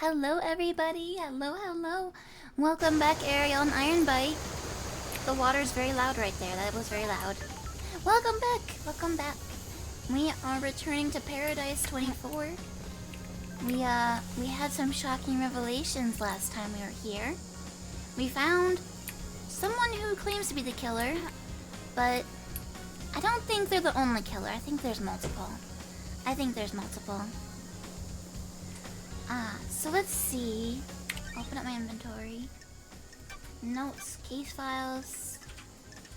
Hello everybody, hello. Welcome back Ariel and Iron Bite. The water's very loud right there, that was very loud. Welcome back. We are returning to Paradise 24. We had some shocking revelations last time we were here. We found someone who claims to be the killer, but I don't think they're the only killer. I think there's multiple. So let's see. Open up my inventory. Notes, case files.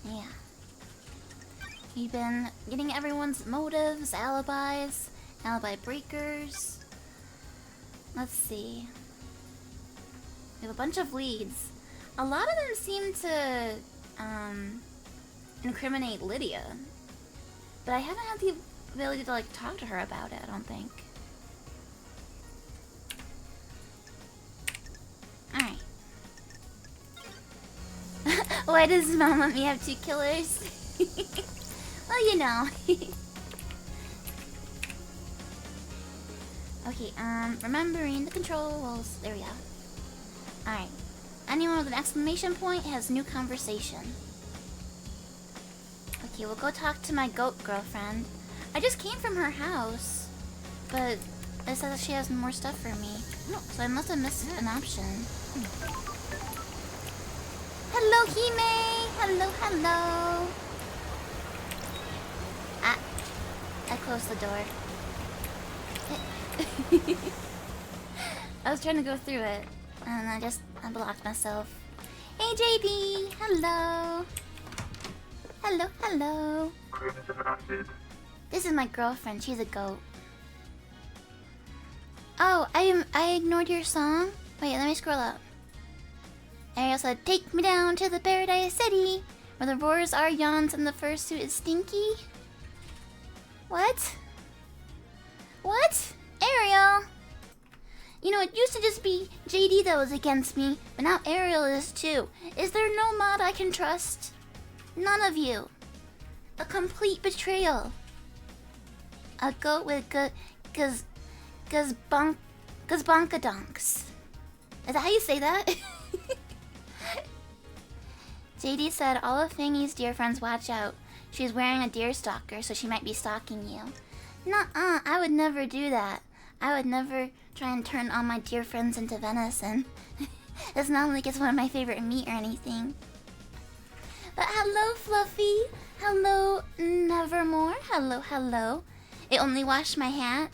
Yeah. We've been getting everyone's motives, alibis, alibi breakers. Let's see. We have a bunch of leads. A lot of them seem to incriminate Lydia. But I haven't had the ability to talk to her about it, I don't think. Alright. Why does Mom let me have two killers? Well, you know. Okay, remembering the controls. There we go. Alright. Anyone with an exclamation point has new conversation. Okay, we'll go talk to my goat girlfriend. I just came from her house, but it says that she has more stuff for me. So I must have missed an option. Hello, Hime! Hello! Ah, I closed the door. I was trying to go through it, and I blocked myself. Hey, JD! Hello! This is my girlfriend. She's a goat. Oh, I ignored your song? Wait, let me scroll up. Ariel said, "Take me down to the Paradise City, where the roars are yawns and the fursuit is stinky." What? Ariel? You know, it used to just be JD that was against me, but now Ariel is too. Is there no mod I can trust? None of you. A complete betrayal. A goat with gazbonkadonks. Is that how you say that? JD said, "All of Fangy's dear friends watch out. She's wearing a deer stalker, so she might be stalking you." Nuh-uh, I would never do that. I would never try and turn all my dear friends into venison. It's not like it's one of my favorite meat or anything. But hello, Fluffy. Hello, Nevermore. Hello. I only washed my hat.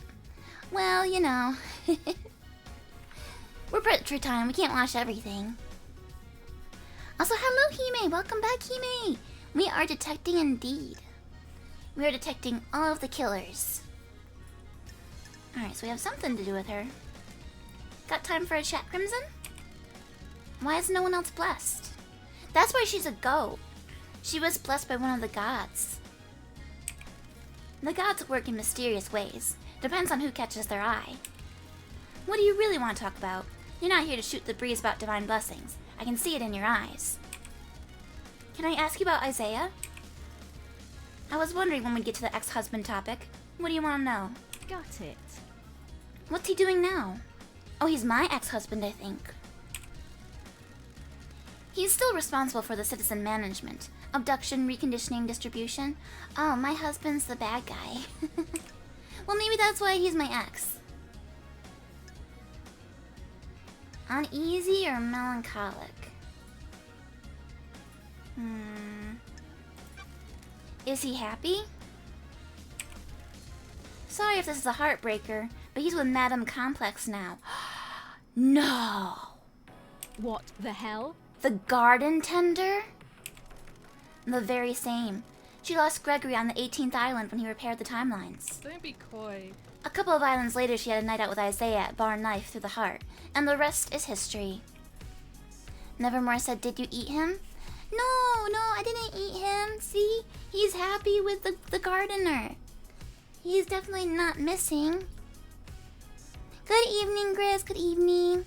Well, you know. We're prepped for time. We can't wash everything. Also, hello, Hime. Welcome back, Hime. We are detecting indeed. We are detecting all of the killers. Alright, so we have something to do with her. Got time for a chat, Crimson? Why is no one else blessed? That's why she's a goat. She was blessed by one of the gods. The gods work in mysterious ways. Depends on who catches their eye. What do you really want to talk about? You're not here to shoot the breeze about divine blessings. I can see it in your eyes. Can I ask you about Isaiah? I was wondering when we'd get to the ex-husband topic. What do you want to know? Got it. What's he doing now? Oh, he's my ex-husband, I think. He's still responsible for the citizen management. Abduction, reconditioning, distribution. Oh, my husband's the bad guy. Well, maybe that's why he's my ex. Uneasy or melancholic? Is he happy? Sorry if this is a heartbreaker, but he's with Madame Complex now. No! What the hell? The garden tender? The very same. She lost Gregory on the 18th island when he repaired the timelines. Don't be coy. A couple of islands later, she had a night out with Isaiah at Bar Knife Through the Heart, and the rest is history. Nevermore said, "Did you eat him?" No, I didn't eat him. See? He's happy with the gardener. He's definitely not missing. Good evening, Grizz. Good evening.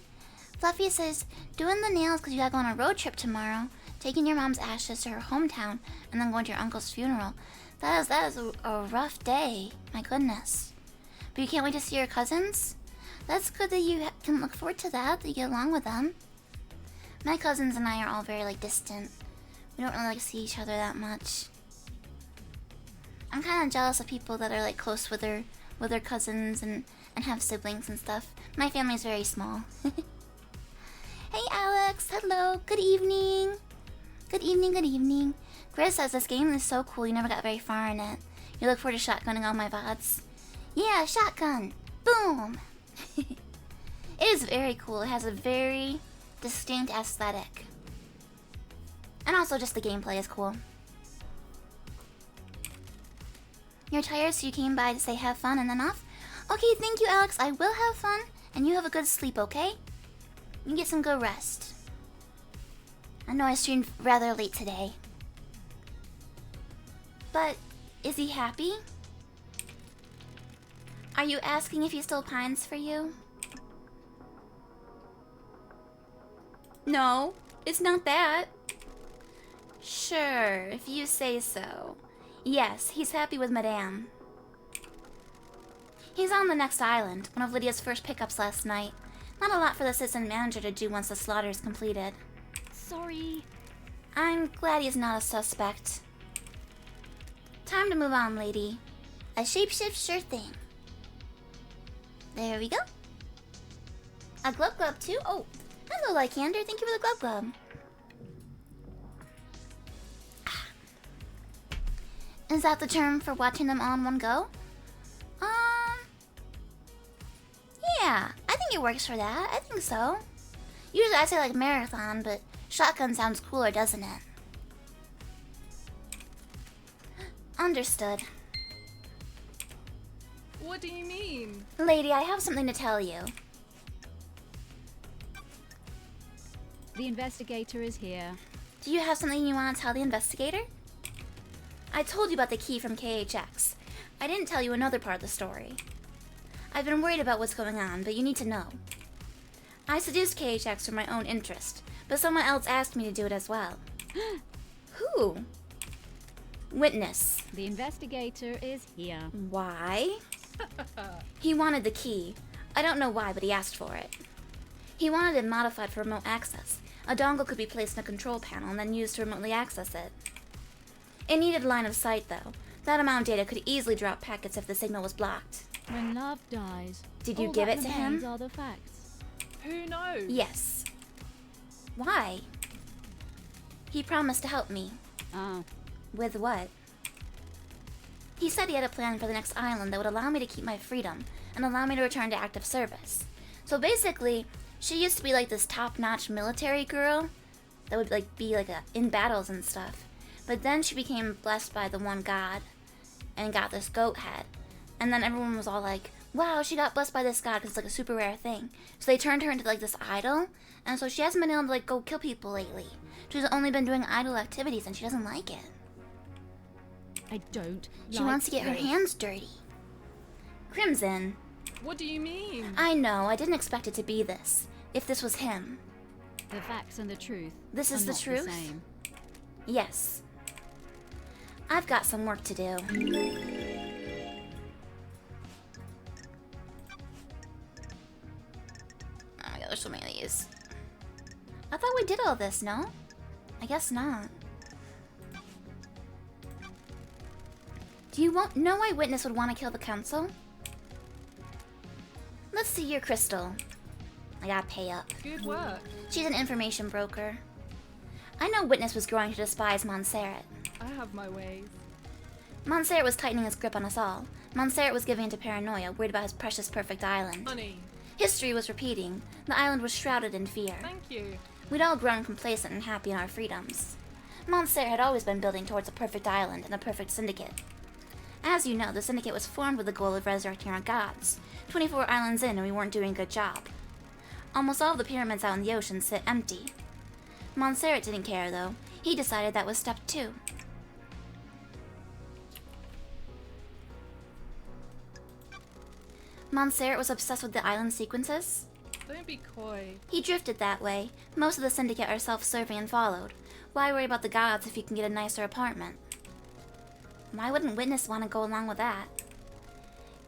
Fluffy says, "Doing the nails because you gotta go on a road trip tomorrow. Taking your mom's ashes to her hometown and then going to your uncle's funeral. That is a rough day. My goodness. But you can't wait to see your cousins? That's good that you can look forward to that you get along with them. My cousins and I are all very, like, distant. We don't really, like, see each other that much. I'm kind of jealous of people that are, like, close with their cousins and have siblings and stuff. My family's very small. Hey, Alex. Hello. Good evening. Good evening, good evening. Chris says this game is so cool you never got very far in it. You look forward to shotgunning all my VODs. Yeah, shotgun. Boom. It is very cool. It has a very distinct aesthetic. And also just the gameplay is cool. You're tired, so you came by to say have fun and then off? Okay, thank you, Alex. I will have fun, and you have a good sleep, okay? You can get some good rest. I know I streamed rather late today. But, is he happy? Are you asking if he still pines for you? No, it's not that. Sure, if you say so. Yes, he's happy with Madame. He's on the next island, one of Lydia's first pickups last night. Not a lot for the assistant manager to do once the slaughter is completed. Sorry. I'm glad he's not a suspect. Time to move on, lady. A shapeshift sure thing. There we go. A glub glub too? Oh, hello Lycander, thank you for the glub glub. Is that the term for watching them all in one go? Yeah, I think it works for that. I think so. Usually I say like marathon, but shotgun sounds cooler, doesn't it? Understood. What do you mean? Lady, I have something to tell you. The investigator is here. Do you have something you want to tell the investigator? I told you about the key from KHX. I didn't tell you another part of the story. I've been worried about what's going on, but you need to know. I seduced KHX for my own interest, but someone else asked me to do it as well. Who? Witness. The investigator is here. Why? He wanted the key. I don't know why, but he asked for it. He wanted it modified for remote access. A dongle could be placed in a control panel and then used to remotely access it. It needed line of sight, though. That amount of data could easily drop packets if the signal was blocked. When love dies, Did you all give that it to remains him? are the facts. Who knows? Yes. Why? He promised to help me. Ah, With what? He said he had a plan for the next island that would allow me to keep my freedom and allow me to return to active service. So basically, she used to be like this top-notch military girl that would like be like in battles and stuff. But then she became blessed by the one god and got this goat head. And then everyone was all like, wow, she got blessed by this god because it's like a super rare thing. So they turned her into like this idol. And so she hasn't been able to like go kill people lately. She's only been doing idol activities and she doesn't like it. I don't. She wants to get her hands dirty. Crimson. What do you mean? I know, I didn't expect it to be this. If this was him. The facts and the truth. This is are the not truth? same. Yes. I've got some work to do. Oh my god, there's so many of these. I thought we did all this, no? I guess not. Do you want no eyewitness would want to kill the council? Let's see your crystal. I gotta pay up. Good work. She's an information broker. I know Witness was growing to despise Montserrat. I have my ways. Montserrat was tightening his grip on us all. Montserrat was giving into paranoia, worried about his precious perfect island. Honey, History was repeating. The island was shrouded in fear. thank you. We'd all grown complacent and happy in our freedoms. Montserrat had always been building towards a perfect island and a perfect syndicate. As you know, the syndicate was formed with the goal of resurrecting our gods. 24 islands in and we weren't doing a good job. Almost all of the pyramids out in the ocean sit empty. Montserrat didn't care, though. He decided that was step 2. Montserrat was obsessed with the island sequences. Don't be coy. He drifted that way. Most of the syndicate are self-serving and followed. Why worry about the gods if you can get a nicer apartment? Why wouldn't Witness want to go along with that?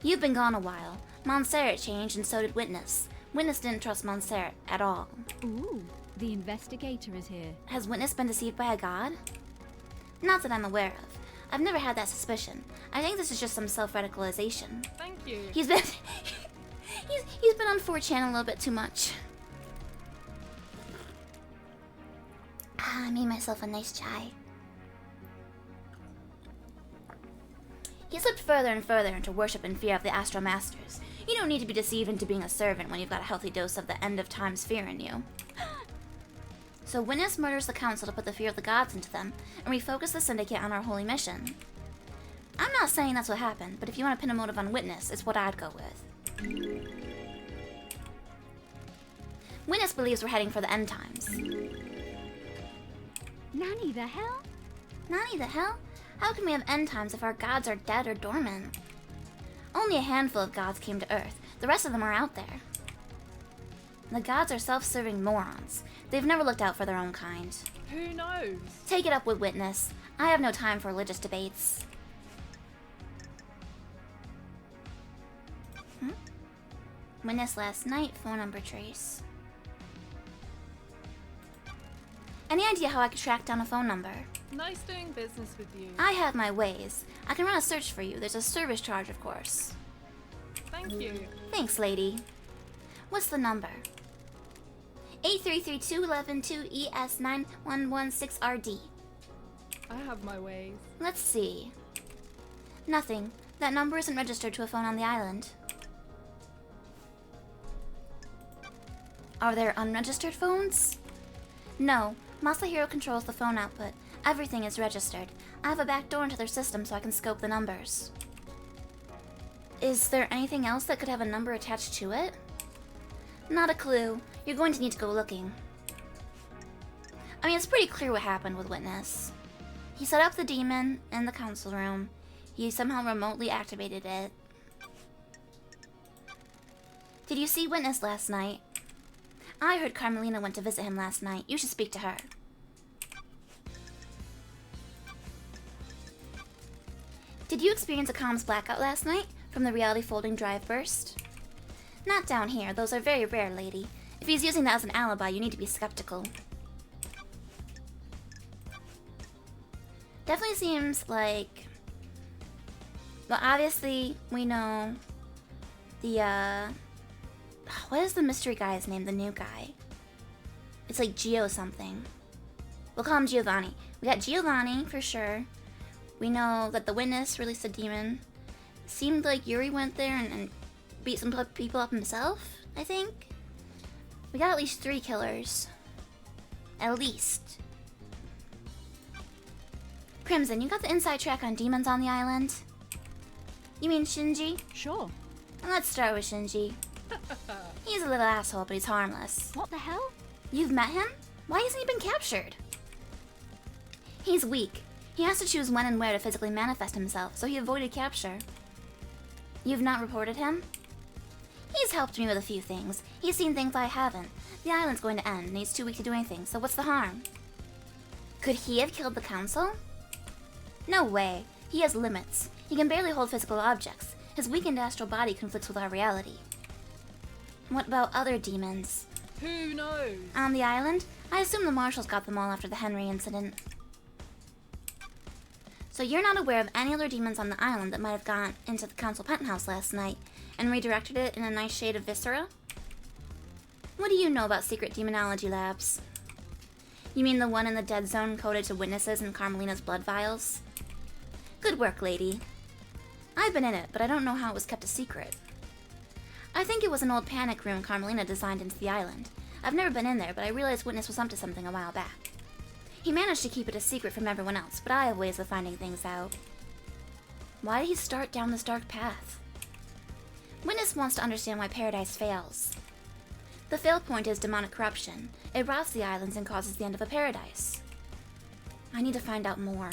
You've been gone a while. Montserrat changed, and so did Witness. Witness didn't trust Montserrat at all. Ooh, the investigator is here. Has Witness been deceived by a god? Not that I'm aware of. I've never had that suspicion. I think this is just some self-radicalization. Thank you. He's been... he's been on 4chan a little bit too much. I made myself a nice chai. He slipped further and further into worship and fear of the Astral Masters. You don't need to be deceived into being a servant when you've got a healthy dose of the end of times fear in you. So Witness murders the Council to put the fear of the gods into them, and refocus the Syndicate on our holy mission. I'm not saying that's what happened, but if you want to pin a motive on Witness, it's what I'd go with. Witness believes we're heading for the end times. Nanny, the hell? Nanny, the hell? How can we have end times if our gods are dead or dormant? Only a handful of gods came to Earth. The rest of them are out there. The gods are self-serving morons. They've never looked out for their own kind. Who knows? Take it up with Witness. I have no time for religious debates. Witness last night, phone number trace. Any idea how I could track down a phone number? Nice doing business with you. I have my ways. I can run a search for you. There's a service charge, of course. Thank you. Thanks, lady. What's the number? 833-211-2ES9116RD. I have my ways. Let's see. Nothing. That number isn't registered to a phone on the island. Are there unregistered phones? No. Masahiro controls the phone output. Everything is registered. I have a back door into their system so I can scope the numbers. Is there anything else that could have a number attached to it? Not a clue. You're going to need to go looking. I mean, it's pretty clear what happened with Witness. He set up the demon in the council room. He somehow remotely activated it. Did you see Witness last night? I heard Carmelina went to visit him last night. You should speak to her. Did you experience a comms blackout last night from the reality folding drive burst? Not down here. Those are very rare, lady. If he's using that as an alibi, you need to be skeptical. Definitely seems like... Well, obviously, we know the, what is the mystery guy's name? The new guy. It's like Gio something. We'll call him Giovanni. We got Giovanni, for sure. We know that the Witness released a demon. Seemed like Yuri went there and beat some people up himself, I think. We got at least 3 killers. At least. Crimson, you got the inside track on demons on the island? You mean Shinji? Sure. Let's start with Shinji. He's a little asshole, but he's harmless. What the hell? You've met him? Why hasn't he been captured? He's weak. He has to choose when and where to physically manifest himself, so he avoided capture. You've not reported him? He's helped me with a few things. He's seen things I haven't. The island's going to end, and he's too weak to do anything, so what's the harm? Could he have killed the council? No way. He has limits. He can barely hold physical objects. His weakened astral body conflicts with our reality. What about other demons? Who knows? On the island? I assume the marshals got them all after the Henry incident. So you're not aware of any other demons on the island that might have gone into the council penthouse last night and redirected it in a nice shade of viscera? What do you know about secret demonology labs? You mean the one in the dead zone coded to Witnesses and Carmelina's blood vials? Good work, lady. I've been in it, but I don't know how it was kept a secret. I think it was an old panic room Carmelina designed into the island. I've never been in there, but I realized Witness was up to something a while back. He managed to keep it a secret from everyone else, but I have ways of finding things out. Why did he start down this dark path? Witness wants to understand why Paradise fails. The fail point is demonic corruption. It rots the islands and causes the end of a paradise. I need to find out more.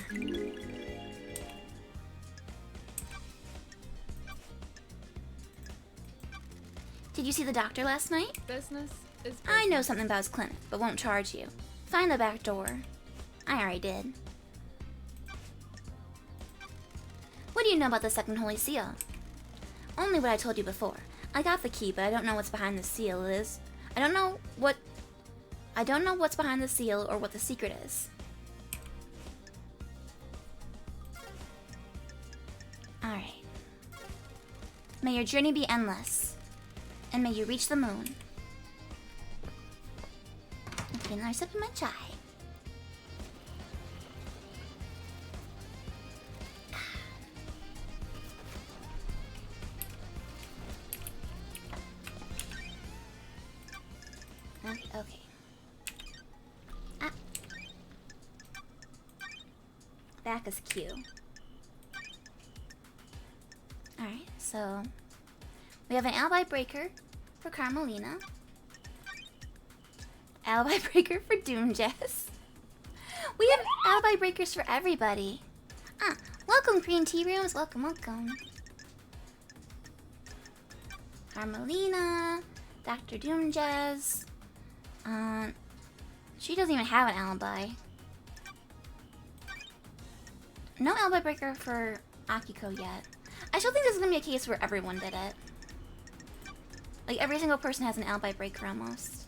Did you see the doctor last night? Business is business. I know something about his clinic, but won't charge you. Find the back door. I already did. What do you know about the second Holy Seal? Only what I told you before. I got the key, but I don't know what's behind the seal is. I don't know what's behind the seal or what the secret is. Alright. May your journey be endless. And may you reach the moon. Okay, another sip of my chai. Okay. Ah. Back is Q. Alright, so we have an alibi breaker for Carmelina. Alibi breaker for Doom Jess. We have alibi breakers for everybody. Ah, welcome Green Tea Rooms. Welcome, welcome. Carmelina, Dr. Doom Jess. She doesn't even have an alibi. No alibi breaker for Akiko yet. I still think this is gonna be a case where everyone did it. Like every single person has an alibi breaker almost.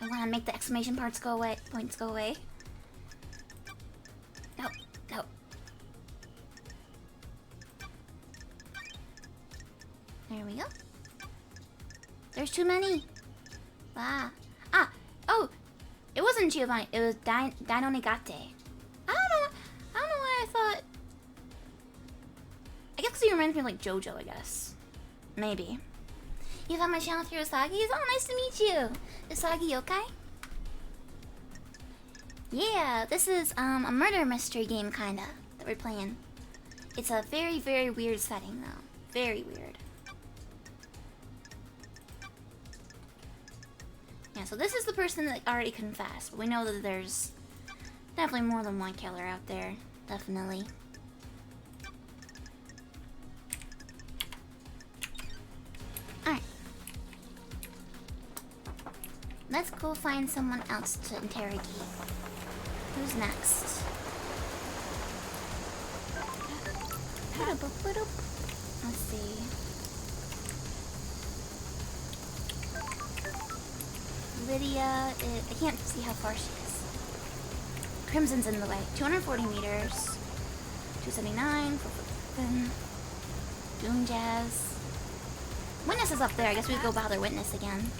I wanna make the exclamation points go away. No, no. There we go. There's too many. Ah. Ah. Oh. It wasn't Giovanni. It was Dino Negate. I don't know why I thought. I guess because he reminds me of like JoJo, I guess. Maybe. You found my channel through Usagi's? Oh, nice to meet you. Usagi yokai? Yeah, this is a murder mystery game kinda that we're playing. It's a very, very weird setting though. Very weird. Yeah, so this is the person that already confessed, but we know that there's definitely more than one killer out there. Definitely. Alright. Let's go find someone else to interrogate. Who's next? Let's see. Lydia is... I can't see how far she is. Crimson's in the way. 240 meters. 279. 447. Doom Jazz. Witness is up there. I guess we could go bother Witness again.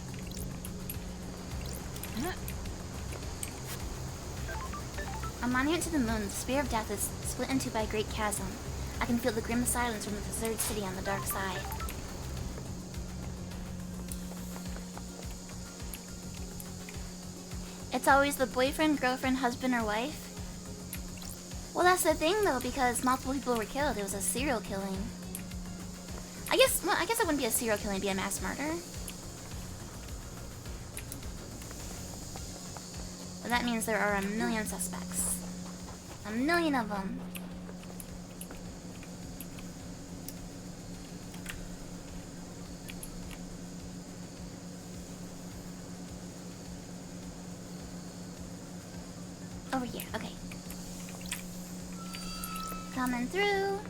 A monument to the moon. The Spear of Death is split into by a great chasm. I can feel the grim silence from the deserted city on the dark side. It's always the boyfriend, girlfriend, husband, or wife. Well, that's the thing, though, because multiple people were killed. It was a serial killing. I guess it wouldn't be a serial killing; it'd be a mass murder. But that means there are a million suspects. A million of them. Over here, okay. Coming through.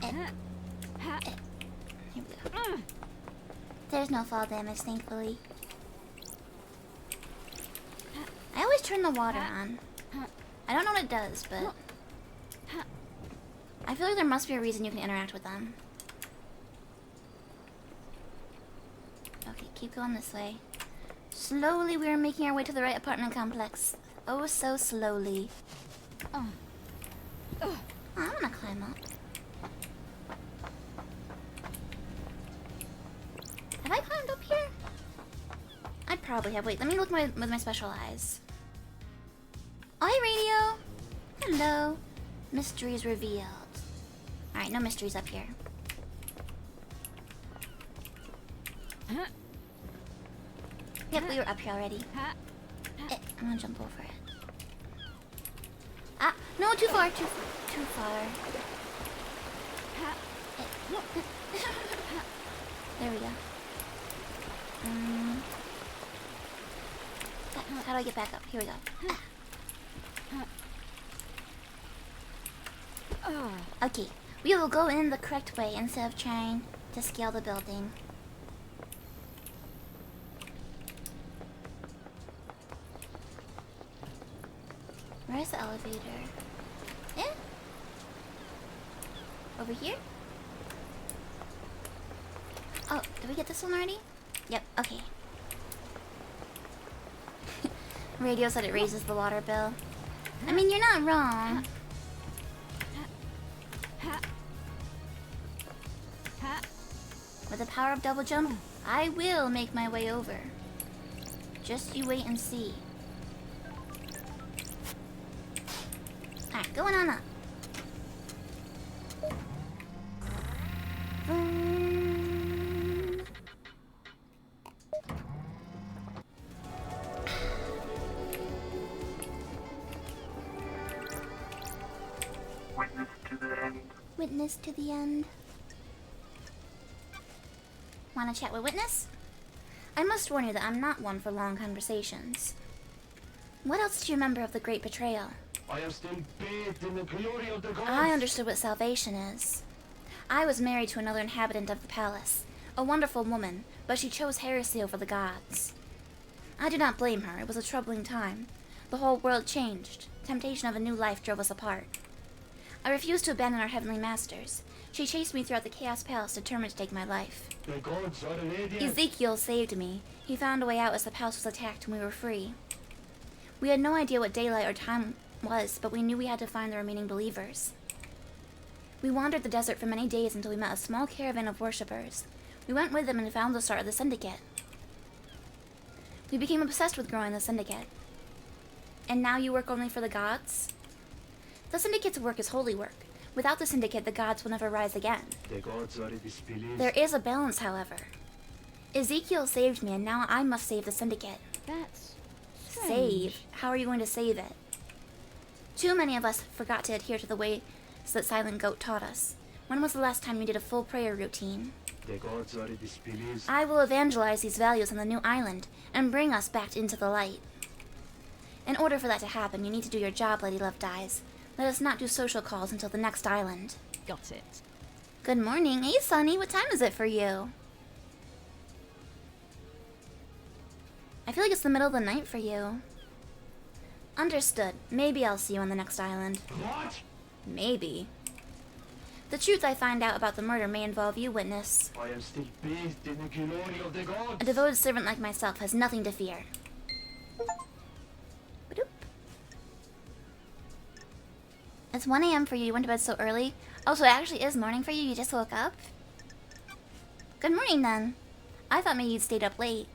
Here we go. There's no fall damage, thankfully. I always turn the water on. I don't know what it does, but I feel like there must be a reason you can interact with them. Okay, keep going this way. Slowly, we are making our way to the right apartment complex. Oh, so slowly. Oh, I wanna climb up. Have I climbed up here? I probably have. Wait, let me look with my special eyes. Oh, hey, radio. Hello. Mysteries revealed. Alright, no mysteries up here. Yep, we were up here already. I'm gonna jump over it. Ah, no, too far, too far. There we go. How do I get back up? Here we go. Okay, we will go in the correct way instead of trying to scale the building. Where's the elevator? Eh? Over here? Oh, did we get this one already? Yep, okay. Radio said it raises the water bill. I mean, you're not wrong. With the power of double jump, I will make my way over. Just you wait and see. Alright, going on up. Witness to the end. Witness to the end. Wanna chat with Witness? I must warn you that I'm not one for long conversations. What else do you remember of the Great Betrayal? I am still bathed in the glory of the gods. I understood what salvation is. I was married to another inhabitant of the palace, a wonderful woman, but she chose heresy over the gods. I do not blame her. It was a troubling time. The whole world changed. Temptation of a new life drove us apart. I refused to abandon our heavenly masters. She chased me throughout the Chaos Palace, determined to take my life. The gods are an idiot. Ezekiel saved me. He found a way out as the palace was attacked and we were free. We had no idea what daylight or time was, but we knew we had to find the remaining believers. We wandered the desert for many days until we met a small caravan of worshippers. We went with them and found the start of the syndicate. We became obsessed with growing the syndicate. And now you work only for the gods? The syndicate's work is holy work. Without the syndicate, the gods will never rise again. The gods are disbelievers. There is a balance, however. Ezekiel saved me, and now I must save the syndicate. That's Save? strange. How are you going to save it? Too many of us forgot to adhere to the ways that Silent Goat taught us. When was the last time you did a full prayer routine? The gods are disbelievers. I will evangelize these values on the new island and bring us back into the light. In order for that to happen, you need to do your job, Lady Love Dies. Let us not do social calls until the next island. Got it. Good morning. Hey, Sunny. What time is it for you? I feel like it's the middle of the night for you. Understood. Maybe I'll see you on the next island. What? Maybe. The truth I find out about the murder may involve you, Witness. I am still bathed in the glory of the gods. A devoted servant like myself has nothing to fear. Ba-doop. It's 1 a.m. for you. You went to bed so early. Oh, so it actually is morning for you? You just woke up? Good morning, then. I thought maybe you'd stayed up late.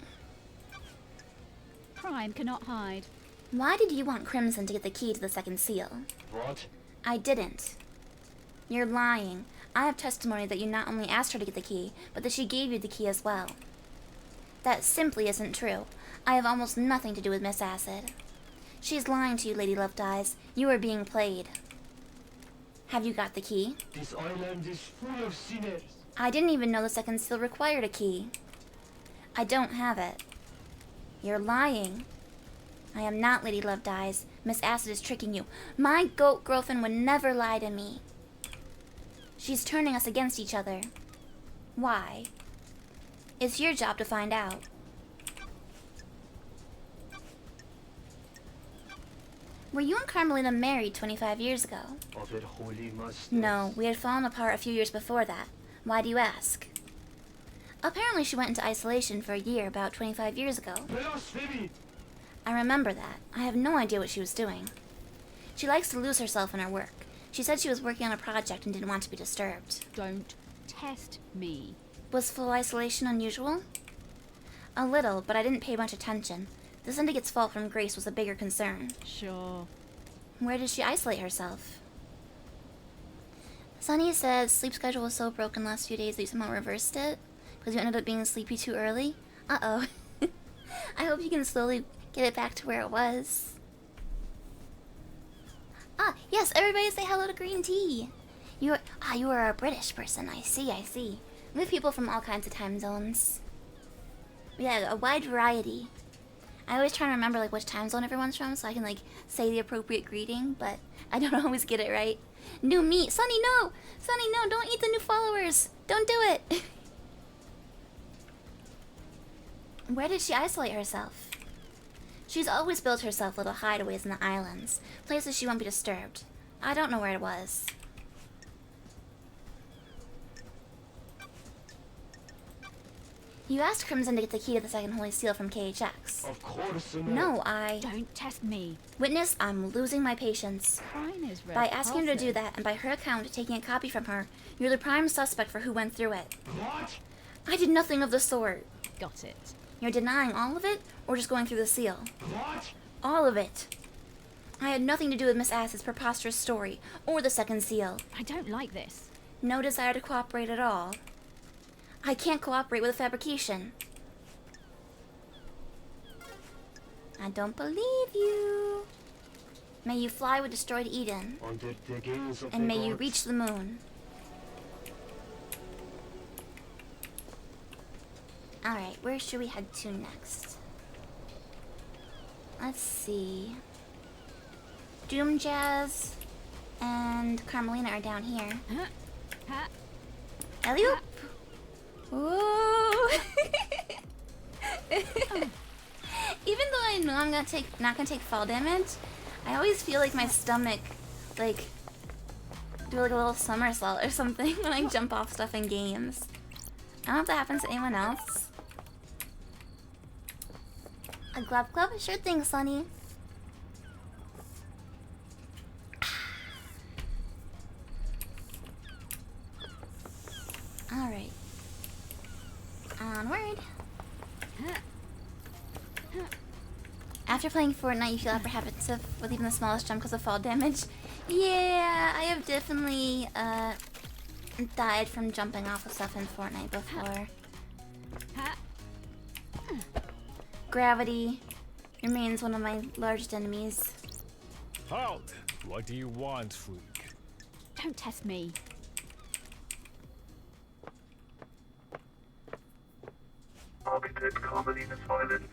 Crime cannot hide. Why did you want Crimson to get the key to the second seal? What? I didn't. You're lying. I have testimony that you not only asked her to get the key, but that she gave you the key as well. That simply isn't true. I have almost nothing to do with Miss Acid. She's lying to you, Lady Love Dies. You are being played. Have you got the key? This island is full of sinners. I didn't even know the second seal required a key. I don't have it. You're lying. I am not Lady Love Dies. Miss Acid is tricking you. My goat girlfriend would never lie to me. She's turning us against each other. Why? It's your job to find out. Were you and Carmelita married 25 years ago? Of her holy masters. No, we had fallen apart a few years before that. Why do you ask? Apparently she went into isolation for a year about 25 years ago. Blasphemy! I remember that. I have no idea what she was doing. She likes to lose herself in her work. She said she was working on a project and didn't want to be disturbed. Don't test me. Was full isolation unusual? A little, but I didn't pay much attention. The syndicate's fall from grace was a bigger concern. Sure. Where did she isolate herself? Sunny says sleep schedule was so broken last few days that you somehow reversed it because you ended up being sleepy too early. Uh-oh. I hope you can slowly get it back to where it was. Ah, yes, everybody say hello to Green Tea. You are a British person. I see, I see. We have people from all kinds of time zones. We have a wide variety. I always try to remember like which time zone everyone's from so I can like say the appropriate greeting, but I don't always get it right. New meat. Sunny, no! Sunny, no! Don't eat the new followers! Don't do it! Where did she isolate herself? She's always built herself little hideaways in the islands, places she won't be disturbed. I don't know where it was. You asked Crimson to get the key to the second holy seal from KHX. Of course, Sinet. No, I... Don't test me. Witness, I'm losing my patience. Crime is By asking her to do that, and by her account taking a copy from her, you're the prime suspect for who went through it. What? I did nothing of the sort. Got it. You're denying all of it, or just going through the seal? What? All of it. I had nothing to do with Miss Ass's preposterous story, or the second seal. I don't like this. No desire to cooperate at all. I can't cooperate with a fabrication. I don't believe you. May you fly with destroyed Eden, Under the gaze of and the may you gods. reach the moon. Alright, where should we head to next? Let's see. Doom Jazz and Carmelina are down here. Ha. Alley-oop! Ooh! Even though I know I'm not gonna take fall damage, I always feel like my stomach, like, do like a little somersault or something when I jump off stuff in games. I don't know if that happens to anyone else. A glove club? Sure thing, Sunny. Alright. Onward. After playing Fortnite, you feel apprehensive with even the smallest jump because of fall damage. Yeah, I have definitely died from jumping off of stuff in Fortnite before. Ha. Gravity remains one of my largest enemies. Halt! What do you want, freak? Don't test me. Architect Carmelina's violin.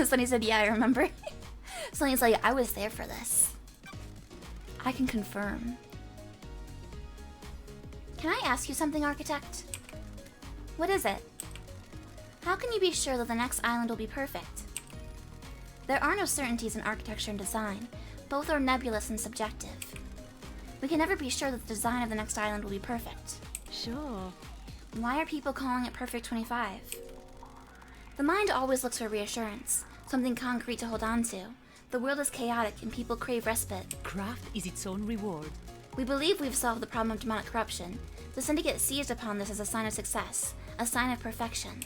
Sunny said, yeah, I remember. Sunny's like, I was there for this. I can confirm. Can I ask you something, Architect? What is it? How can you be sure that the next island will be perfect? There are no certainties in architecture and design. Both are nebulous and subjective. We can never be sure that the design of the next island will be perfect. Sure. Why are people calling it Perfect 25? The mind always looks for reassurance, something concrete to hold on to. The world is chaotic and people crave respite. Craft is its own reward. We believe we've solved the problem of demonic corruption. The Syndicate seized upon this as a sign of success, a sign of perfection.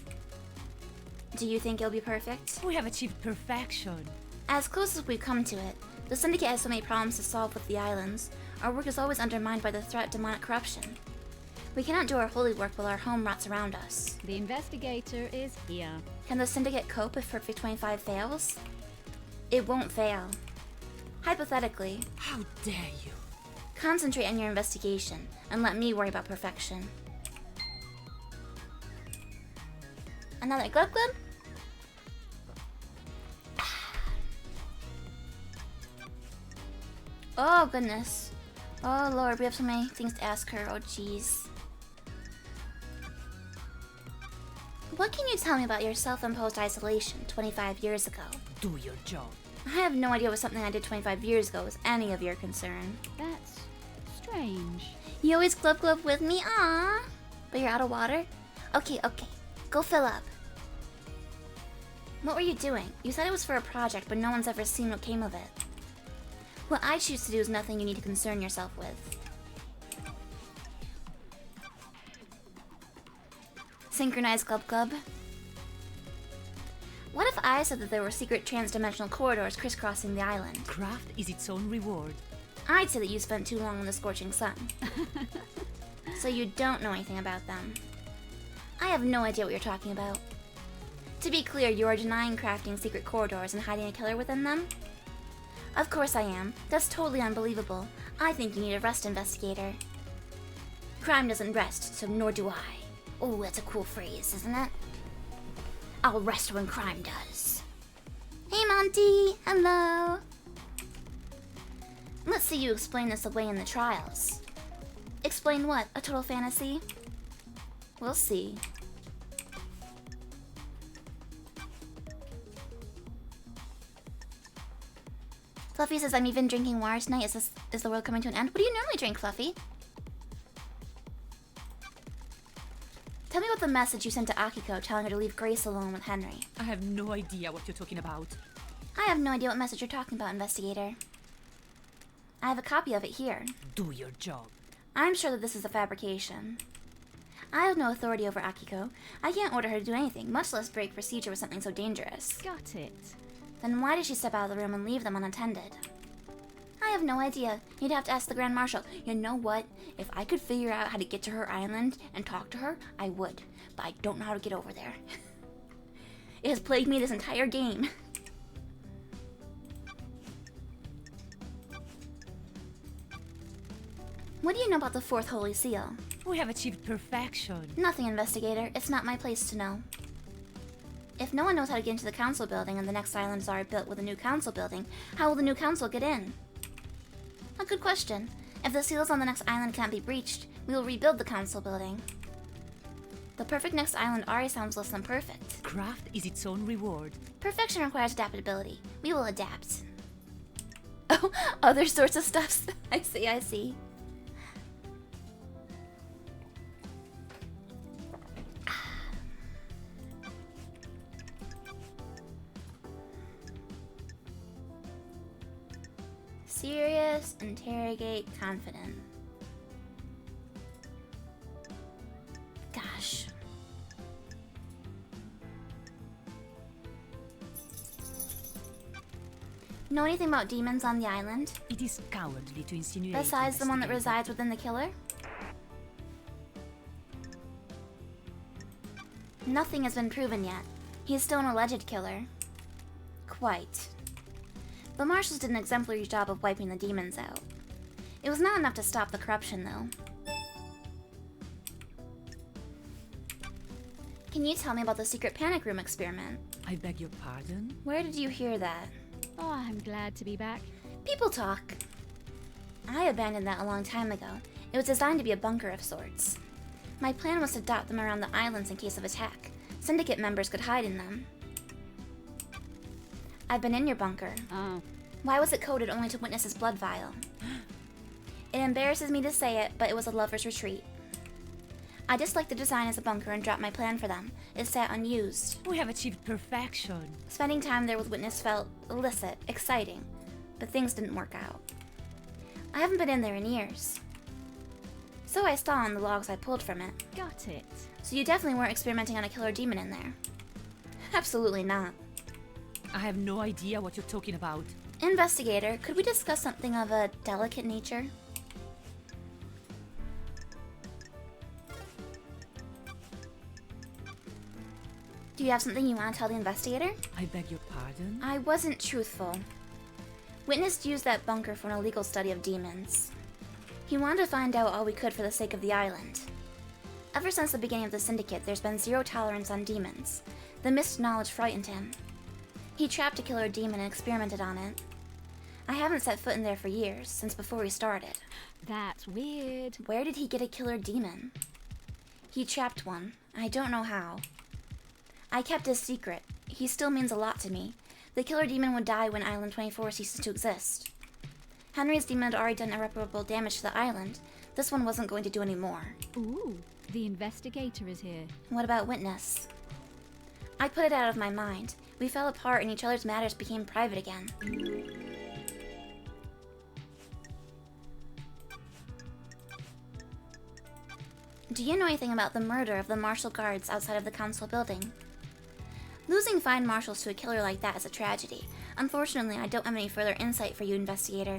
Do you think it'll be perfect? We have achieved perfection. As close as we've come to it, the Syndicate has so many problems to solve with the islands. Our work is always undermined by the threat of demonic corruption. We cannot do our holy work while our home rots around us. The investigator is here. Can the Syndicate cope if Perfect 25 fails? It won't fail. Hypothetically, How dare you? concentrate on your investigation and let me worry about perfection. Another glove glove? Oh goodness. Oh lord, we have so many things to ask her. Oh jeez. What can you tell me about your self-imposed isolation 25 years ago? Do your job. I have no idea what something I did 25 years ago was any of your concern. That's strange. You always glove glove with me? Aww. But you're out of water? Okay. Go fill up. What were you doing? You said it was for a project, but no one's ever seen what came of it. What I choose to do is nothing you need to concern yourself with. Synchronized glub glub. What if I said that there were secret trans-dimensional corridors crisscrossing the island? Craft is its own reward. I'd say that you spent too long in the scorching sun. So you don't know anything about them. I have no idea what you're talking about. To be clear, you are denying crafting secret corridors and hiding a killer within them? Of course I am. That's totally unbelievable. I think you need a rest, investigator. Crime doesn't rest, so nor do I. Oh, that's a cool phrase, isn't it? I'll rest when crime does. Hey, Auntie! Hello! Let's see you explain this away in the trials. Explain what? A total fantasy? We'll see. Fluffy says, I'm even drinking water tonight. Is the world coming to an end? What do you normally drink, Fluffy? Tell me about the message you sent to Akiko telling her to leave Grace alone with Henry. I have no idea what you're talking about. I have no idea what message you're talking about, Investigator. I have a copy of it here. Do your job. I'm sure that this is a fabrication. I have no authority over Akiko. I can't order her to do anything, much less break procedure with something so dangerous. Got it. Then why did she step out of the room and leave them unattended? I have no idea. You'd have to ask the Grand Marshal. You know what? If I could figure out how to get to her island and talk to her, I would. But I don't know how to get over there. It has plagued me this entire game. What do you know about the fourth Holy Seal? We have achieved perfection. Nothing, Investigator. It's not my place to know. If no one knows how to get into the council building and the next island is already built with a new council building, how will the new council get in? A good question. If the seals on the next island can't be breached, we will rebuild the council building. The perfect next island already sounds less than perfect. Craft is its own reward. Perfection requires adaptability. We will adapt. Oh, other sorts of stuffs. I see, I see. Serious, interrogate, confident. Gosh. Know anything about demons on the island? It is cowardly to insinuate. Besides the one that Investigator. resides within the killer? Nothing has been proven yet. He is still an alleged killer. Quite. The marshals did an exemplary job of wiping the demons out. It was not enough to stop the corruption, though. Can you tell me about the secret panic room experiment? I beg your pardon? Where did you hear that? Oh, I'm glad to be back. People talk. I abandoned that a long time ago. It was designed to be a bunker of sorts. My plan was to dot them around the islands in case of attack. Syndicate members could hide in them. I've been in your bunker. Oh, Why was it coded only to witness his blood vial? It embarrasses me to say it, but it was a lover's retreat. I disliked the design as a bunker and dropped my plan for them. It sat unused. We have achieved perfection. Spending time there with Witness felt illicit, exciting, but things didn't work out. I haven't been in there in years. So I saw on the logs I pulled from it. got it. So you definitely weren't experimenting on a killer demon in there. Absolutely not. I have no idea what you're talking about. Investigator, could we discuss something of a delicate nature? Do you have something you want to tell the investigator? I beg your pardon? I wasn't truthful. Witness used that bunker for an illegal study of demons. He wanted to find out all we could for the sake of the island. Ever since the beginning of the Syndicate, there's been zero tolerance on demons. The missed knowledge frightened him. He trapped a killer demon and experimented on it. I haven't set foot in there for years, since before we started. That's weird. Where did he get a killer demon? He trapped one. I don't know how. I kept his secret. He still means a lot to me. The killer demon would die when Island 24 ceases to exist. Henry's demon had already done irreparable damage to the island. This one wasn't going to do any more. Ooh, the investigator is here. What about Witness? I put it out of my mind. We fell apart and each other's matters became private again. Do you know anything about the murder of the marshal guards outside of the council building? Losing fine marshals to a killer like that is a tragedy. Unfortunately, I don't have any further insight for you, investigator.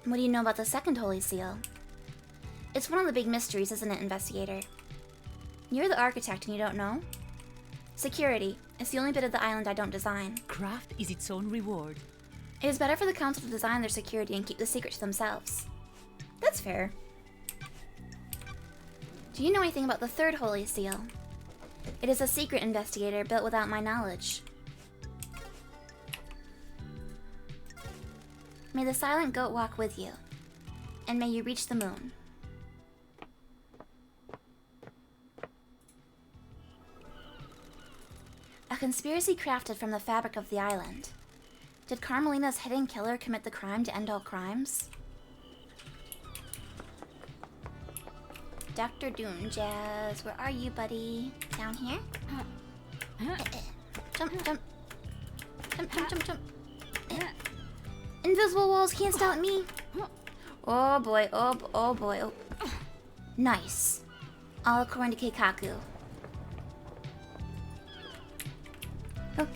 What do you know about the second Holy Seal? It's one of the big mysteries, isn't it, investigator? You're the architect and you don't know? Security. It's the only bit of the island I don't design. Craft is its own reward. It is better for the council to design their security and keep the secret to themselves. That's fair. Do you know anything about the third Holy Seal? It is a secret, investigator, built without my knowledge. May the silent goat walk with you, and may you reach the moon. A conspiracy crafted from the fabric of the island. Did Carmelina's hidden killer commit the crime to end all crimes? Dr. Doom Jazz, where are you, buddy? Down here? Jump, jump. Jump, jump, jump, jump. Invisible walls can't stop me. Oh boy, oh boy. Oh. Nice. All according to Keikaku. Oh.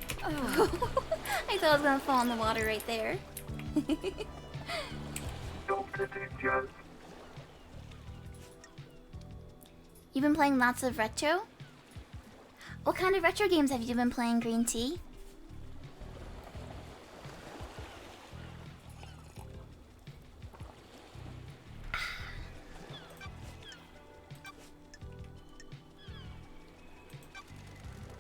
I thought I was gonna fall in the water right there. Dr. Ninjas. You've been playing lots of retro? What kind of retro games have you been playing, Green Tea?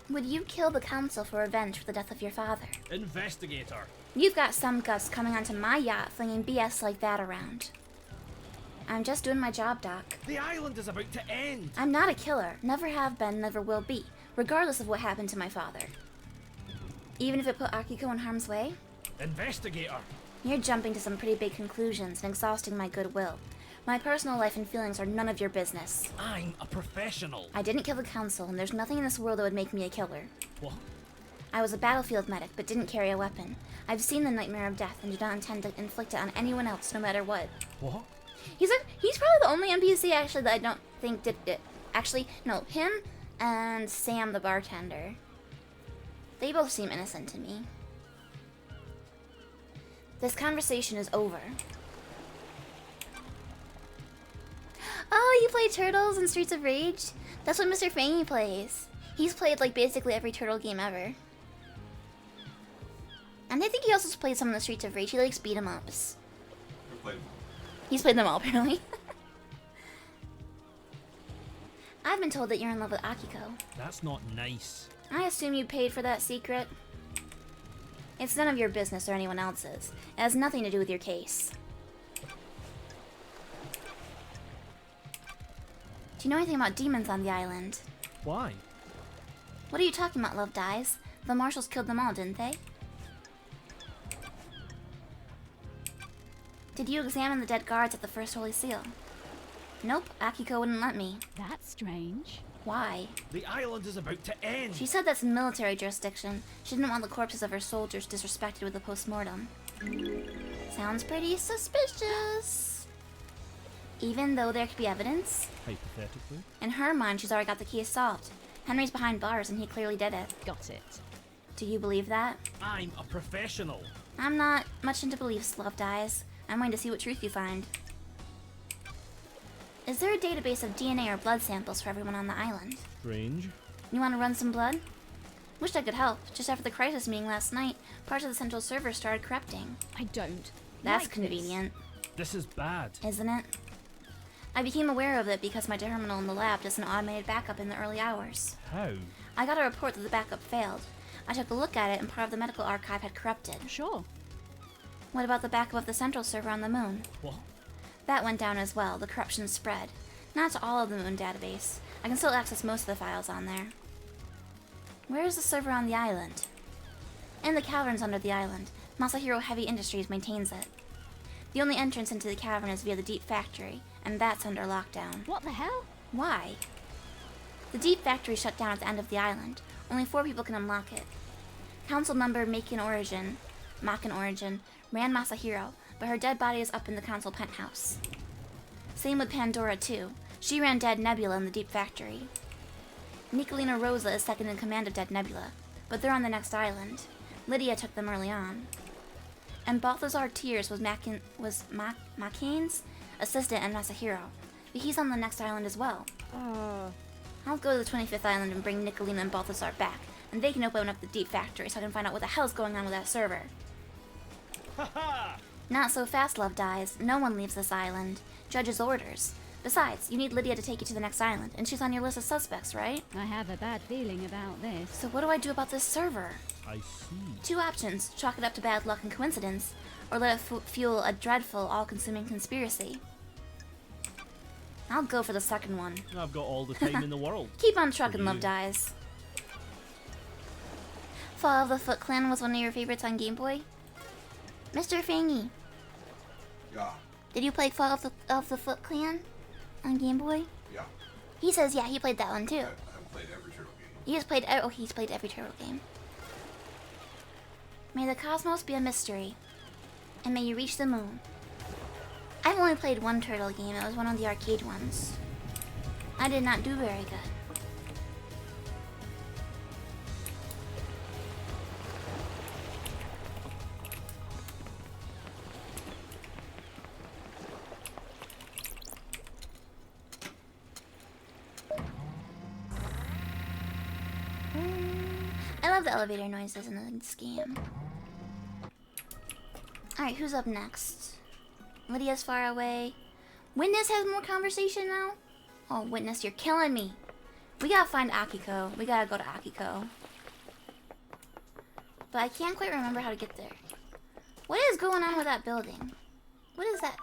Would you kill the council for revenge for the death of your father? Investigator. You've got some guts coming onto my yacht flinging BS like that around. I'm just doing my job, Doc. The island is about to end. I'm not a killer. Never have been, never will be. Regardless of what happened to my father. Even if it put Akiko in harm's way? Investigator. You're jumping to some pretty big conclusions and exhausting my goodwill. My personal life and feelings are none of your business. I'm a professional. I didn't kill the council, and there's nothing in this world that would make me a killer. What? I was a battlefield medic, but didn't carry a weapon. I've seen the nightmare of death and do not intend to inflict it on anyone else, no matter what. What? He's probably the only NPC actually that I don't think did it. Actually, no, him and Sam the bartender. They both seem innocent to me. This conversation is over. Oh, you play Turtles and Streets of Rage? That's what Mr. Fangy plays. He's played like basically every Turtle game ever. And I think he also played some of the Streets of Rage. He likes beat 'em ups. He's played them all, apparently. I've been told that you're in love with Akiko. That's not nice. I assume you paid for that secret. It's none of your business or anyone else's. It has nothing to do with your case. Do you know anything about demons on the island? Why? What are you talking about, Love Dies? The marshals killed them all, didn't they? Did you examine the dead guards at the First Holy Seal? Nope, Akiko wouldn't let me. That's strange. Why? The island is about to end. She said that's military jurisdiction. She didn't want the corpses of her soldiers disrespected with a post-mortem. Sounds pretty suspicious. Even though there could be evidence? Hypothetically. In her mind, she's already got the case solved. Henry's behind bars and he clearly did it. Got it. Do you believe that? I'm a professional. I'm not much into beliefs, Love Dies. I'm waiting to see what truth you find. Is there a database of DNA or blood samples for everyone on the island? Strange. You want to run some blood? Wished I could help. Just after the crisis meeting last night, parts of the central server started corrupting. I don't. That's like convenient, This is bad. isn't it? I became aware of it because my terminal in the lab does an automated backup in the early hours. How? I got a report that the backup failed. I took a look at it and part of the medical archive had corrupted. this. Sure. What about the backup of the central server on the moon? What? That went down as well. The corruption spread. Not to all of the moon database. I can still access most of the files on there. Where is the server on the island? In the caverns under the island. Masahiro Heavy Industries maintains it. The only entrance into the cavern is via the Deep Factory, and that's under lockdown. What the hell? Why? The Deep Factory shut down at the end of the island. Only 4 people can unlock it. Council member Makin Origin ran Masahiro, but her dead body is up in the council penthouse. Same with Pandora too. She ran Dead Nebula in the Deep Factory. Nicolina Rosa is second in command of Dead Nebula, but they're on the next island. Lydia took them early on. And Balthazar Tears was Makin's assistant and Masahiro, but he's on the next island as well. I'll go to the 25th island and bring Nicolina and Balthazar back, and they can open up the Deep Factory so I can find out what the hell's going on with that server. Haha! Not so fast, Love Dies. No one leaves this island. Judge's orders. Besides, you need Lydia to take you to the next island, and she's on your list of suspects, right? I have a bad feeling about this. So what do I do about this server? I see. Two options: chalk it up to bad luck and coincidence, or let it fuel a dreadful, all-consuming conspiracy. I'll go for the second one. I've got all the time in the world. Keep on trucking, For love you. dies. Fall of the Foot Clan was one of your favorites on Game Boy? Mr. Fangy, Yeah, did you play Fall of the Foot Clan on Game Boy? yeah. He says yeah, he played that one too. I haven't played every turtle game. He's played every turtle game. May the cosmos be a mystery, and may you reach the moon. I've only played one turtle game. It was one of the arcade ones. I did not do very good. I love the elevator noises in this game. Alright, who's up next? Lydia's far away. Witness has more conversation now? Oh, Witness, you're killing me. We gotta find Akiko. We gotta go to Akiko. But I can't quite remember how to get there. What is going on with that building? What is that?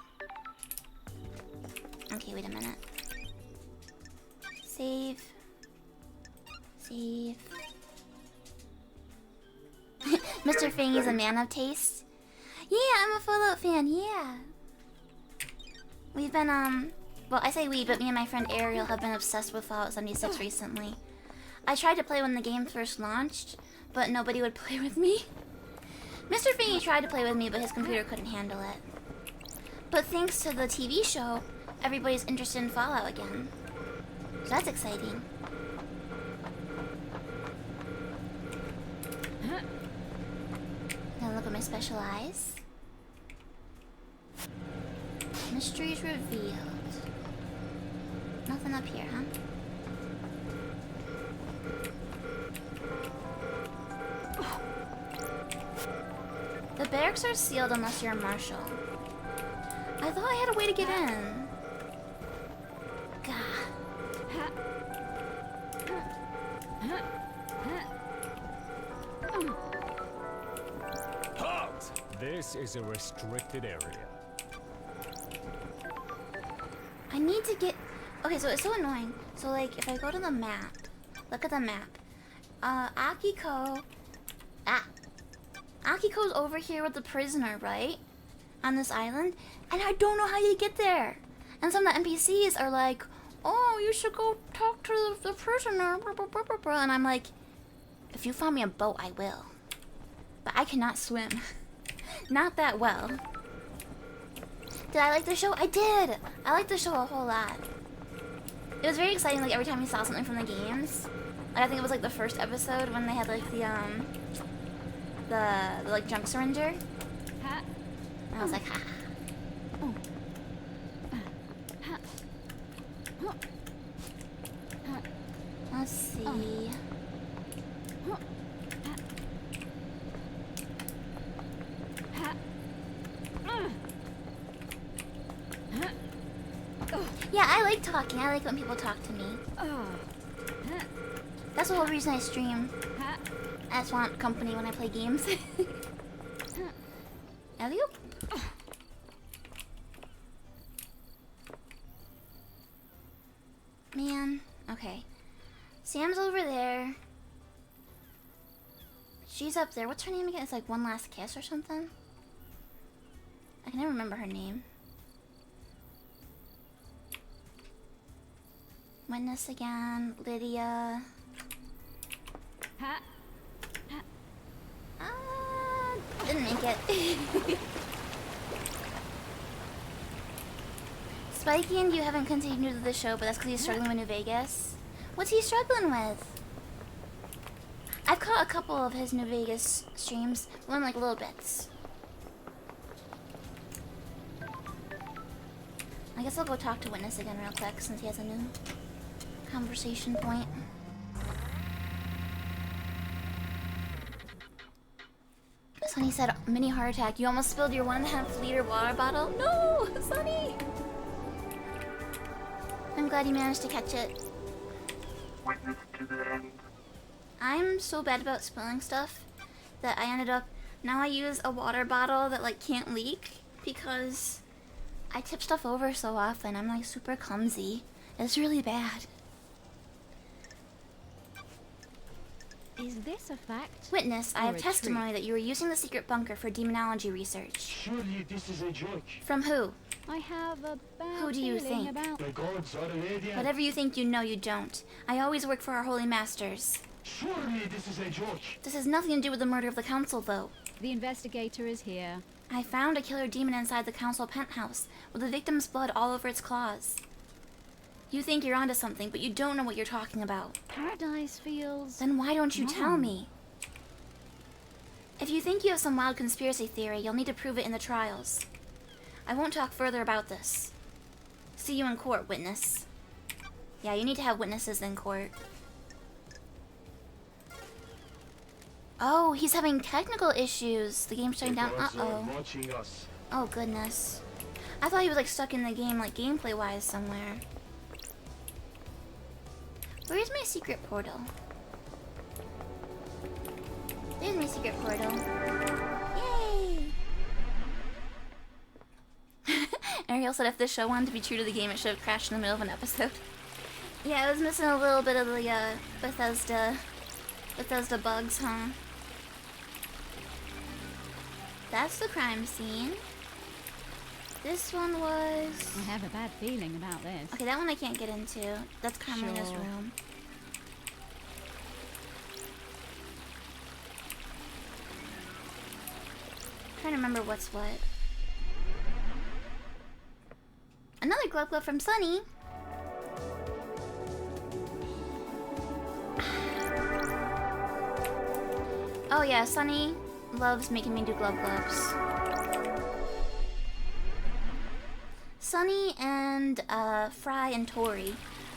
Okay, wait a minute. Save. Save. Mr. Fangy's a man of taste. Yeah, I'm a Fallout fan, yeah. We've been, well, I say we, but me and my friend Ariel have been obsessed with Fallout 76 recently. I tried to play when the game first launched, but nobody would play with me. Mr. Fangy tried to play with me, but his computer couldn't handle it. But thanks to the TV show, everybody's interested in Fallout again. So that's exciting. Now look at my special eyes. Mysteries revealed. Nothing up here, huh? The barracks are sealed unless you're a marshal. I thought I had a way to get in. God. Halt! This is a restricted area. I need to get... Okay, so it's so annoying. So, like, if I go to the map... Look at the map. Akiko... Akiko's over here with the prisoner, right? On this island. And I don't know how you get there. And some of the NPCs are like, oh, you should go talk to the prisoner. And I'm like, if you find me a boat, I will. But I cannot swim. Not that well. Did I like the show? I did! I liked the show a whole lot. It was very exciting, like, every time we saw something from the games. Like, I think it was, like, the first episode when they had, like, the like, junk syringer. And I was like, ha. Let's see. Yeah, I like talking. I like when people talk to me. That's the whole reason I stream. I just want company when I play games. Alley-oop. Man. Okay. Sam's over there. She's up there. What's her name again? It's like One Last Kiss or something. I can never remember her name. Witness again. Lydia. Didn't make it. Spiky and you haven't continued with the show, but that's because he's struggling with New Vegas. What's he struggling with? I've caught a couple of his New Vegas streams, one like little bits. I guess I'll go talk to Witness again real quick since he has a new conversation point. Sonny said, mini heart attack. You almost spilled your 1.5 liter water bottle. No, Sonny! I'm glad you managed to catch it. Witness to the end. I'm so bad about spilling stuff that I ended up... Now I use a water bottle that, like, can't leak because I tip stuff over so often. I'm, like, super clumsy. It's really bad. Is this a fact? Witness, I Or have a testimony that you were using the secret bunker for demonology research. Surely this is a joke. From who? I have a bad Who do you feeling think? about... The gods are radiant. Whatever you think you know, you don't. I always work for our holy masters. Surely this is a joke. This has nothing to do with the murder of the council, though. The investigator is here. I found a killer demon inside the council penthouse, with the victim's blood all over its claws. You think you're onto something, but you don't know what you're talking about. Paradise feels... Then why don't you tell wrong. me? If you think you have some wild conspiracy theory, you'll need to prove it in the trials. I won't talk further about this. See you in court, witness. Yeah, you need to have witnesses in court. Oh, he's having technical issues. The game's shutting The down. gods are Uh-oh. watching us. Oh, goodness. I thought he was, like, stuck in the game, like, gameplay-wise somewhere. Where's my secret portal? There's my secret portal. Yay! Ariel said if this show wanted to be true to the game, it should have crashed in the middle of an episode. Yeah, it was missing a little bit of the, Bethesda bugs, huh? That's the crime scene. This one was... I have a bad feeling about this. Okay, that one I can't get into. That's Carmelina's Sure. room. Trying to remember what's what. Another glove glove from Sunny. Oh yeah, Sunny loves making me do glove gloves. Sunny and Fry and Tori,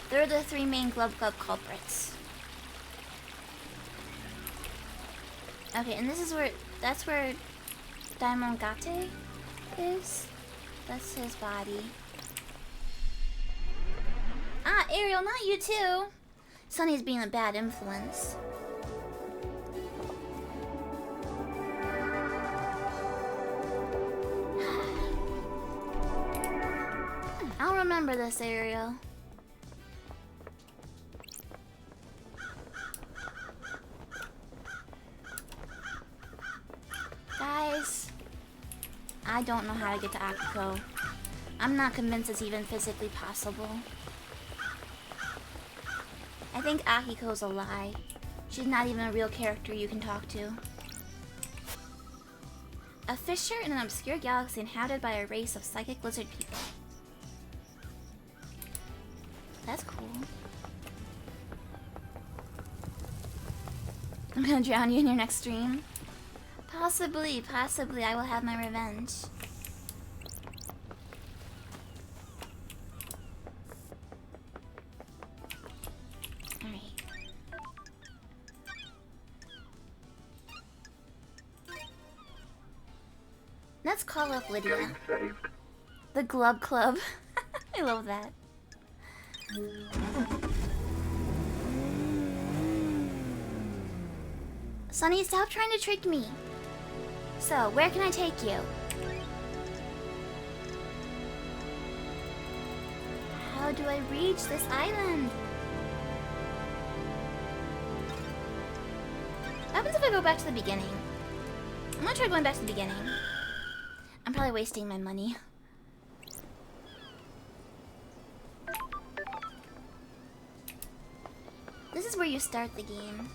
they're the three main glove glove culprits. Okay, and this is where, that's where Daimon Gate is. That's his body. Ah, Ariel, not you too. Sunny's being a bad influence. I'll remember this, Ariel. Guys, I don't know how to get to Akiko. I'm not convinced it's even physically possible. I think Akiko's a lie. She's not even a real character you can talk to. A fissure in an obscure galaxy inhabited by a race of psychic lizard people. That's cool. I'm gonna drown you in your next stream. Possibly, possibly I will have my revenge. Alright. Let's call up Lydia. Getting saved. The Glub Club. I love that. Sunny, stop trying to trick me. So, where can I take you? How do I reach this island? What happens if I go back to the beginning? I'm gonna try going back to the beginning. I'm probably wasting my money. This is where you start the game.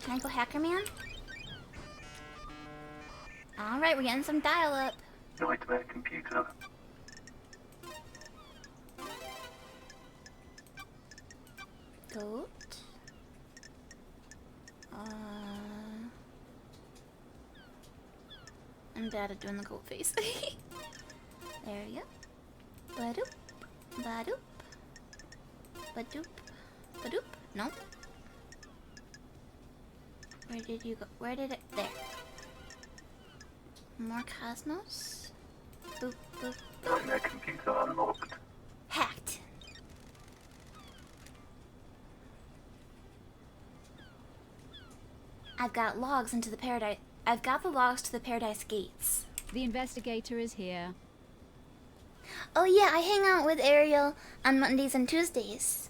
Can I go Hacker Man? Alright, we're getting some dial-up. Nightmare computer. Goat. I'm bad at doing the goat face. There we go. Badoop. Badoop. Badoop. Badoop. Nope. Where did you go? Where did it? There. More Cosmos. Boop, boop. Nightmare computer unlocked. Hacked. I've got the logs to the Paradise Gates. The investigator is here. Oh yeah, I hang out with Ariel on Mondays and Tuesdays.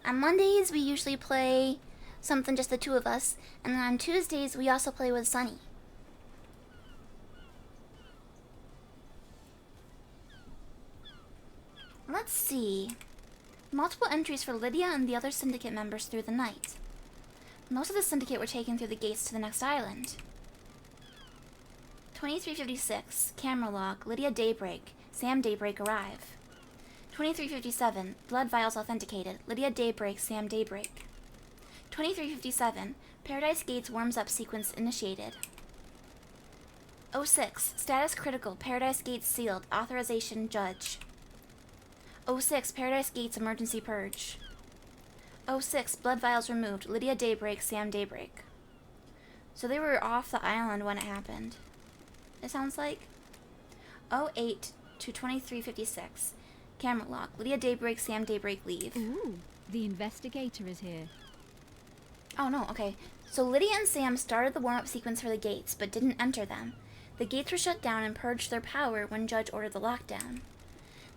On Mondays we usually play something just the two of us, and then on Tuesdays we also play with Sunny. Let's see. Multiple entries for Lydia and the other syndicate members through the night. Most of the syndicate were taken through the gates to the next island. 2356, camera log, Lydia Daybreak, Sam Daybreak arrive. 2357, blood vials authenticated, Lydia Daybreak, Sam Daybreak. 2357, Paradise Gates warms up sequence initiated. 06, status critical, Paradise Gates sealed, authorization judge. 06, Paradise Gates emergency purge. 06, blood vials removed, Lydia Daybreak, Sam Daybreak. So they were off the island when it happened. It sounds like. 08 to 2356, camera log, Lydia Daybreak, Sam Daybreak leave. Ooh, the investigator is here. Oh no, okay. So Lydia and Sam started the warm-up sequence for the gates, but didn't enter them. The gates were shut down and purged their power when Judge ordered the lockdown.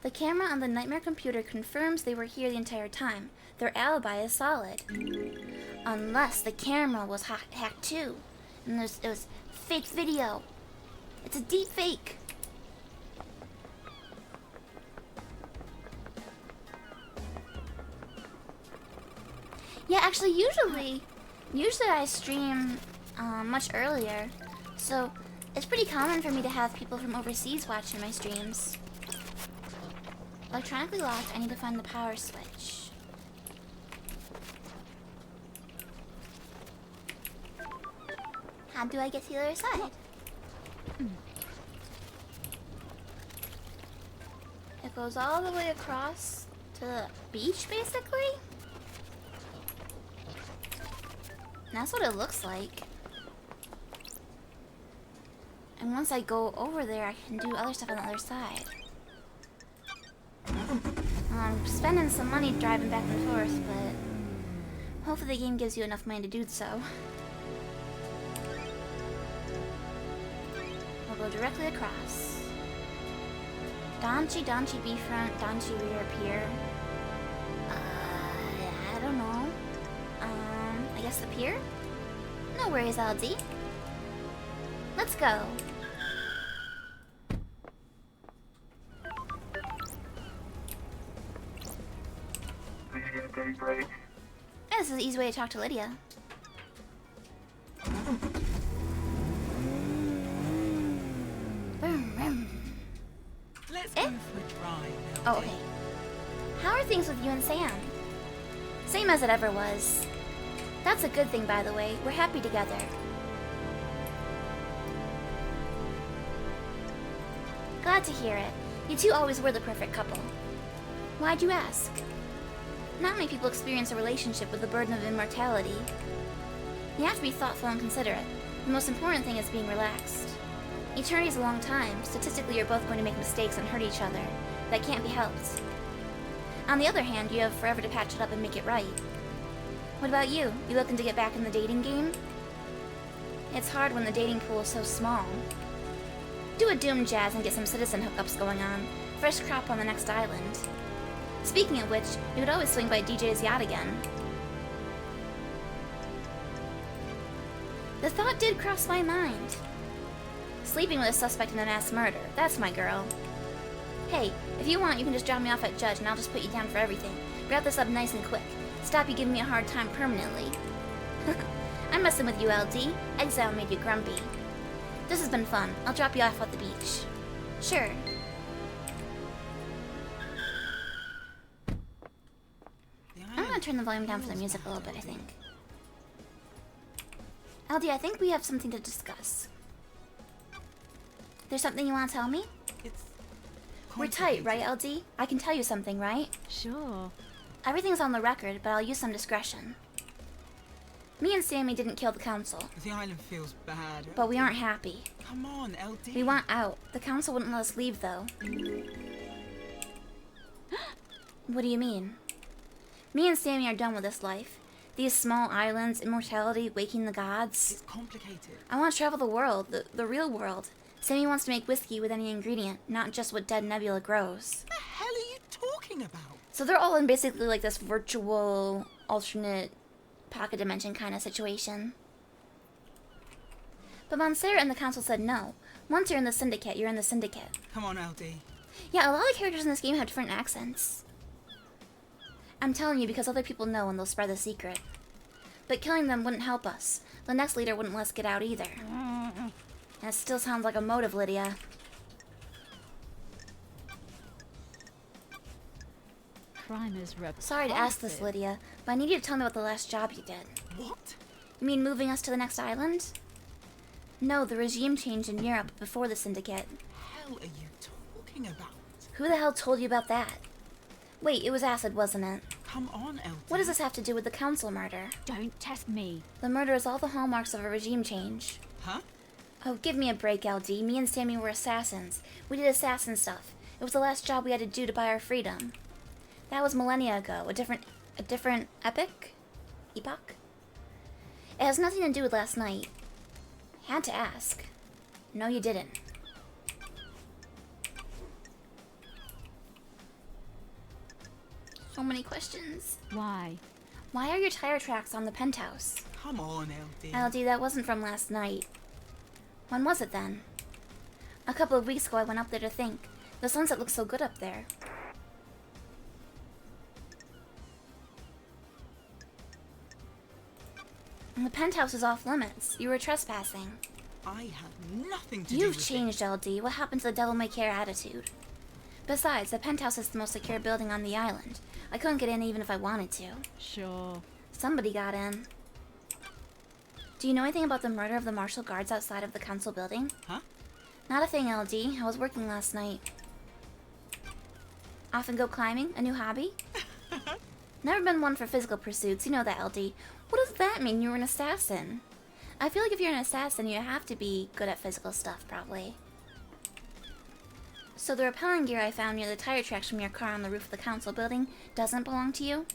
The camera on the Nightmare computer confirms they were here the entire time. Their alibi is solid. Unless the camera was hacked too. And it was fake video. It's a deep fake. Yeah, actually, usually I stream much earlier, so it's pretty common for me to have people from overseas watching my streams. Electronically locked, I need to find the power switch. How do I get to the other side? It goes all the way across to the beach, basically? That's what it looks like. And once I go over there, I can do other stuff on the other side. I'm spending some money driving back and forth, but hopefully the game gives you enough money to do so. We'll go directly across. Donchi, Donchi B front, Donchi rear pier. I don't know. I guess the pier? No worries, LD. Let's go. Lydia Daybreak. Yeah, this is an easy way to talk to Lydia. Let's go for a drive now. Oh, okay. How are things with you and Sam? Same as it ever was. That's a good thing, by the way. We're happy together. Glad to hear it. You two always were the perfect couple. Why'd you ask? Not many people experience a relationship with the burden of immortality. You have to be thoughtful and considerate. The most important thing is being relaxed. Eternity's a long time. Statistically, you're both going to make mistakes and hurt each other. That can't be helped. On the other hand, you have forever to patch it up and make it right. What about you? You looking to get back in the dating game? It's hard when the dating pool is so small. Do a Doom Jazz and get some citizen hookups going on. Fresh crop on the next island. Speaking of which, you could always swing by DJ's yacht again. The thought did cross my mind. Sleeping with a suspect in a mass murder. That's my girl. Hey, if you want, you can just drop me off at Judge and I'll just put you down for everything. Wrap this up nice and quick. Stop you giving me a hard time permanently. I'm messing with you, LD. Exile made you grumpy. This has been fun. I'll drop you off at the beach. Sure. I'm gonna turn the volume down for the music a little bit, I think. LD, I think we have something to discuss. There's something you want to tell me? We're tight, right, LD? I can tell you something, right? Sure. Everything's on the record, but I'll use some discretion. Me and Sammy didn't kill the council, The island feels bad. but we aren't happy. Come on, LD. We want out. The council wouldn't let us leave, though. What do you mean? Me and Sammy are done with this life. These small islands, immortality, waking the gods. It's complicated. I want to travel the world, the real world. Sammy wants to make whiskey with any ingredient, not just what dead nebula grows. What the hell are you talking about? So they're all in basically like this virtual, alternate, pocket dimension kind of situation. But Monsera and the council said no. Once you're in the syndicate, you're in the syndicate. Come on, LD. Yeah, a lot of characters in this game have different accents. I'm telling you because other people know and they'll spread the secret. But killing them wouldn't help us. The next leader wouldn't let us get out either. And it still sounds like a motive, Lydia. Crime is repulsive. Sorry to ask this, Lydia, but I need you to tell me about the last job you did. What? You mean moving us to the next island? No, the regime changed in Europe before the syndicate. Hell are you talking about? Who the hell told you about that? Wait, it was acid, wasn't it? Come on, LD. What does this have to do with the council murder? Don't test me. The murder is all the hallmarks of a regime change. Huh? Oh, give me a break, LD. Me and Sammy were assassins. We did assassin stuff. It was the last job we had to do to buy our freedom. That was millennia ago. A different epoch? It has nothing to do with last night. Had to ask. No, you didn't. So many questions. Why? Why are your tire tracks on the penthouse? Come on, LD. LD, that wasn't from last night. When was it then? A couple of weeks ago I went up there to think. The sunset looks so good up there. And the penthouse is off limits. You were trespassing. I have nothing to do You've with changed, LD. What happened to the devil may care attitude? Besides, the penthouse is the most secure building on the island. I couldn't get in even if I wanted to. Sure. Somebody got in. Do you know anything about the murder of the martial guards outside of the council building? Huh? Not a thing, LD. I was working last night. Often go climbing? A new hobby? Never been one for physical pursuits. You know that, LD. What does that mean? You're an assassin. I feel like if you're an assassin, you have to be good at physical stuff, probably. So the repelling gear I found near the tire tracks from your car on the roof of the council building doesn't belong to you?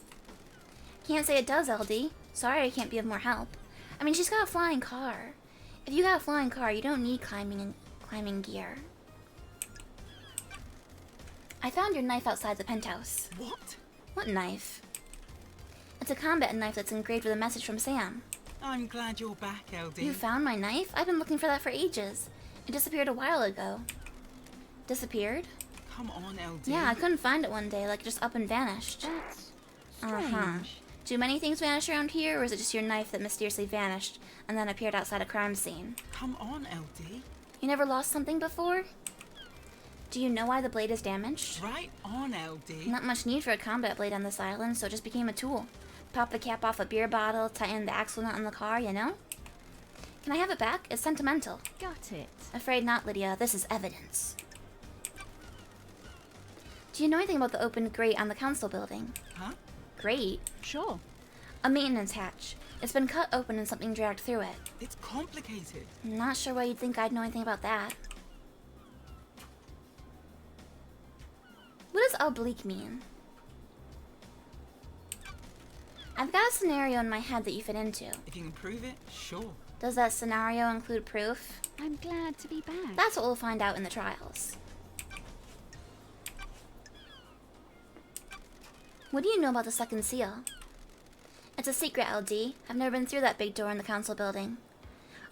Can't say it does, LD. Sorry I can't be of more help. I mean, she's got a flying car. If you got a flying car, you don't need climbing gear. I found your knife outside the penthouse. What? What knife? It's a combat knife that's engraved with a message from Sam. I'm glad you're back, LD. You found my knife? I've been looking for that for ages. It disappeared a while ago. Disappeared? Come on, LD. Yeah, I couldn't find it one day, like just up and vanished. That's strange. Uh-huh. Do many things vanish around here, or is it just your knife that mysteriously vanished and then appeared outside a crime scene? Come on, LD. You never lost something before? Do you know why the blade is damaged? Right on, LD. Not much need for a combat blade on this island, so it just became a tool. Pop the cap off a beer bottle, tighten the axle nut on the car, you know? Can I have it back? It's sentimental. Got it. Afraid not, Lydia. This is evidence. Do you know anything about the open grate on the council building? Huh? Grate? Sure. A maintenance hatch. It's been cut open and something dragged through it. It's complicated. I'm not sure why you'd think I'd know anything about that. What does oblique mean? I've got a scenario in my head that you fit into. If you can prove it, sure. Does that scenario include proof? I'm glad to be back. That's what we'll find out in the trials. What do you know about the second seal? It's a secret, LD. I've never been through that big door in the council building.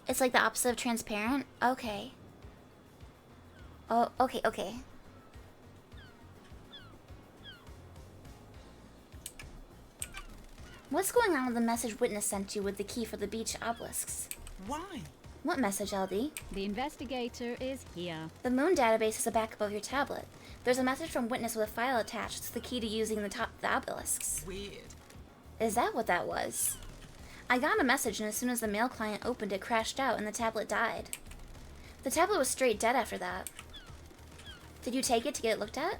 It's like the opposite of transparent? Okay. Oh, okay. What's going on with the message Witness sent you with the key for the beach obelisks? Why? What message, LD? The investigator is here. The moon database is a backup of your tablet. There's a message from Witness with a file attached. It's the key to using the obelisks. Weird. Is that what that was? I got a message, and as soon as the mail client opened it, crashed out and the tablet died. The tablet was straight dead after that. Did you take it to get it looked at?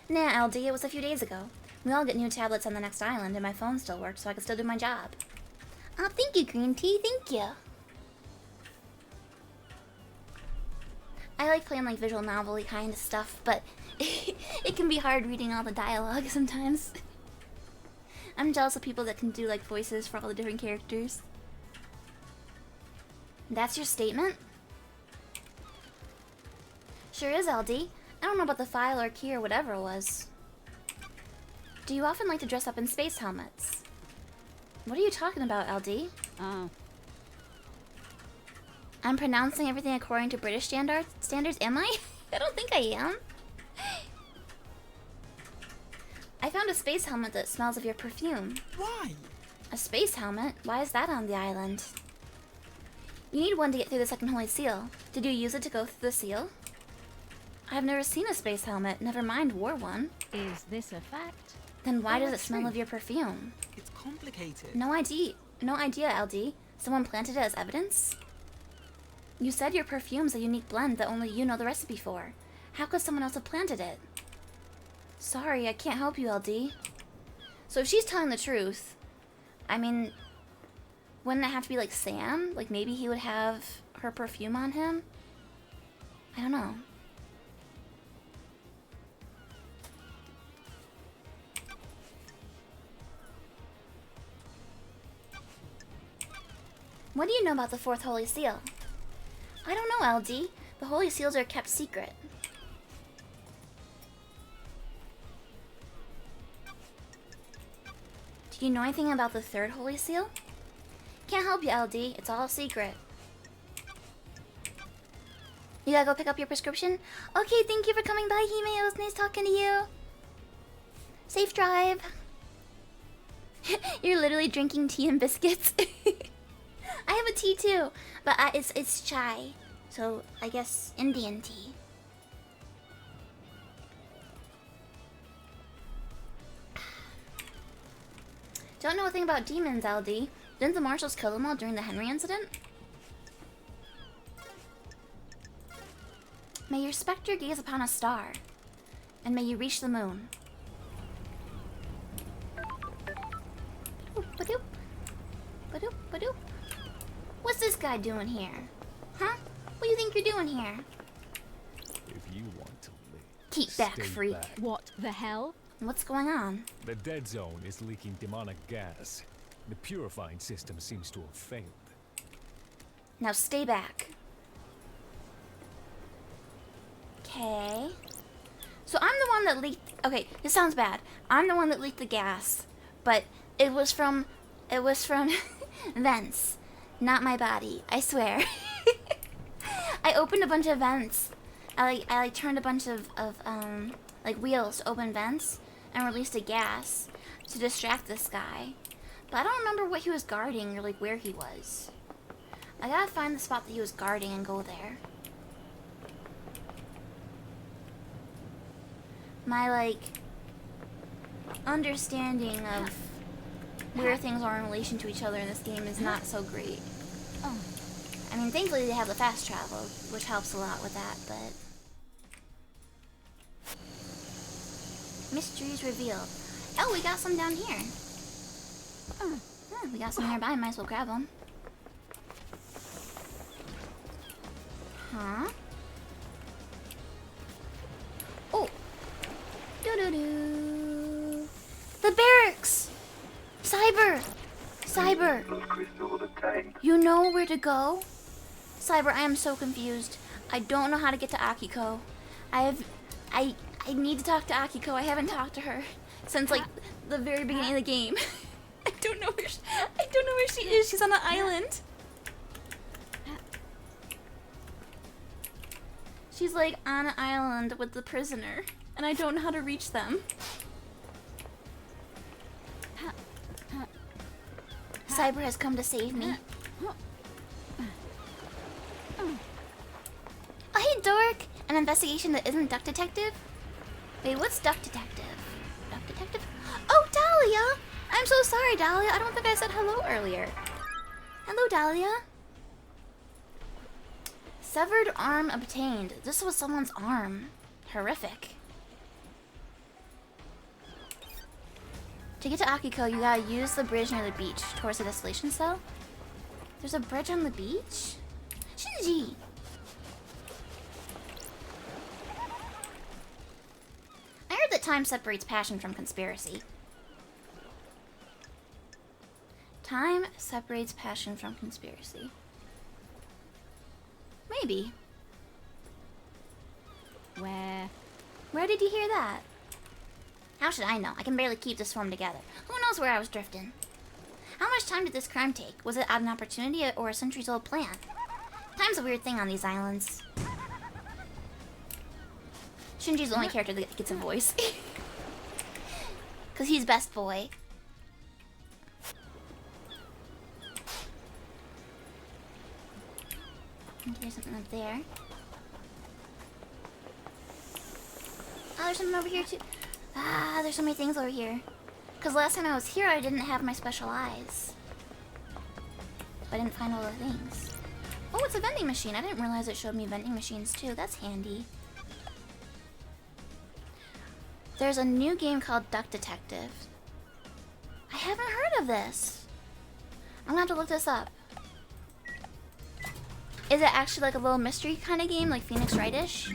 Nah, LD, it was a few days ago. We all get new tablets on the next island, and my phone still works, so I can still do my job. Oh, thank you, Green Tea. Thank you. I like playing like visual novel-y kind of stuff, but it can be hard reading all the dialogue sometimes. I'm jealous of people that can do like voices for all the different characters. That's your statement? Sure is, LD. I don't know about the file or key or whatever it was. Do you often like to dress up in space helmets? What are you talking about, LD? Oh. I'm pronouncing everything according to British standards, am I? I don't think I am. I found a space helmet that smells of your perfume. Why? A space helmet? Why is that on the island? You need one to get through the second holy seal. Did you use it to go through the seal? I've never seen a space helmet, never mind wore one. Is this a fact? Then why Oh, does it that's smell true. of your perfume? It's complicated. No idea, LD. Someone planted it as evidence? You said your perfume's a unique blend that only you know the recipe for. How could someone else have planted it? Sorry, I can't help you, LD. So if she's telling the truth, I mean, wouldn't it have to be like Sam? Like maybe he would have her perfume on him? I don't know. What do you know about the fourth holy seal? I don't know, LD. The holy seals are kept secret. Do you know anything about the third holy seal? Can't help you, LD. It's all a secret. You gotta go pick up your prescription? Okay, thank you for coming by, Hime. It was nice talking to you. Safe drive. You're literally drinking tea and biscuits. I have a tea too, but it's chai, so I guess Indian tea. Don't know a thing about demons, LD. Didn't the marshals kill them all during the Henry incident? May your specter gaze upon a star, and may you reach the moon. Ba-doop, ba-doop, ba-doop. What's this guy doing here? Huh? What do you think you're doing here? If you want to live, Keep back, stay freak. back. What the hell? What's going on? The dead zone is leaking demonic gas. The purifying system seems to have failed. Now stay back. Okay. So I'm the one that leaked... Okay, this sounds bad. I'm the one that leaked the gas. But it was from vents. Not my body. I swear. I opened a bunch of vents. I turned a bunch of like wheels to open vents and released a gas to distract this guy. But I don't remember what he was guarding or like where he was. I gotta find the spot that he was guarding and go there. My like understanding of where things are in relation to each other in this game is not so great. Oh. I mean, thankfully they have the fast travel, which helps a lot with that, but... Mysteries revealed. Oh, we got some down here. Oh, we got some nearby, might as well grab them. Huh? Oh! Doo-doo-doo! The barracks! Cyber! Cyber! Crystal obtained. You know where to go? Cyber, I am so confused. I don't know how to get to Akiko. I need to talk to Akiko. I haven't talked to her since like the very beginning of the game. I don't know where she is. She's on an island. She's like on an island with the prisoner, and I don't know how to reach them. Cyber has come to save me. Oh, hey, Dork! An investigation that isn't Duck Detective? Wait, what's Duck Detective? Duck Detective? Oh, Dahlia! I'm so sorry, Dahlia. I don't think I said hello earlier. Hello, Dahlia. Severed arm obtained. This was someone's arm. Horrific. To get to Akiko, you gotta use the bridge near the beach towards the Desolation Cell. There's a bridge on the beach? Shinji! I heard that time separates passion from conspiracy. Time separates passion from conspiracy. Maybe. Where Did you hear that? How should I know? I can barely keep this form together. Who knows where I was drifting? How much time did this crime take? Was it an opportunity or a centuries-old plan? Time's a weird thing on these islands. Shinji's the only character that gets a voice. Because he's best boy. Okay, there's something up there. Oh, there's something over here too. Ah, there's so many things over here. Because last time I was here, I didn't have my special eyes. So I didn't find all the things. Oh, it's a vending machine. I didn't realize it showed me vending machines too. That's handy. There's a new game called Duck Detective. I haven't heard of this. I'm gonna have to look this up. Is it actually like a little mystery kind of game, like Phoenix Wright-ish?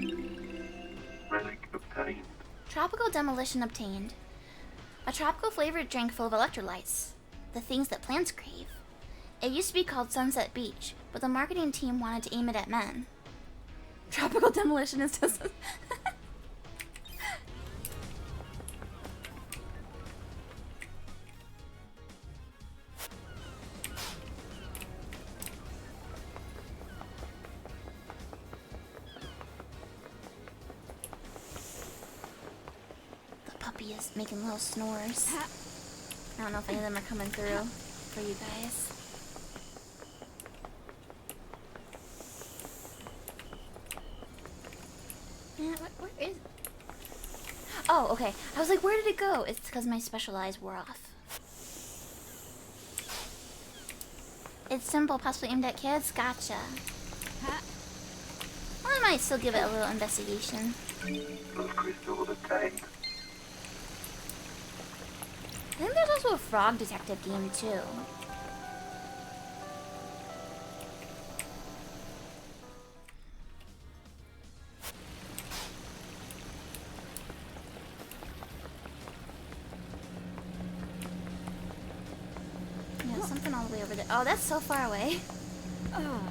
Relic obtained. Tropical Demolition obtained. A tropical flavored drink full of electrolytes. The things that plants crave. It used to be called Sunset Beach, but the marketing team wanted to aim it at men. Tropical Demolition is just... Puppy is making little snores. I don't know if any of them are coming through for you guys. Yeah, where is it? Oh, okay. I was like, where did it go? It's because my special eyes wore off. It's simple, possibly aimed at kids? Gotcha. Well, I might still give it a little investigation. Those crystals obtained. I think there's also a frog detective game too. Yeah, something all the way over there. Oh, that's so far away. Oh,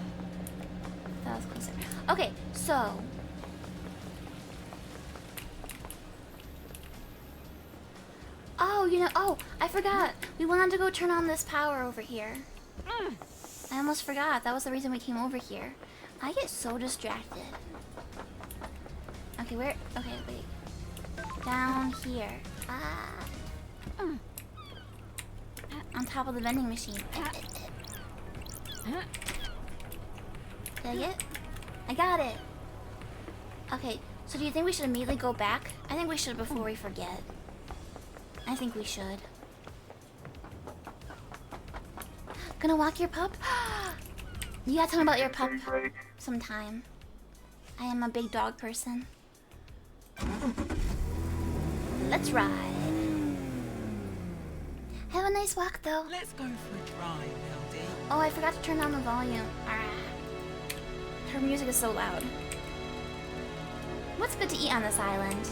that was closer. Okay, so oh, I forgot. We wanted to go turn on this power over here. I almost forgot. That was the reason we came over here. I get so distracted. Okay, where? Okay, wait. Down here. On top of the vending machine. Did I get? I got it. Okay, so do you think we should immediately go back? I think we should before we forget. I think we should. Gonna walk your pup? You gotta tell me about your pup sometime. I am a big dog person. Let's ride. Have a nice walk though. Let's go for a drive, LD. Oh, I forgot to turn down the volume. Her music is so loud. What's good to eat on this island?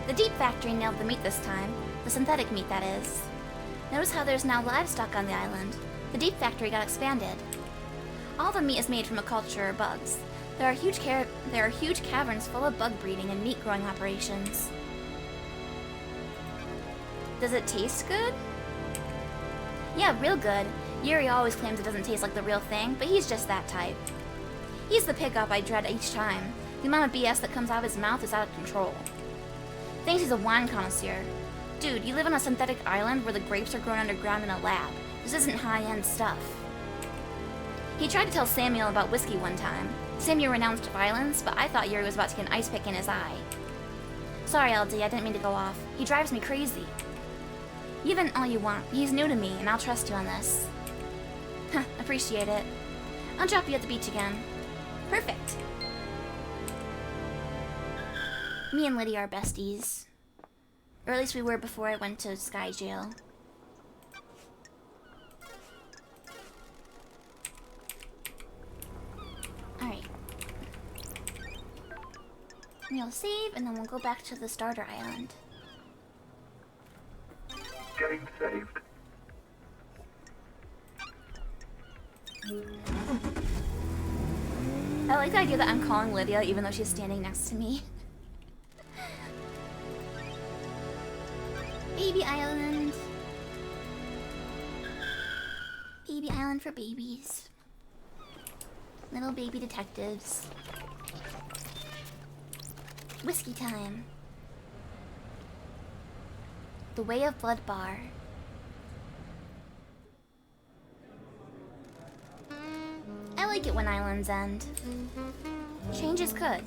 The Deep Factory nailed the meat this time. The synthetic meat, that is. Notice how there's now livestock on the island. The Deep Factory got expanded. All the meat is made from a culture of bugs. There are huge caverns full of bug breeding and meat growing operations. Does it taste good? Yeah, real good. Yuri always claims it doesn't taste like the real thing, but he's just that type. He's the pickup I dread each time. The amount of BS that comes out of his mouth is out of control. Thinks he's a wine connoisseur. Dude, you live on a synthetic island where the grapes are grown underground in a lab. This isn't high-end stuff. He tried to tell Samuel about whiskey one time. Samuel renounced violence, but I thought Yuri was about to get an ice pick in his eye. Sorry, LD, I didn't mean to go off. He drives me crazy. You vent all you want. He's new to me, and I'll trust you on this. Huh, appreciate it. I'll drop you at the beach again. Perfect. Me and Lydia are besties. Or at least we were before I went to Sky Jail. Alright. We'll save, and then we'll go back to the starter island. Getting saved. I like the idea that I'm calling Lydia even though she's standing next to me. Baby Island. Baby Island for babies. Little baby detectives. Whiskey time. The Way of Blood Bar. I like it when islands end. Change is good.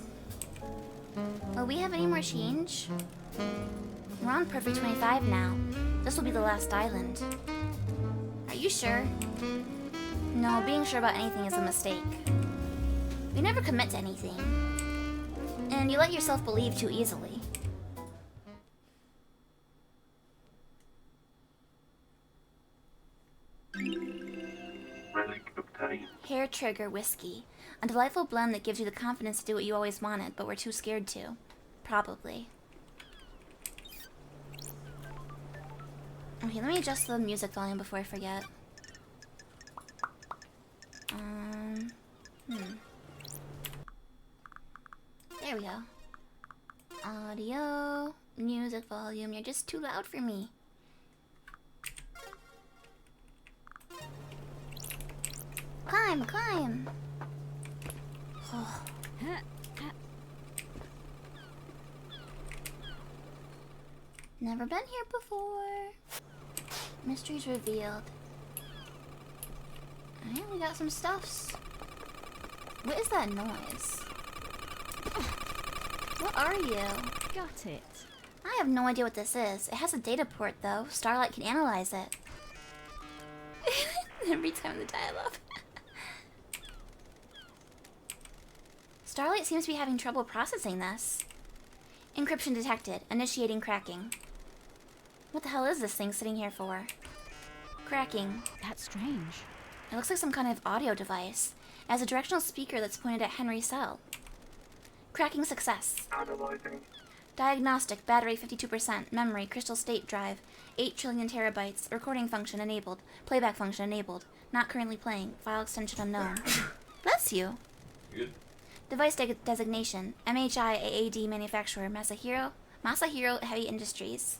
Will we have any more change? We're on Perfect 25 now. This will be the last island. Are you sure? No, being sure about anything is a mistake. You never commit to anything. And you let yourself believe too easily. Relic obtained. Hair Trigger Whiskey. A delightful blend that gives you the confidence to do what you always wanted, but were too scared to. Probably. Okay, let me adjust the music volume before I forget. There we go. Audio, music volume, you're just too loud for me. Climb, climb! Oh. Never been here before. Mysteries revealed. Alright, we got some stuffs. What is that noise? What are you? Got it. I have no idea what this is. It has a data port though. Starlight can analyze it. Every time the dial-up. Starlight seems to be having trouble processing this. Encryption detected. Initiating cracking. What the hell is this thing sitting here for? Cracking. That's strange. It looks like some kind of audio device. It has a directional speaker that's pointed at Henry's cell. Cracking success. Analyzing. Diagnostic, battery 52%, memory, crystal state drive, 8 trillion terabytes, recording function enabled, playback function enabled, not currently playing, file extension unknown. Bless you. Good. Device designation, MHI AAD manufacturer, Masahiro Heavy Industries.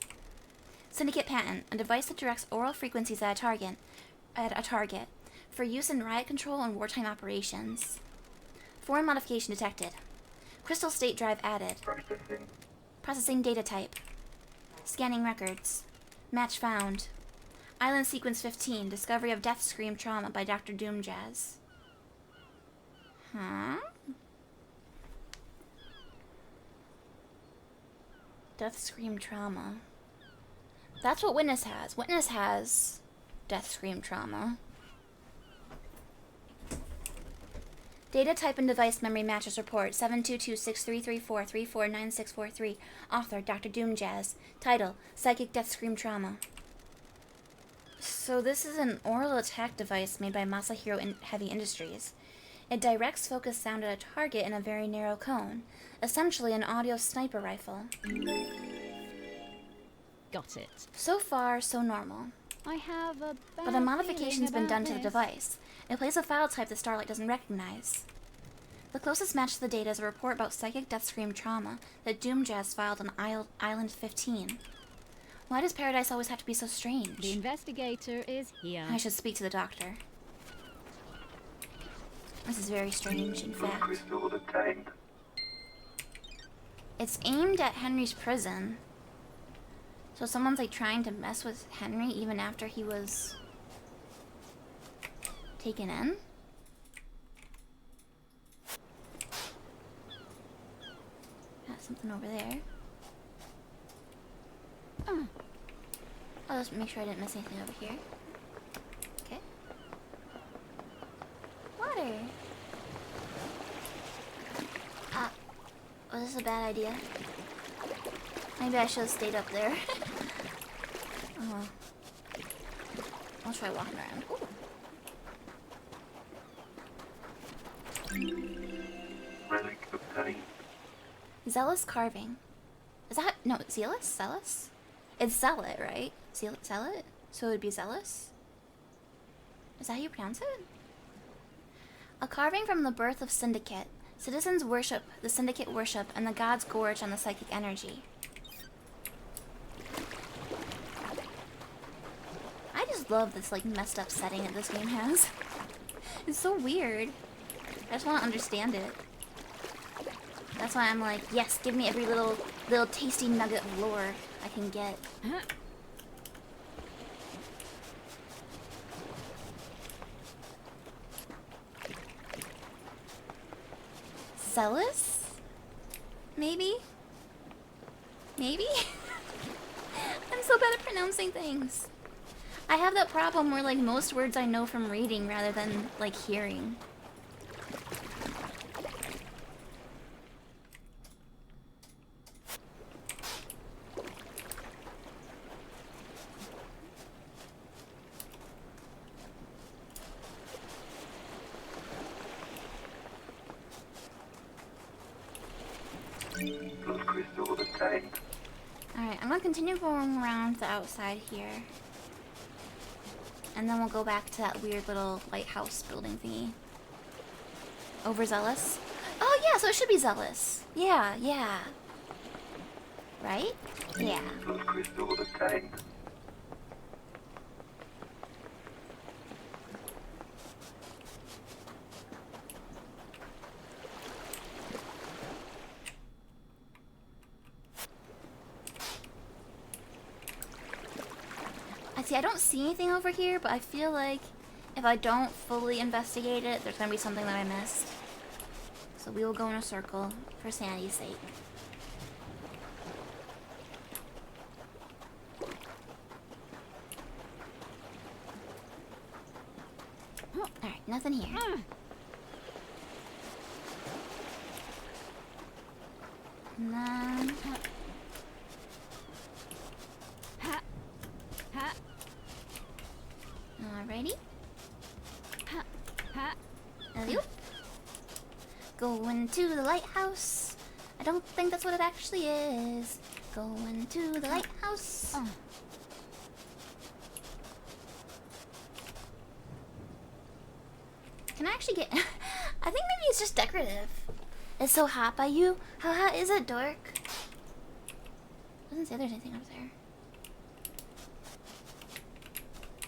Syndicate patent, a device that directs oral frequencies at a target for use in riot control and wartime operations. Foreign modification detected. Crystal state drive added. Processing. Processing data type. Scanning records. Match found. Island sequence 15, discovery of death scream trauma by Dr. Doomjazz. Huh? Death scream trauma. That's what Witness has. Witness has death scream trauma. Data type and device memory matches report 7226334349643. Author Dr. Doomjazz. Title Psychic Death Scream Trauma. So this is an oral attack device made by Masahiro Heavy Industries. It directs focus sound at a target in a very narrow cone, essentially an audio sniper rifle. Got it. So far, so normal. I have a bad But a modification's been done to the this. device. It plays a file type that Starlight doesn't recognize. The closest match to the data is a report about psychic death scream trauma that Doomjazz filed on Island 15. Why does Paradise always have to be so strange? The investigator is here. I should speak to the doctor. This is very strange, in fact. Crystal obtained. It's aimed at Henry's prison. So someone's like trying to mess with Henry even after he was taken in? Got something over there. I'll just make sure I didn't miss anything over here. Okay. Water. Was this a bad idea? Maybe I should have stayed up there. Oh. I'll try walking around. Ooh. Relic obtained. Zealous carving. Is that no zealous? Zealous? It's zealot, right? Zealot? So it would be zealous? Is that how you pronounce it? A carving from the birth of Syndicate. Citizens worship, the Syndicate worship, and the gods gorge on the psychic energy. I just love this like messed up setting that this game has. It's so weird. I just want to understand it. That's why I'm like, yes, give me every little tasty nugget of lore I can get. Zealous? Maybe? Maybe? I'm so bad at pronouncing things. I have that problem where like most words I know from reading rather than like hearing. Blood crystal obtained. Alright, I'm gonna continue going around the outside here. And then we'll go back to that weird little lighthouse building thingy. Overzealous? Oh yeah, so it should be zealous. Yeah, yeah. Right? Yeah. Blood crystal obtained. I don't see anything over here, but I feel like if I don't fully investigate it, there's gonna be something that I missed. So we will go in a circle for sanity's sake. Oh, alright, nothing here. And then... Alrighty. Alley-oop. Going to the lighthouse. I don't think that's what it actually is. Going to the lighthouse. Can I actually get... I think maybe it's just decorative. It's so hot by you. How hot is it, dork? Doesn't say there's anything up there.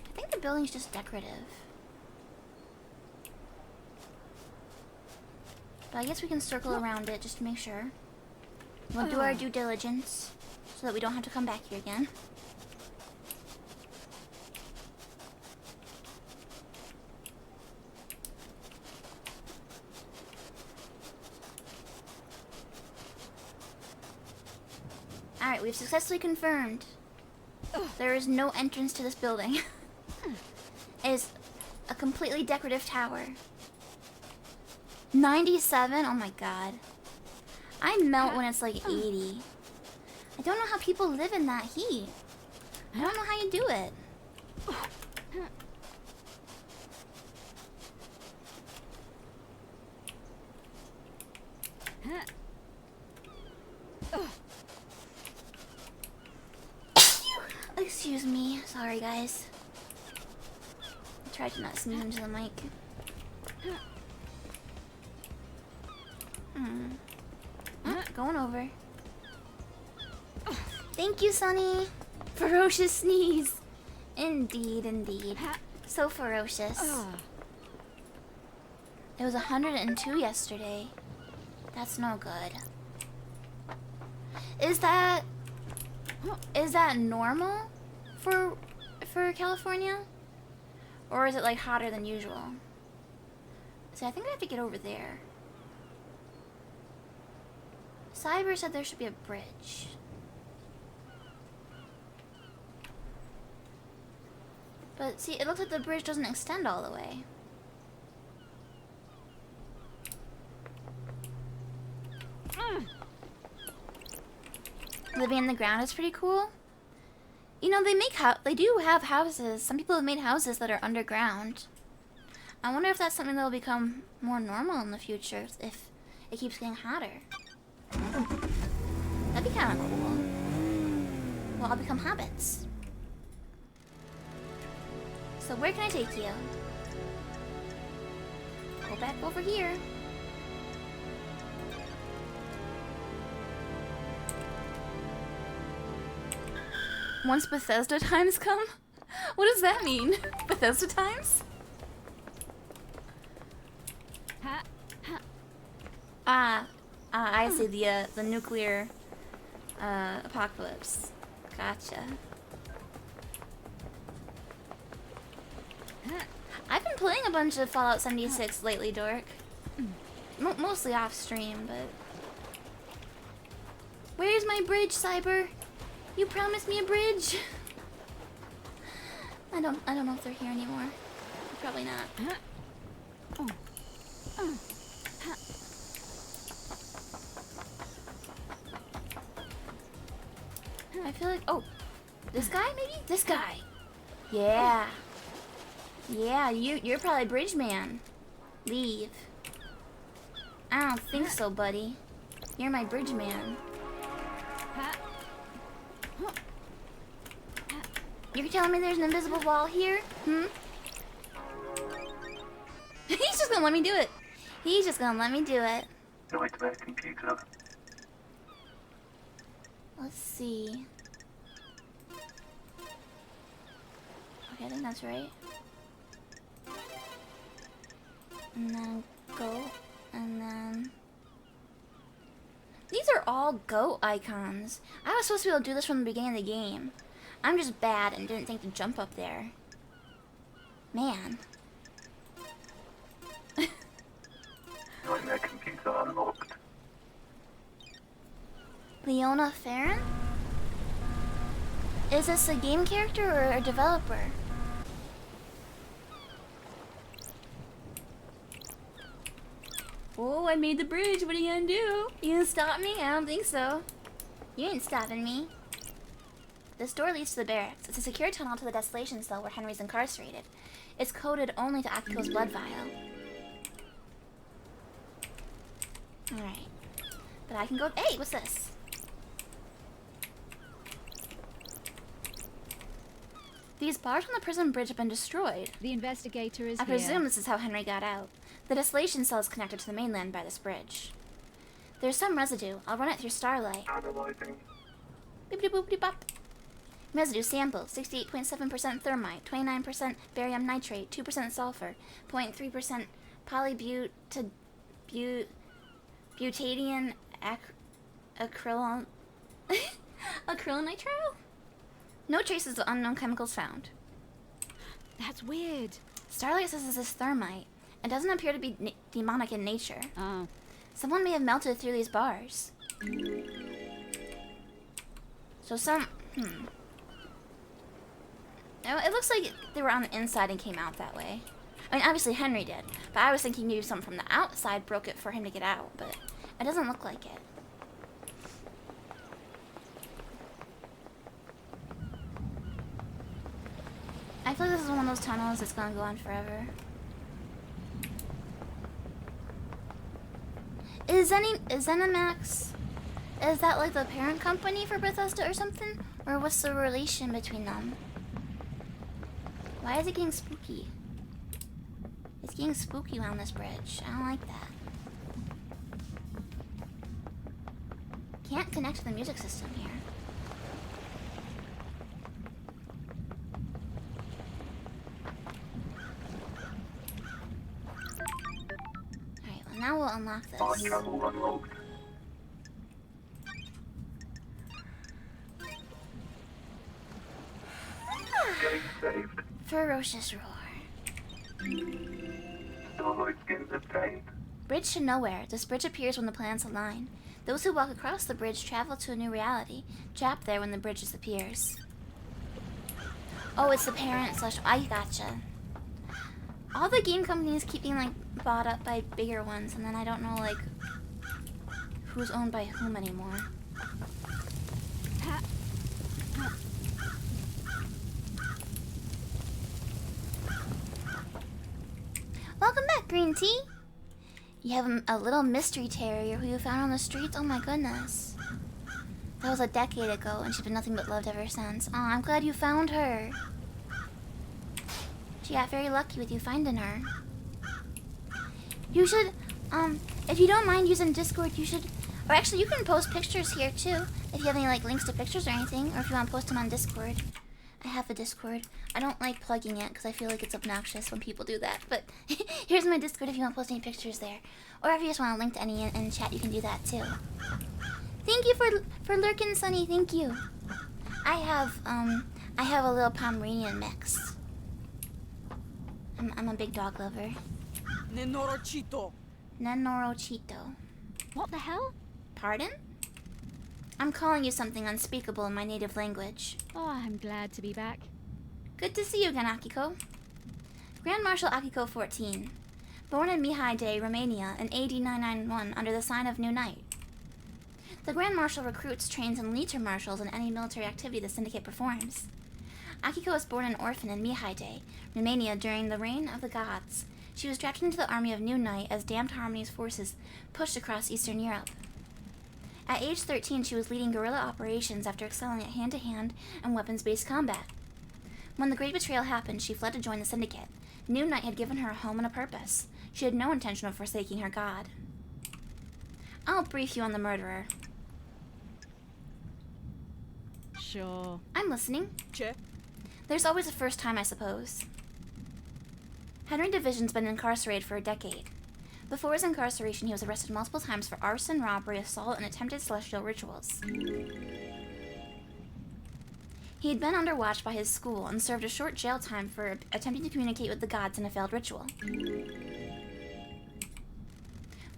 I think the building's just decorative. But I guess we can circle around it just to make sure. We'll do our due diligence so that we don't have to come back here again. Alright, we've successfully confirmed there is no entrance to this building. It is a completely decorative tower. 97? Oh my god. I melt when it's like 80. I don't know how people live in that heat. I don't know how you do it. Excuse me. Sorry, guys. I tried to not sneeze into the mic. Going over. Thank you, Sunny. Ferocious sneeze. Indeed, indeed. So ferocious. It was 102 yesterday. That's no good. Is that normal for California? Or is it like hotter than usual? See, I think I have to get over there. Cyber said there should be a bridge. But see, it looks like the bridge doesn't extend all the way. living in the ground is pretty cool. You know, they do have houses. Some people have made houses that are underground. I wonder if that's something that will become more normal in the future if it keeps getting hotter. That'd be kind of cool. We'll all become hobbits. So where can I take you? Go back over here. Once Bethesda times come? What does that mean? Bethesda times? Ha, ha. I see the nuclear apocalypse. Gotcha. I've been playing a bunch of Fallout 76 lately, Dork. Mostly off stream, but where's my bridge, Cyber? You promised me a bridge. I don't know if they're here anymore. Probably not. I feel like, oh, this guy maybe? This guy. Yeah. Yeah, you're probably bridge man. Leave. I don't think so, buddy. You're my bridge man. You're telling me there's an invisible wall here? Hmm? He's just gonna let me do it. He's just gonna let me do it. Nightmare computer. Let's see. Okay, I think that's right. And then go, and then... These are all goat icons. I was supposed to be able to do this from the beginning of the game. I'm just bad and didn't think to jump up there. Man. Nightmare computer unlocked. Leona Farron? Is this a game character or a developer? Oh, I made the bridge. What are you gonna do? You gonna stop me? I don't think so. You ain't stopping me. This door leads to the barracks. It's a secure tunnel to the desolation cell where Henry's incarcerated. It's coded only to Akiko's blood vial. Alright. But I can go... Hey, what's this? These bars on the prison bridge have been destroyed. The investigator is I here. presume this is how Henry got out. The desolation cell is connected to the mainland by this bridge. There's some residue. I'll run it through Starlight. Analyzing. Beep boop beep bop. Residue sample: 68.7% thermite, 29% barium nitrate, 2% sulfur, 0.3% butadiene acrylonitrile. No traces of unknown chemicals found. That's weird. Starlight says this is thermite. It doesn't appear to be demonic in nature. Oh. Someone may have melted through these bars. So It looks like they were on the inside and came out that way. I mean, obviously Henry did, but I was thinking maybe something from the outside broke it for him to get out, but it doesn't look like it. I feel like this is one of those tunnels that's gonna go on forever. Is ZeniMax, is that like the parent company for Bethesda or something? Or what's the relation between them? Why is it getting spooky? It's getting spooky around this bridge. I don't like that. Can't connect to the music system here. Alright, well now we'll unlock Fast this. travel unlocked. Game saved. Ferocious roar. Starlight skins obtained. Bridge to nowhere. This bridge appears when the planets align. Those who walk across the bridge travel to a new reality, trapped there when the bridge disappears. Oh, it's the parent slash... I gotcha. All the game companies keep being, like, bought up by bigger ones, and then I don't know, like, who's owned by whom anymore. Green tea? You have a little mystery terrier who you found on the streets? Oh my goodness. That was a decade ago, and she's been nothing but loved ever since. Aw, I'm glad you found her. She got very lucky with you finding her. You should, if you don't mind using Discord, you should... Or actually, you can post pictures here, too. If you have any, like, links to pictures or anything. Or if you want to post them on Discord. I have a Discord. I don't like plugging it, because I feel like it's obnoxious when people do that. But here's my Discord if you want to post any pictures there. Or if you just want to link to any in chat, you can do that, too. Thank you for lurking, Sunny. Thank you. I have a little Pomeranian mix. I'm a big dog lover. Nenorochito. Nenorochito. What the hell? Pardon? I'm calling you something unspeakable in my native language. Oh, I'm glad to be back. Good to see you again, Akiko. Grand Marshal Akiko 14. Born in Mihai Day, Romania in AD 991 under the sign of New Night. The Grand Marshal recruits, trains, and leads her marshals in any military activity the Syndicate performs. Akiko was born an orphan in Mihai Day, Romania during the reign of the gods. She was drafted into the army of New Night as Damned Harmony's forces pushed across Eastern Europe. At age 13, she was leading guerrilla operations after excelling at hand-to-hand and weapons-based combat. When the Great Betrayal happened, she fled to join the Syndicate. New Night had given her a home and a purpose. She had no intention of forsaking her god. I'll brief you on the murderer. Sure. I'm listening. Che. There's always a first time, I suppose. Henry Division's been incarcerated for a decade. Before his incarceration, he was arrested multiple times for arson, robbery, assault, and attempted celestial rituals. He had been under watch by his school and served a short jail time for attempting to communicate with the gods in a failed ritual.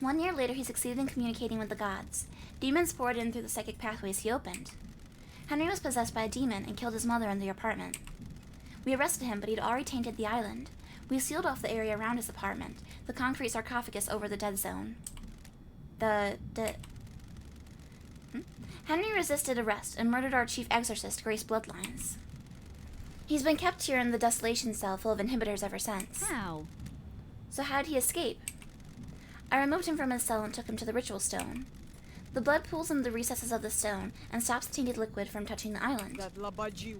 1 year later, he succeeded in communicating with the gods. Demons poured in through the psychic pathways he opened. Henry was possessed by a demon and killed his mother in the apartment. We arrested him, but he'd already tainted the island. We sealed off the area around his apartment, the concrete sarcophagus over the dead zone. Henry resisted arrest and murdered our chief exorcist, Grace Bloodlines. He's been kept here in the desolation cell full of inhibitors ever since. How? So how did he escape? I removed him from his cell and took him to the ritual stone. The blood pools into the recesses of the stone and stops the tainted liquid from touching the island. That Labaju.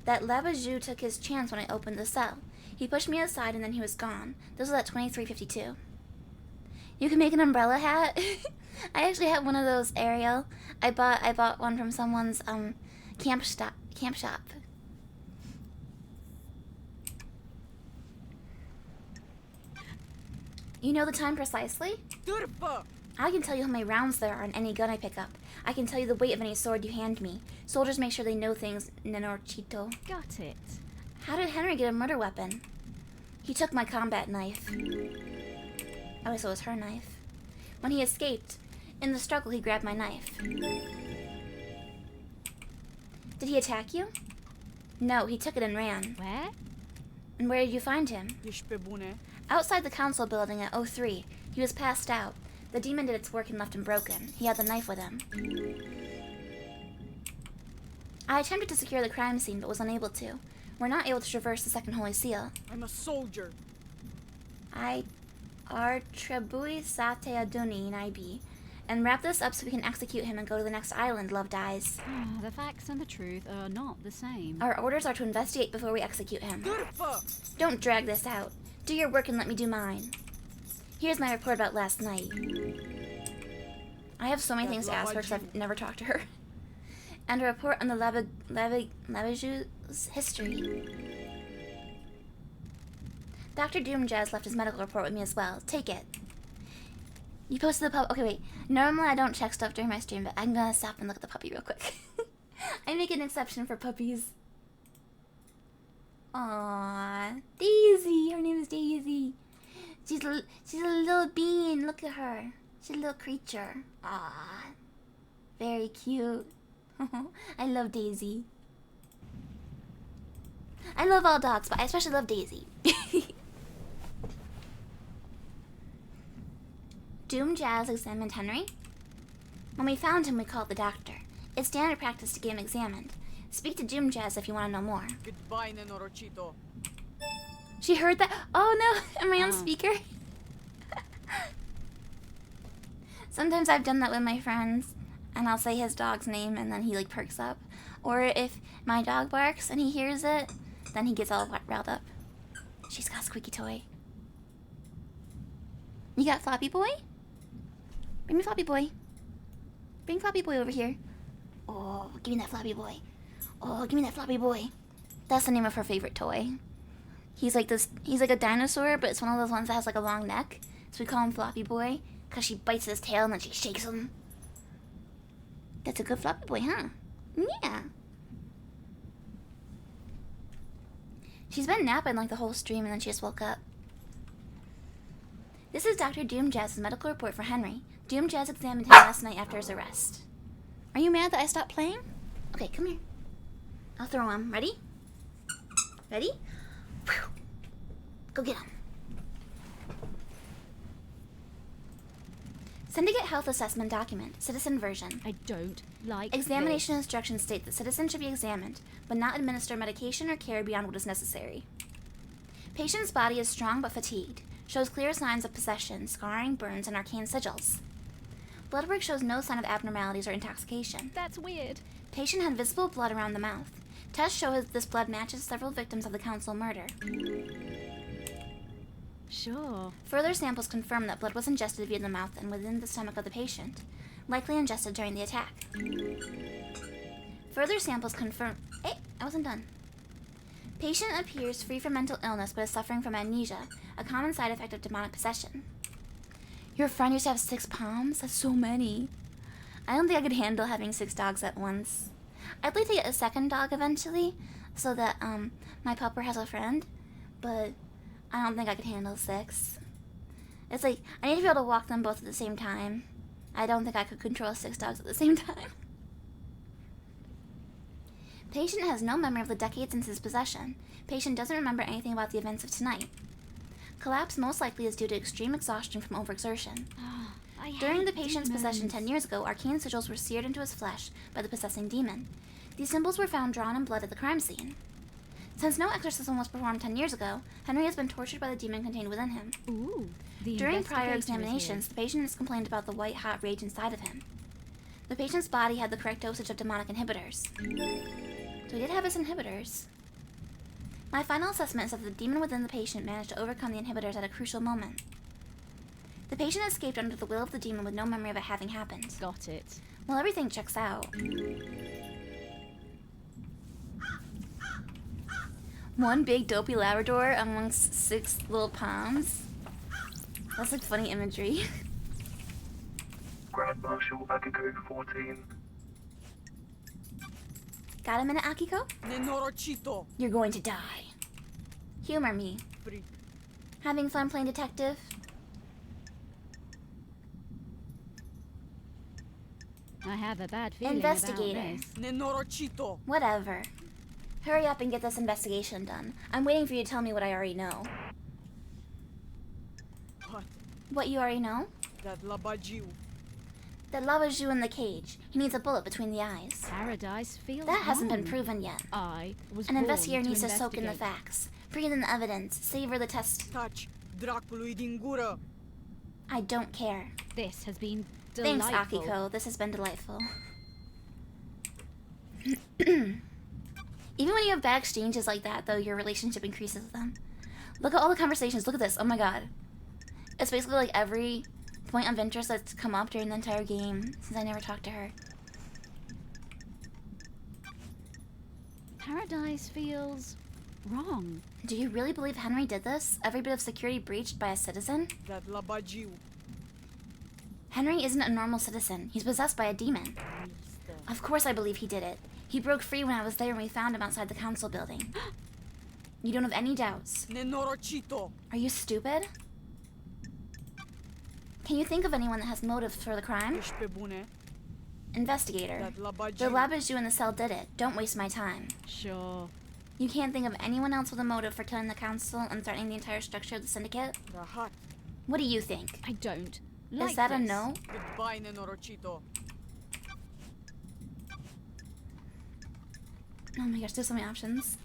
That Labajou took his chance when I opened the cell. He pushed me aside and then he was gone. This was at 2352. You can make an umbrella hat? I actually have one of those, Ariel. I bought one from someone's camp shop. You know the time precisely? Turfa. I can tell you how many rounds there are in any gun I pick up. I can tell you the weight of any sword you hand me. Soldiers make sure they know things, Nenorchito. Got it. How did Henry get a murder weapon? He took my combat knife. Oh, so it was her knife. When he escaped, in the struggle he grabbed my knife. Did he attack you? No, he took it and ran. Where? And where did you find him? Yishpebune. Outside the council building at 03. He was passed out. The demon did its work and left him broken. He had the knife with him. I attempted to secure the crime scene, but was unable to. We're not able to traverse the second holy seal. I'm a soldier. I are trebui sate aduni naibi. And wrap this up so we can execute him and go to the next island, loved eyes. The facts and the truth are not the same. Our orders are to investigate before we execute him. Turfa. Don't drag this out. Do your work and let me do mine. Here's my report about last night. I have so many things to ask her because I've never talked to her. And a report on the Labajou's history. Dr. Doomjazz left his medical report with me as well. Take it. You posted the pup. Okay, wait. Normally I don't check stuff during my stream, but I'm gonna stop and look at the puppy real quick. I make an exception for puppies. Aww, Daisy. Her name is Daisy. She's a little bean. Look at her. She's a little creature. Aww, very cute. I love Daisy. I love all dogs, but I especially love Daisy. Doomjazz examined Henry. When we found him, we called the doctor. It's standard practice to get him examined. Speak to Doomjazz if you want to know more. Goodbye, Nenorochito. She heard that? Oh no, am I on speaker? Sometimes I've done that with my friends, and I'll say his dog's name, and then he like perks up. Or if my dog barks and he hears it, then he gets all riled up. She's got a squeaky toy. You got Floppy Boy? Bring me Floppy Boy. Bring Floppy Boy over here. Oh, give me that Floppy Boy. Oh, give me that Floppy Boy. That's the name of her favorite toy. He's like a dinosaur, but it's one of those ones that has like a long neck. So we call him Floppy Boy, because she bites his tail and then she shakes him. That's a good Floppy Boy, huh? Yeah. She's been napping like the whole stream and then she just woke up. This is Dr. Doom Jazz's medical report for Henry. Doom Jazz examined him last night after his arrest. Are you mad that I stopped playing? Okay, come here. I'll throw him. Ready? Ready? Whew. Go get him. Syndicate Health Assessment Document, Citizen Version. I don't like Examination instructions state that citizens should be examined, but not administer medication or care beyond what is necessary. Patient's body is strong but fatigued. Shows clear signs of possession, scarring, burns, and arcane sigils. Blood work shows no sign of abnormalities or intoxication. That's weird. Patient had visible blood around the mouth. Tests show this blood matches several victims of the council murder. Sure. Further samples confirm that blood was ingested via the mouth and within the stomach of the patient, likely ingested during the attack. Further samples confirm... Hey, I wasn't done. Patient appears free from mental illness but is suffering from amnesia, a common side effect of demonic possession. Your friend used to have 6 palms? That's so many. I don't think I could handle having 6 dogs at once. I'd like to get a second dog eventually, so that my pupper has a friend, but I don't think I could handle 6. It's like, I need to be able to walk them both at the same time. I don't think I could control 6 dogs at the same time. Patient has no memory of the decades since his possession. Patient doesn't remember anything about the events of tonight. Collapse most likely is due to extreme exhaustion from overexertion. During the patient's possession 10 years ago, arcane sigils were seared into his flesh by the possessing demon. These symbols were found drawn in blood at the crime scene. Since no exorcism was performed 10 years ago, Henry has been tortured by the demon contained within him. Ooh. The During prior investigator is here. examinations, the patient has complained about the white-hot rage inside of him. The patient's body had the correct dosage of demonic inhibitors. So he did have his inhibitors. My final assessment is that the demon within the patient managed to overcome the inhibitors at a crucial moment. The patient escaped under the will of the demon with no memory of it having happened. Got it. Well, everything checks out. One big dopey Labrador amongst 6 little palms. That's like funny imagery. Grand Marshal Akiko 14. Got a minute, Akiko? Nenorochito. You're going to die. Humor me. Freak. Having fun playing detective? I have a bad feeling Investigator. about this. Nenorochito. Whatever. Hurry up and get this investigation done. I'm waiting for you to tell me what I already know. What? What you already know? That Labajiu. The Labajou in the cage. He needs a bullet between the eyes. Paradise feels That hasn't been wrong. proven yet. I was An born investigator to needs to soak in the investigate. facts. Breathe in the evidence. Savor the test. Taci. Dracului din gură. I don't care. This has been Thanks, delightful. Akiko. This has been delightful. Even when you have bad exchanges like that, though, your relationship increases with them. Look at all the conversations. Look at this. Oh my god. It's basically like every point of interest that's come up during the entire game since I never talked to her. Paradise feels wrong. Do you really believe Henry did this? Every bit of security breached by a citizen? That Labajiu. Henry isn't a normal citizen. He's possessed by a demon. Of course I believe he did it. He broke free when I was there and we found him outside the council building. You don't have any doubts. Nenorochito. Are you stupid? Can you think of anyone that has motive for the crime? Ești pe bune? Investigator. That The Labajiu. Labajou in the cell did it. Don't waste my time. Sure. You can't think of anyone else with a motive for killing the council and threatening the entire structure of the syndicate? Rahat. What do you think? I don't like Is that a this. no? Goodbye, Nenorochito. Oh my gosh, there's so many options.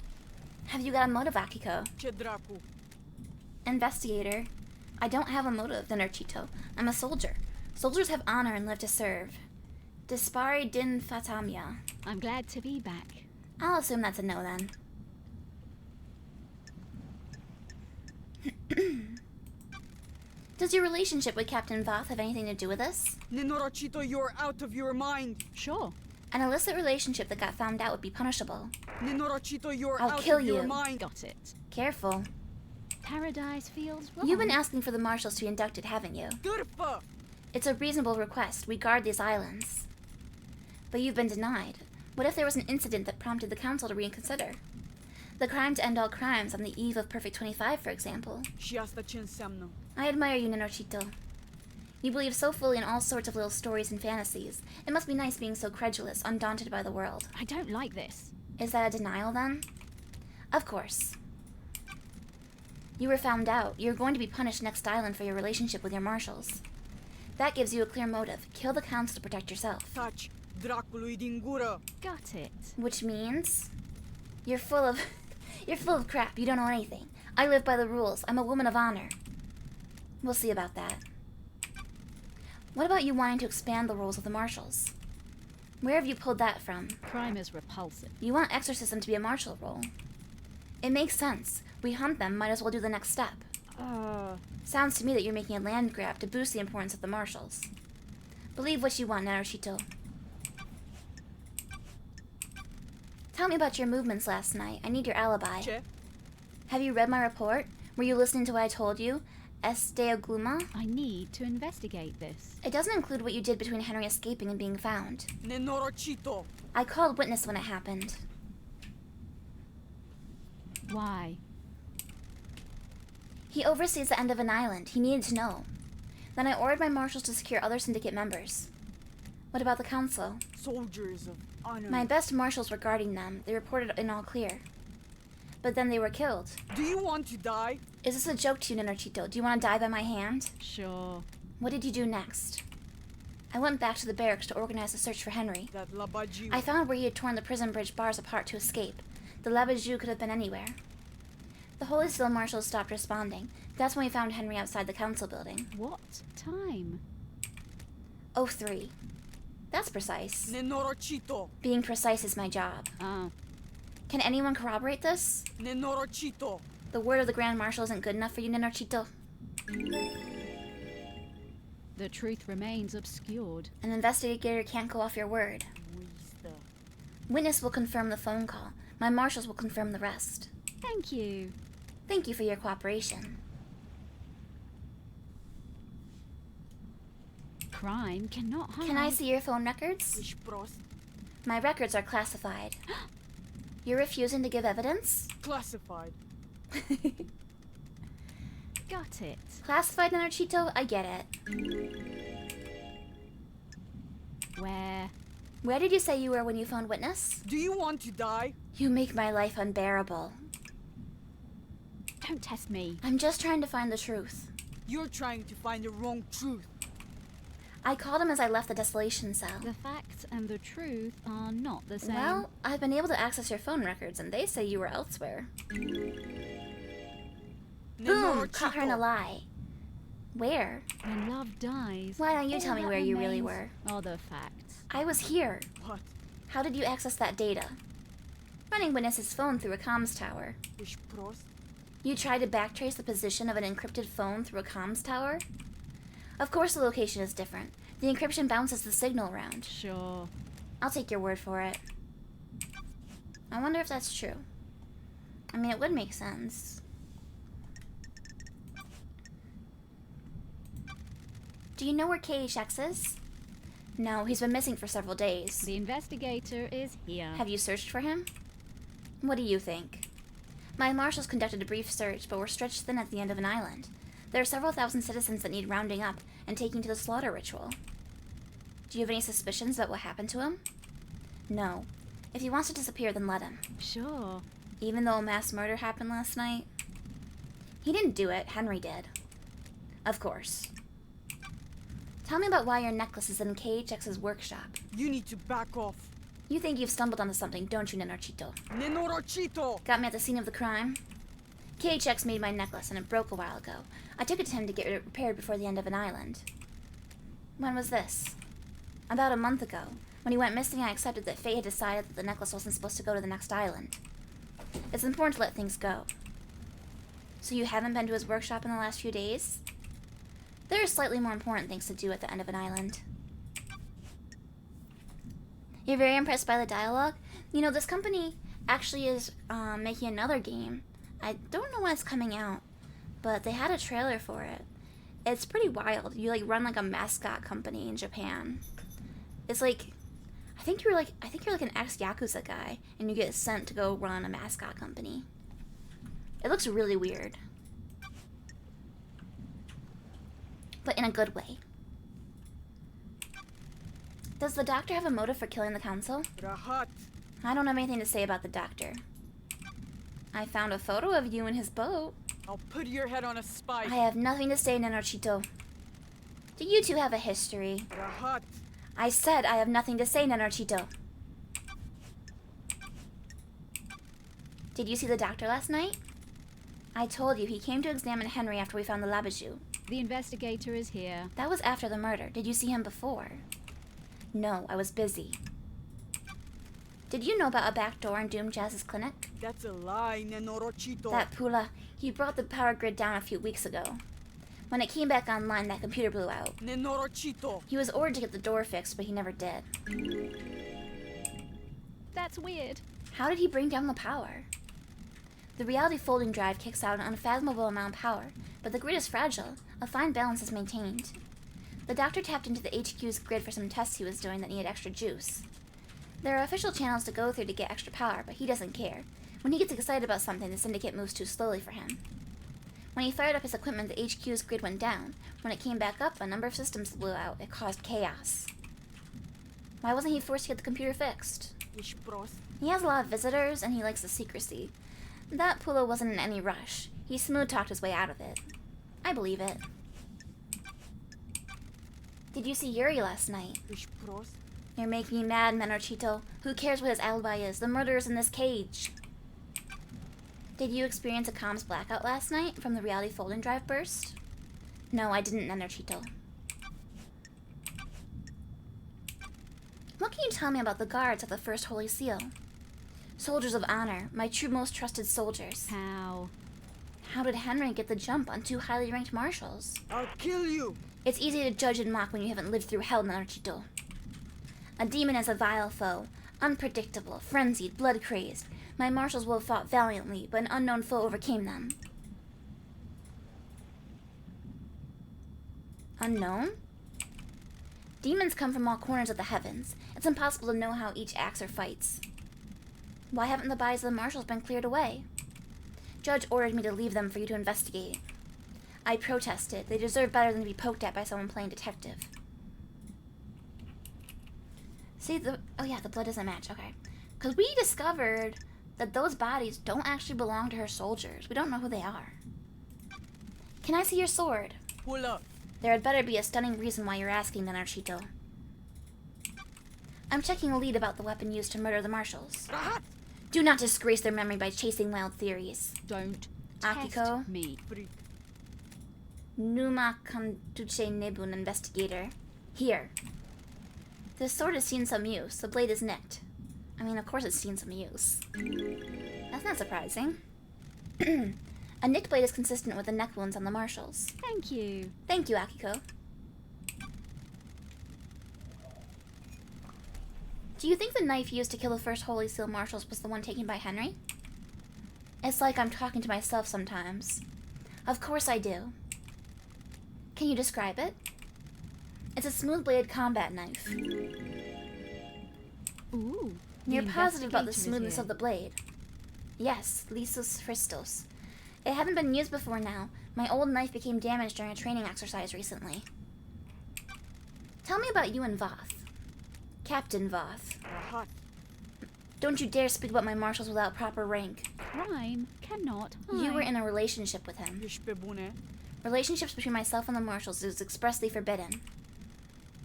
Have you got a motive, Akiko? Ce dracu? Investigator. I don't have a motive, Nenorochito. I'm a soldier. Soldiers have honor and live to serve. Dispari din fatamia. I'm glad to be back. I'll assume that's a no then. Does your relationship with Captain Voth have anything to do with this? Nenorachito, you're out of your mind. Sure. An illicit relationship that got found out would be punishable. Nenorachito, you're I'll out kill of your you. mind. Got it. Careful. Paradise feels wrong. You've been asking for the marshals to be inducted, haven't you? Turfa! It's a reasonable request. We guard these islands. But you've been denied. What if there was an incident that prompted the council to reconsider? The crime to end all crimes on the eve of Perfect 25, for example. Și asta ce înseamnă? I admire you, Nenorchito. You believe so fully in all sorts of little stories and fantasies. It must be nice being so credulous, undaunted by the world. I don't like this. Is that a denial, then? Of course. You were found out. You're going to be punished next island for your relationship with your marshals. That gives you a clear motive. Kill the council to protect yourself. Taci, dracului din gură! Got it. Which means you're full of you're full of crap. You don't know anything. I live by the rules. I'm a woman of honor. We'll see about that. What about you wanting to expand the roles of the marshals? Where have you pulled that from? Crime is repulsive. You want exorcism to be a marshal role. It makes sense. We hunt them, might as well do the next step. Sounds to me that you're making a land grab to boost the importance of the marshals. Believe what you want, Narushito. Tell me about your movements last night. I need your alibi. Ce? Have you read my report? Were you listening to what I told you? Esteogluma? I need to investigate this. It doesn't include what you did between Henry escaping and being found. Nenorachito! I called witness when it happened. Why? He oversees the end of an island. He needed to know. Then I ordered my marshals to secure other syndicate members. What about the council? Soldiers of honor. My best marshals were guarding them. They reported in all clear. But then they were killed. Do you want to die? Is this a joke to you, Nenorchito? Do you want to die by my hand? Sure. What did you do next? I went back to the barracks to organize a search for Henry. That labagiu. I found where he had torn the prison bridge bars apart to escape. The Labajou could have been anywhere. The Holy Seal marshals stopped responding. That's when we found Henry outside the council building. What time? 03. That's precise. Nenorachito! Being precise is my job. Ah, Can anyone corroborate this? Nenorachito! The word of the Grand Marshal isn't good enough for you, Nenorchito? the truth remains obscured. An investigator can't go off your word. Uista. Witness will confirm the phone call. My marshals will confirm the rest. Thank you. Thank you for your cooperation. Crime cannot hide. Can I see your phone records? Ești prost? My records are classified. You're refusing to give evidence? Classified. Got it. Classified, Nenorchito? I get it. Where did you say you were when you phoned witness? Do you want to die? You make my life unbearable. Don't test me. I'm just trying to find the truth. You're trying to find the wrong truth. I called him as I left the desolation cell. The facts and the truth are not the same. Well, I've been able to access your phone records, and they say you were elsewhere. Boom! Caught her in a lie. Where? when love dies, Why don't you all tell me that where you really remains were? are the facts. I was here. What? How did you access that data? Running Witness's phone through a comms tower. Ești prost? You tried to backtrace the position of an encrypted phone through a comms tower? Of course the location is different. The encryption bounces the signal around. Sure. I'll take your word for it. I wonder if that's true. I mean, it would make sense. Do you know where KHX is? No, he's been missing for several days. The investigator is here. Have you searched for him? What do you think? My marshals conducted a brief search, but were stretched thin at the end of an island. There are several thousand citizens that need rounding up and taking to the slaughter ritual. Do you have any suspicions about what happened to him? No. If he wants to disappear, then let him. Sure. Even though a mass murder happened last night? He didn't do it, Henry did. Of course. Tell me about why your necklace is in KHX's workshop. You need to back off. You think you've stumbled onto something, don't you, Nenorchito? Nenorachito! Got me at the scene of the crime? KHX made my necklace and it broke a while ago. I took it to him to get it repaired before the end of an island. When was this? About a month ago. When he went missing, I accepted that fate had decided that the necklace wasn't supposed to go to the next island. It's important to let things go. So you haven't been to his workshop in the last few days? There are slightly more important things to do at the end of an island. You're very impressed by the dialogue? You know, this company actually is making another game. I don't know when it's coming out, but they had a trailer for it. It's pretty wild. You like run like a mascot company in Japan. It's like I think you're like an ex-Yakuza guy and you get sent to go run a mascot company. It looks really weird. But in a good way. Does the doctor have a motive for killing the council? Rahat. I don't have anything to say about the doctor. I found a photo of you in his boat. I'll put your head on a spike. I have nothing to say, Nanochito. Do you two have a history? Rahat. I said I have nothing to say, Nanochito. Did you see the doctor last night? I told you he came to examine Henry after we found the Labajou. The investigator is here. That was after the murder. Did you see him before? No, I was busy. Did you know about a back door in Doom Jazz's clinic? That's a lie, Nenorochito. That Pula, he brought the power grid down a few weeks ago. When it came back online, that computer blew out. Nenorochito. He was ordered to get the door fixed, but he never did. That's weird. How did he bring down the power? The reality folding drive kicks out an unfathomable amount of power, but the grid is fragile. A fine balance is maintained. The doctor tapped into the HQ's grid for some tests he was doing that needed extra juice. There are official channels to go through to get extra power, but he doesn't care. When he gets excited about something, the syndicate moves too slowly for him. When he fired up his equipment, the HQ's grid went down. When it came back up, a number of systems blew out. It caused chaos. Why wasn't he forced to get the computer fixed? Ishpros. He has a lot of visitors, and he likes the secrecy. That Pulo wasn't in any rush. He smooth-talked his way out of it. I believe it. Did you see Yuri last night? Ishpros. You're making me mad, Menorchito. Who cares what his alibi is? The murderer's in this cage. Did you experience a comms blackout last night from the reality folding drive burst? No, I didn't, Menorchito. What can you tell me about the guards of the First Holy Seal? Soldiers of honor, my true most trusted soldiers. How? How did Henry get the jump on two highly ranked marshals? I'll kill you. It's easy to judge and mock when you haven't lived through hell, Menorchito. A demon is a vile foe, unpredictable, frenzied, blood-crazed. My marshals will have fought valiantly, but an unknown foe overcame them. Unknown? Demons come from all corners of the heavens. It's impossible to know how each acts or fights. Why haven't the bodies of the marshals been cleared away? Judge ordered me to leave them for you to investigate. I protested. They deserve better than to be poked at by someone playing detective. See, oh yeah, the blood doesn't match, okay. Because we discovered that those bodies don't actually belong to her soldiers. We don't know who they are. Can I see your sword? Pull up. There had better be a stunning reason why you're asking, Menorchito. I'm checking a lead about the weapon used to murder the marshals. Rahat. Do not disgrace their memory by chasing wild theories. Don't Akiko? test me. Freak. Numa Kantuche Nebun investigator. Here. This sword has seen some use. The blade is nicked. I mean, of course it's seen some use. That's not surprising. A nicked blade is consistent with the neck wounds on the marshals. Thank you. Thank you, Akiko. Do you think the knife used to kill the first Holy Seal marshals was the one taken by Henry? It's like I'm talking to myself sometimes. Of course I do. Can you describe it? It's a smooth-bladed combat knife. Ooh. You're the positive about the investigator is smoothness here. of the blade. Yes, Lysus Christos. It hadn't been used before now. My old knife became damaged during a training exercise recently. Tell me about you and Voth. Captain Voth. Rahat. Don't you dare speak about my marshals without proper rank. Crime cannot You were hide. in a relationship with him. Ishpebune. Relationships between myself and the marshals is expressly forbidden.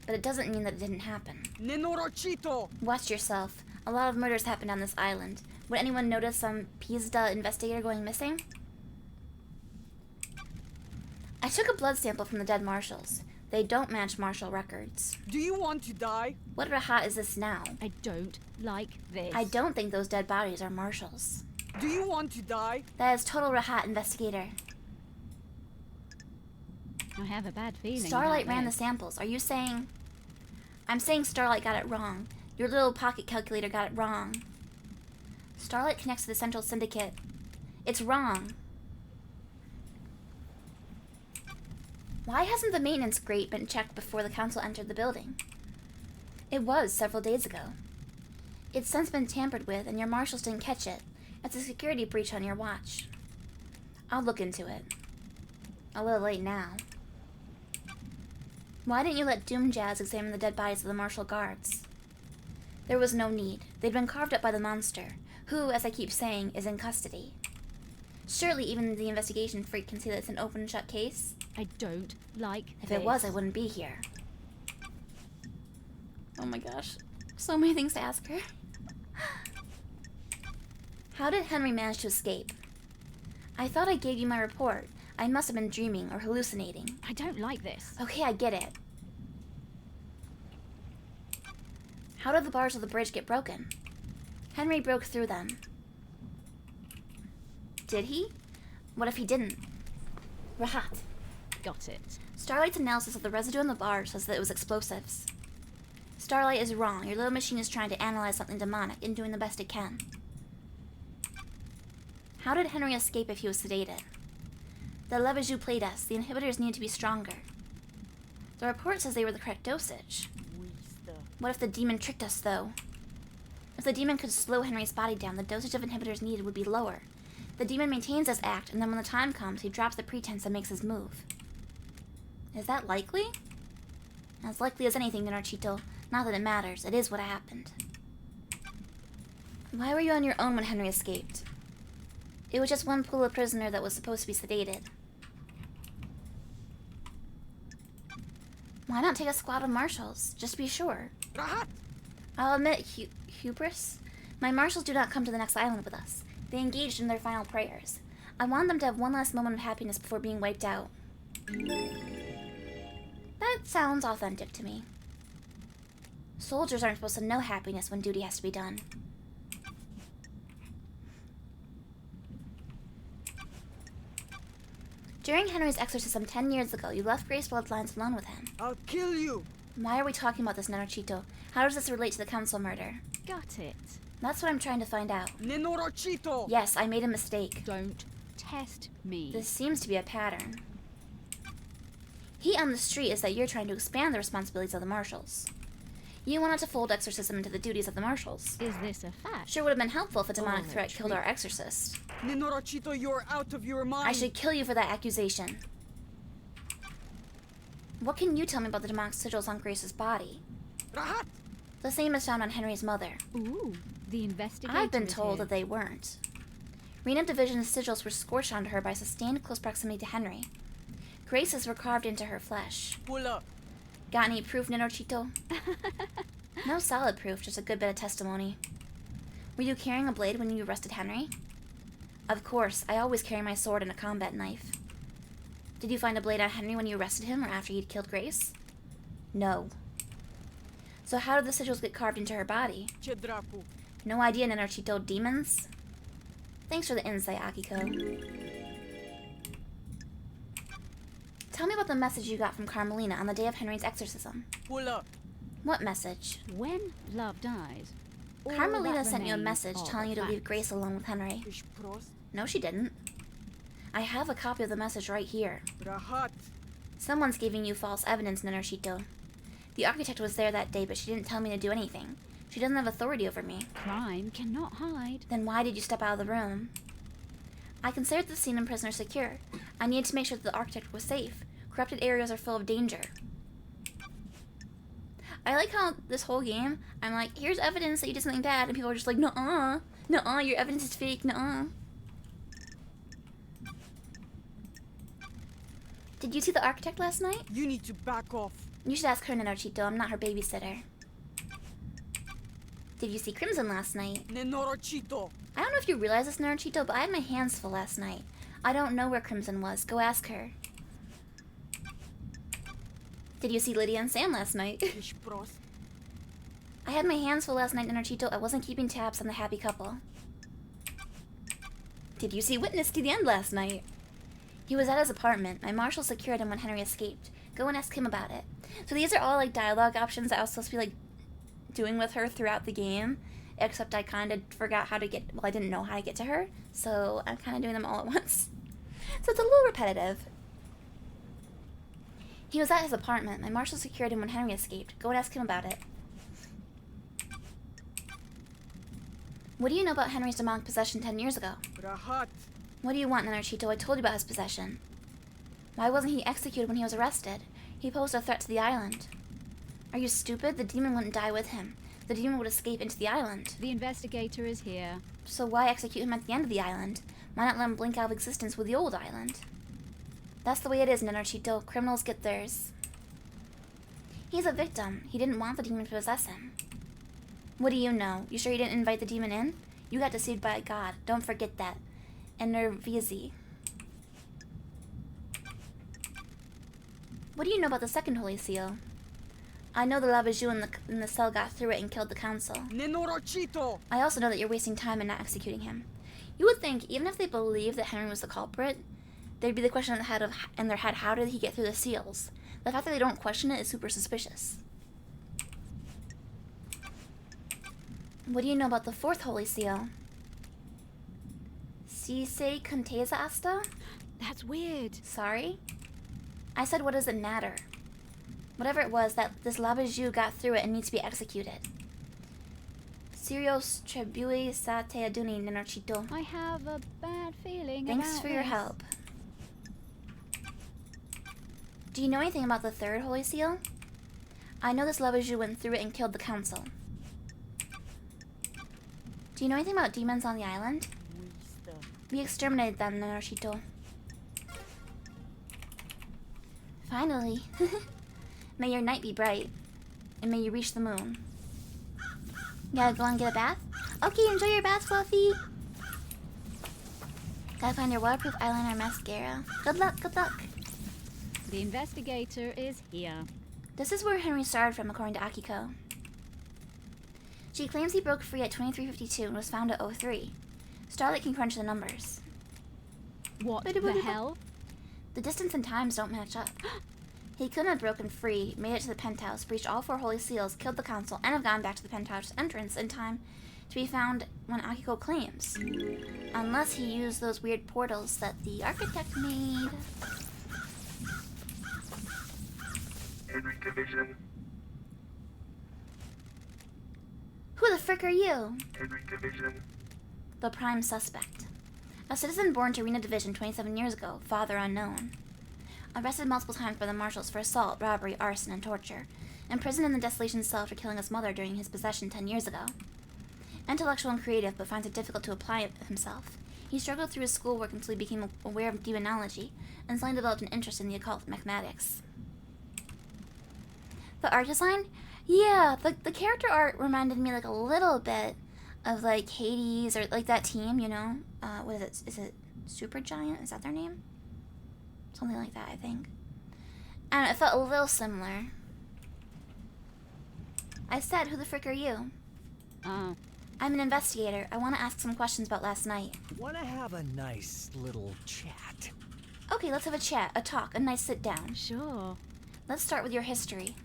But it doesn't mean that it didn't happen. Nenorochito. Watch yourself. A lot of murders happen on this island. Would anyone notice some Pizda investigator going missing? I took a blood sample from the dead marshals. They don't match martial records. Do you want to die? What rahat is this now? I don't like this. I don't think those dead bodies are marshals. Do you want to die? That is total rahat, investigator. I have a bad feeling. Starlight about ran the this. samples. Are you saying... I'm saying Starlight got it wrong. Your little pocket calculator got it wrong. Starlight connects to the Central Syndicate. It's wrong. Why hasn't the maintenance grate been checked before the council entered the building? It was several days ago. It's since been tampered with, and your marshals didn't catch it. It's a security breach on your watch. I'll look into it. A little late now. Why didn't you let Doom Jazz examine the dead bodies of the martial guards? There was no need. They'd been carved up by the monster, who, as I keep saying, is in custody. Surely even the investigation freak can see that it's an open and shut case. I don't like If this. it was, I wouldn't be here. Oh my gosh. So many things to ask her. How did Henry manage to escape? I thought I gave you my report. I must have been dreaming or hallucinating. I don't like this. Okay, I get it. How did the bars of the bridge get broken? Henry broke through them. Did he? What if he didn't? Rahat. Got it. Starlight's analysis of the residue in the bar says that it was explosives. Starlight is wrong. Your little machine is trying to analyze something demonic and doing the best it can. How did Henry escape if he was sedated? The Levajou played us. The inhibitors needed to be stronger. The report says they were the correct dosage. What if the demon tricked us, though? If the demon could slow Henry's body down, the dosage of inhibitors needed would be lower. The demon maintains his act, and then when the time comes, he drops the pretense and makes his move. Is that likely? As likely as anything, Narchito. Not that it matters. It is what happened. Why were you on your own when Henry escaped? It was just one pool of prisoner that was supposed to be sedated. Why not take a squad of marshals? Just to be sure. Rahat! I'll admit hubris. My marshals do not come to the next island with us. They engaged in their final prayers. I want them to have one last moment of happiness before being wiped out. That sounds authentic to me. Soldiers aren't supposed to know happiness when duty has to be done. During Henry's exorcism 10 years ago, you left Grace Bloodlines alone with him. I'll kill you! Why are we talking about this, Nenorochito? How does this relate to the council murder? Got it. That's what I'm trying to find out. Nenorochito! Yes, I made a mistake. Don't test me. This seems to be a pattern. Heat on the street is that you're trying to expand the responsibilities of the marshals. You wanted to fold exorcism into the duties of the marshals. Is this a fact? Sure would have been helpful if a demonic Oh, threat killed our exorcist. Nenorochito, you're out of your mind! I should kill you for that accusation. What can you tell me about the demonic sigils on Grace's body? Rahat! The same is found on Henry's mother. Ooh, the investigator I've been is told here. that they weren't. Rena Division's sigils were scorched onto her by sustained close proximity to Henry. Grace's were carved into her flesh. Pull up! Got any proof, Nenorochito? No solid proof, just a good bit of testimony. Were you carrying a blade when you arrested Henry? Of course, I always carry my sword and a combat knife. Did you find a blade on Henry when you arrested him or after he'd killed Grace? No. So how did the sigils get carved into her body? Chedrapu. No idea, Nenorochito. Demons? Thanks for the insight, Akiko. Tell me about the message you got from Carmelina on the day of Henry's exorcism. Pull up! What message? When love dies, all Carmelina that sent you a remains message are telling you to leave facts. Grace alone with Henry. Ich prost. No, she didn't. I have a copy of the message right here. Rahat! Someone's giving you false evidence, Nenorochito. The architect was there that day, but she didn't tell me to do anything. She doesn't have authority over me. Crime cannot hide. Then why did you step out of the room? I considered the scene and prisoner secure. I needed to make sure that the architect was safe. Corrupted areas are full of danger. I like how this whole game, I'm like, here's evidence that you did something bad, and people are just like, nuh-uh, nuh-uh, your evidence is fake, nuh-uh. Did you see the architect last night? You need to back off. You should ask her, Nenorochito. I'm not her babysitter. Did you see Crimson last night? Nenorochito! I don't know if you realize this, Nenorochito, but I had my hands full last night. I don't know where Crimson was. Go ask her. Did you see Lydia and Sam last night? I had my hands full last night, Narchito. I wasn't keeping tabs on the happy couple. Did you see Witness to the End last night? He was at his apartment. My marshal secured him when Henry escaped. Go and ask him about it. So these are all like dialogue options that I was supposed to be like doing with her throughout the game, except I kind of forgot how to get, well, I didn't know how to get to her, so I'm kind of doing them all at once. So it's a little repetitive. He was at his apartment. My marshal secured him when Henry escaped. Go and ask him about it. What do you know about Henry's demonic possession 10 years ago? What do you want, Nanarchito? I told you about his possession. Why wasn't he executed when he was arrested? He posed a threat to the island. Are you stupid? The demon wouldn't die with him. The demon would escape into the island. The investigator is here. So why execute him at the end of the island? Why not let him blink out of existence with the old island? That's the way it is, Nanarchito. Criminals get theirs. He's a victim. He didn't want the demon to possess him. What do you know? You sure you didn't invite the demon in? You got deceived by God. Don't forget that. And Nervizi. What do you know about the second Holy Seal? I know the Labajou in the cell got through it and killed the council. I also know that you're wasting time and not executing him. You would think, even if they believed that Henry was the culprit, there'd be the question in their head, how did he get through the seals? The fact that they don't question it is super suspicious. What do you know about the fourth Holy Seal? Si se contesa asta? That's weird. Sorry? I said, what does it matter? Whatever it was, that this Labajou got through it and needs to be executed. Sirios trebui sa te aduni, Nanarchito. I have a bad feeling Thanks about for your this. help. Do you know anything about the third Holy Seal? I know this Labajou went through it and killed the council. Do you know anything about demons on the island? We exterminated them, Nanarchito. Finally. May your night be bright, and may you reach the moon. You gotta go and get a bath? Okay, enjoy your bath, Fluffy! Gotta find your waterproof eyeliner mascara. Good luck, good luck! The investigator is here. This is where Henry started from, according to Akiko. She claims he broke free at 2352 and was found at 03. Starlight can crunch the numbers. What the hell? The distance and times don't match up. He couldn't have broken free, made it to the penthouse, breached all 4 holy seals, killed the council, and have gone back to the penthouse entrance in time to be found when Akiko claims. Unless he used those weird portals that the architect made. Henry Division. Who the frick are you? Henry Division. The prime suspect. A citizen born to Rena Division 27 years ago, father unknown. Arrested multiple times by the marshals for assault, robbery, arson, and torture. Imprisoned in the desolation cell after killing his mother during his possession 10 years ago. Intellectual and creative, but finds it difficult to apply it himself. He struggled through his schoolwork until he became aware of demonology, and suddenly developed an interest in the occult mathematics. The art design? Yeah, the character art reminded me like a little bit of like Hades, or like that team, you know? What is it? Is it Supergiant? Is that their name? Something like that, I think. And it felt a little similar. I said, who the frick are you? Oh. I'm an investigator. I want to ask some questions about last night. Wanna have a nice little chat? Okay, let's have a chat, a talk, a nice sit down. Sure. Let's start with your history.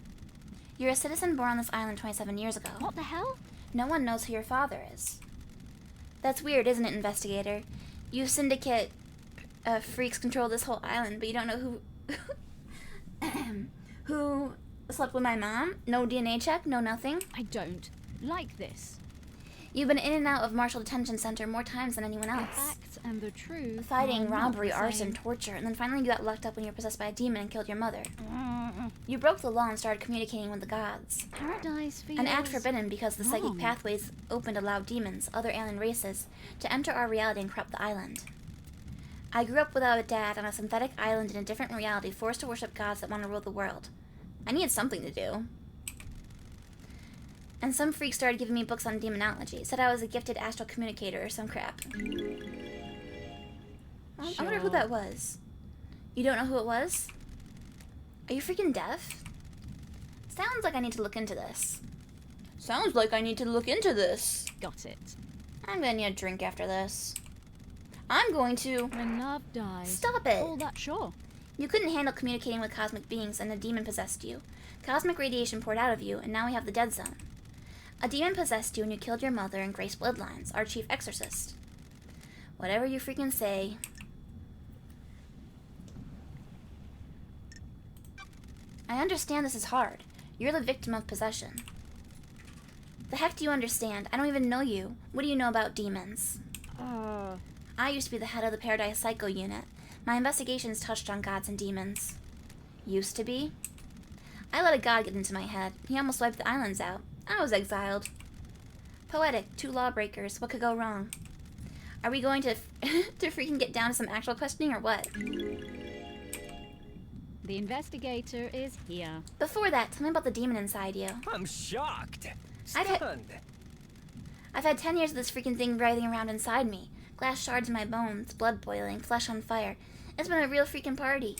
You're a citizen born on this island 27 years ago. What the hell? No one knows who your father is. That's weird, isn't it, investigator? You syndicate freaks control this whole island, but you don't know who slept with my mom? No DNA check, no nothing? I don't like this. You've been in and out of Marshall Detention Center more times than anyone The else. facts and the truth. Fighting, are not robbery, the arson, same. torture, and then finally you got locked up when you were possessed by a demon and killed your mother. Mm, You broke the law and started communicating with the gods. Paradise feels An act forbidden because the psychic wrong. pathways opened allowed demons, other alien races, to enter our reality and corrupt the island. I grew up without a dad on a synthetic island in a different reality, forced to worship gods that want to rule the world. I needed something to do. And some freak started giving me books on demonology, said I was a gifted astral communicator or some crap. I wonder who Sure. that was. You don't know who it was? Are you freaking deaf? Sounds like I need to look into this. Sounds like I need to look into this. Got it. I'm gonna need a drink after this. I'm going to... When love dies. Stop it! All that sure. You couldn't handle communicating with cosmic beings and a demon possessed you. Cosmic radiation poured out of you, and now we have the dead zone. A demon possessed you and you killed your mother and Grace Bloodlines, our chief exorcist. Whatever you freaking say. I understand this is hard. You're the victim of possession. The heck do you understand? I don't even know you. What do you know about demons? I used to be the head of the Paradise Psycho unit. My investigations touched on gods and demons. Used to be? I let a god get into my head. He almost wiped the islands out. I was exiled. Poetic. Two lawbreakers. What could go wrong? Are we going to to freaking get down to some actual questioning or what? The investigator is here. Before that, tell me about the demon inside you. I'm shocked. I've had- Stunned. I've had 10 years of this freaking thing writhing around inside me. Glass shards in my bones, blood boiling, flesh on fire. It's been a real freaking party.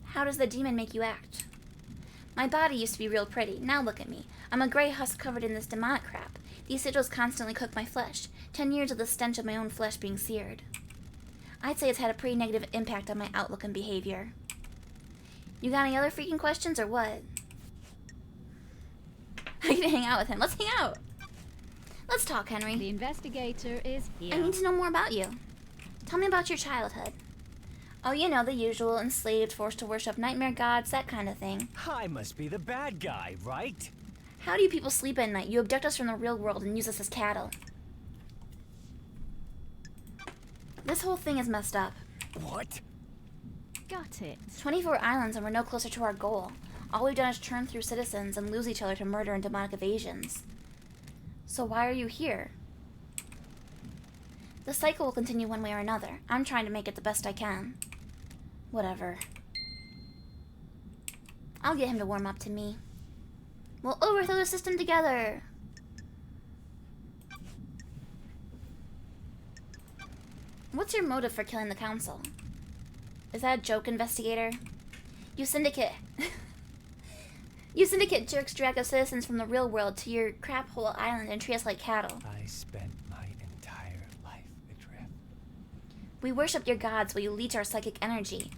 How does the demon make you act? My body used to be real pretty. Now look at me. I'm a gray husk covered in this demonic crap. These sigils constantly cook my flesh. 10 years of the stench of my own flesh being seared. I'd say it's had a pretty negative impact on my outlook and behavior. You got any other freaking questions or what? I can hang out with him. Let's hang out. Let's talk, Henry. The investigator is here. I need to know more about you. Tell me about your childhood. Oh, you know, the usual, enslaved, forced to worship nightmare gods, that kind of thing. I must be the bad guy, right? How do you people sleep at night? You abduct us from the real world and use us as cattle. This whole thing is messed up. What? Got it. 24 islands and we're no closer to our goal. All we've done is churn through citizens and lose each other to murder and demonic evasions. So why are you here? The cycle will continue one way or another. I'm trying to make it the best I can. Whatever. I'll get him to warm up to me. We'll overthrow the system together! What's your motive for killing the council? Is that a joke, investigator? You syndicate... You syndicate jerks drag us citizens from the real world to your crap hole island and treat us like cattle. I spent my entire life adrift. We worship your gods while you leech our psychic energy.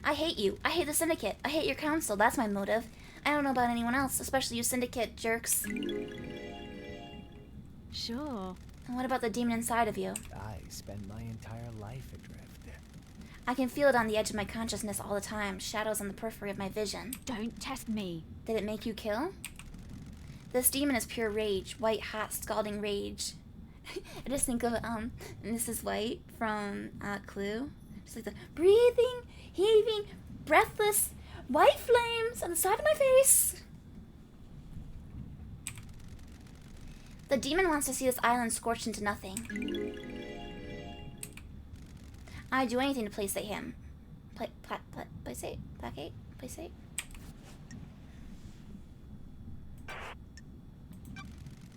I hate you. I hate the syndicate. I hate your council. That's my motive. I don't know about anyone else, especially you syndicate jerks. Sure. And what about the demon inside of you? I spent my entire life adrift. I can feel it on the edge of my consciousness all the time, shadows on the periphery of my vision. Don't test me. Did it make you kill? This demon is pure rage, white, hot, scalding rage. I just think of Mrs. White from Clue. Just like the breathing, heaving, breathless, white flames on the side of my face. The demon wants to see this island scorched into nothing. I'd do anything to placate him. Placate.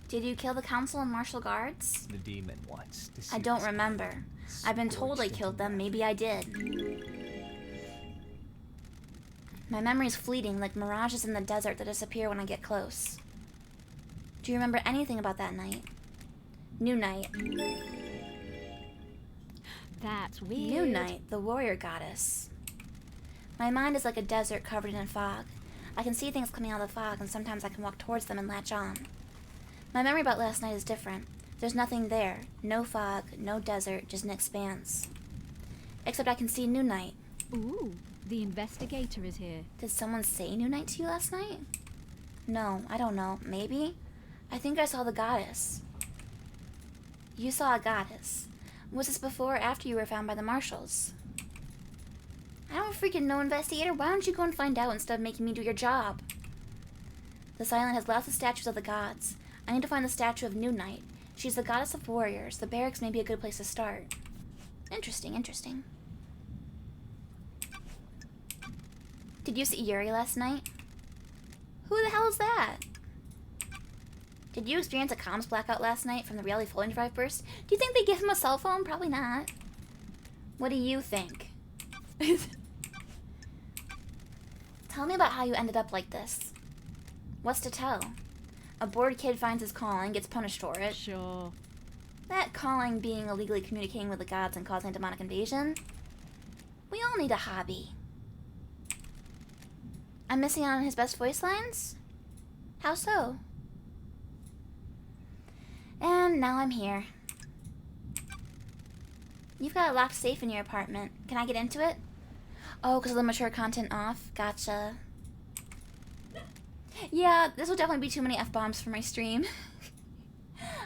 Did you kill the council and martial guards? The demon wants to see I don't this remember. I've been told I scorched killed into them. Maybe I did. My memory's fleeting, like mirages in the desert that disappear when I get close. Do you remember anything about that night? New Night. That's weird. New Night, the warrior goddess. My mind is like a desert covered in fog. I can see things coming out of the fog, and sometimes I can walk towards them and latch on. My memory about last night is different. There's nothing there. No fog, no desert, just an expanse. Except I can see New Night. Ooh, the investigator is here. Did someone say New Night to you last night? No, I don't know. Maybe? I think I saw the goddess. You saw a goddess. Was this before or after you were found by the marshals? I don't freaking know, investigator. Why don't you go and find out instead of making me do your job? This island has lots of statues of the gods. I need to find the statue of New Night. She's the goddess of warriors. The barracks may be a good place to start. Interesting. Did you see Yuri last night? Who the hell is that? Did you experience a comms blackout last night from the reality floating drive burst? Do you think they gave him a cell phone? Probably not. What do you think? Tell me about how you ended up like this. What's to tell? A bored kid finds his calling, gets punished for it. Sure. That calling being illegally communicating with the gods and causing a demonic invasion. We all need a hobby. I'm missing out on his best voice lines? How so? And now I'm here. You've got a locked safe in your apartment. Can I get into it? Oh, because of the mature content off? Gotcha. Yeah, this will definitely be too many F-bombs for my stream.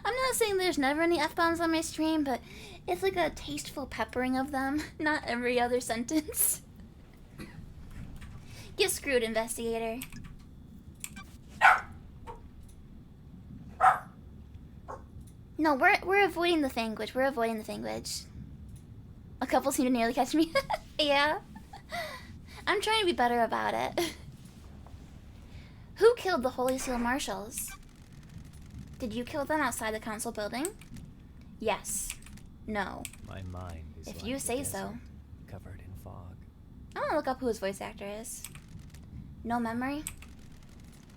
I'm not saying there's never any F-bombs on my stream, but it's like a tasteful peppering of them, not every other sentence. Get screwed, investigator. No, we're avoiding the Fanguage. We're avoiding the Fanguage. A couple seem to nearly catch me. Yeah. I'm trying to be better about it. Who killed the Holy Seal Marshals? Did you kill them outside the council building? Yes. No. My mind is If like you the say desert, so. covered in fog. I want to look up who his voice actor is. No memory?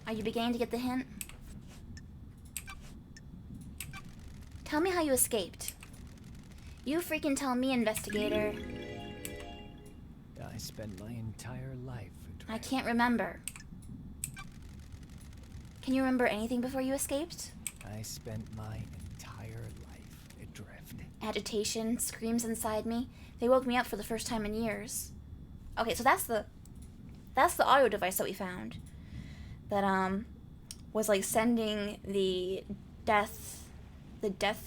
Are you beginning to get the hint? Tell me how you escaped. You freaking tell me, investigator. I spent my entire life I adrift. can't remember. Can you remember anything before you escaped? I spent my entire life adrift. Agitation, screams inside me. They woke me up for the first time in years. Okay, so that's the audio device that we found. That was like sending the death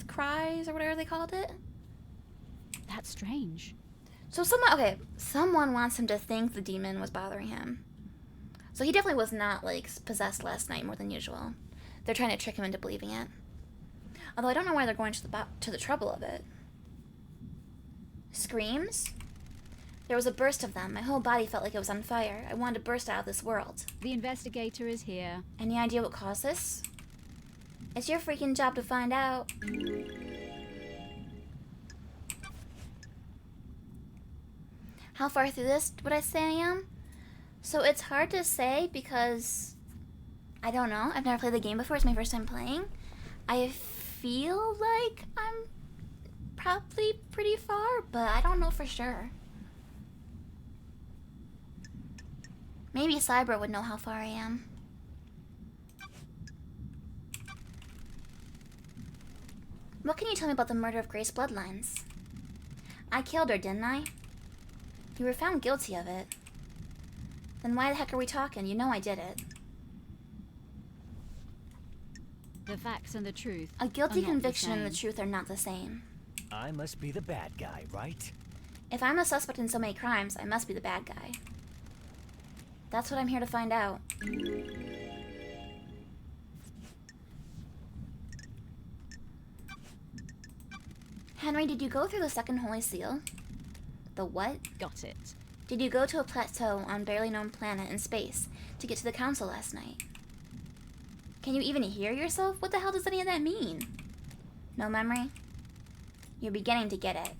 cries or whatever they called it. That's strange. So someone wants him to think the demon was bothering him. So he definitely was not like possessed last night more than usual. They're trying to trick him into believing it. Although I don't know why they're going to the trouble of it. Screams? There was a burst of them. My whole body felt like it was on fire. I wanted to burst out of this world. The investigator is here. Any idea what caused this? It's your freaking job to find out. How far through this would I say I am? So it's hard to say because I don't know. I've never played the game before. It's my first time playing. I feel like I'm probably pretty far, but I don't know for sure. Maybe Cyber would know how far I am. What can you tell me about the murder of Grace Bloodlines? I killed her, didn't I? You were found guilty of it. Then why the heck are we talking? You know I did it. The facts and the truth. A guilty are not the conviction and the same. truth are not the same. I must be the bad guy, right? If I'm a suspect in so many crimes, I must be the bad guy. That's what I'm here to find out. Henry, did you go through the second Holy Seal? The what? Got it. Did you go to a plateau on barely known planet in space to get to the council last night? Can you even hear yourself? What the hell does any of that mean? No memory? You're beginning to get it.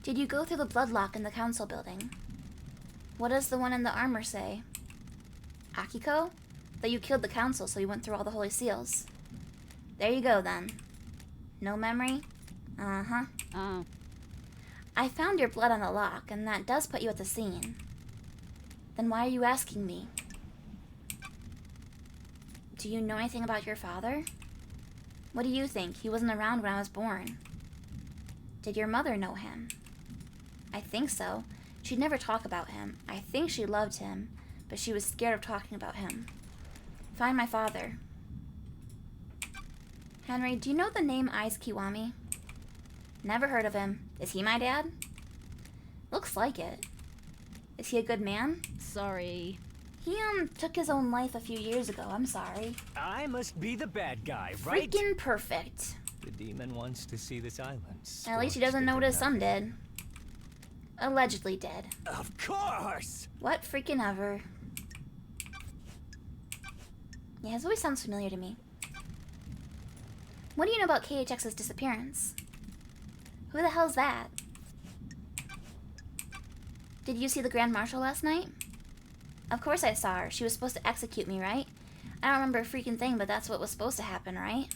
Did you go through the bloodlock in the council building? What does the one in the armor say? Akiko? That you killed the council, so you went through all the holy seals. There you go, then. No memory? Uh-huh. Oh, I found your blood on the lock, and that does put you at the scene. Then why are you asking me? Do you know anything about your father? What do you think? He wasn't around when I was born. Did your mother know him? I think so. She'd never talk about him. I think she loved him, but she was scared of talking about him. Find my father. Henry, do you know the name Ice Kiwami? Never heard of him. Is he my dad? Looks like it. Is he a good man? sorry. He, took his own life a few years ago. I'm sorry. I must be the bad guy, right? Freaking perfect. The demon wants to see this island. At least he scorched doesn't know what into his son nothing. did. Allegedly dead. Of course! What freaking ever. Yeah, his voice sounds familiar to me. What do you know about KHX's disappearance? Who the hell's that? Did you see the Grand Marshal last night? Of course I saw her. She was supposed to execute me, right? I don't remember a freaking thing, but that's what was supposed to happen, right?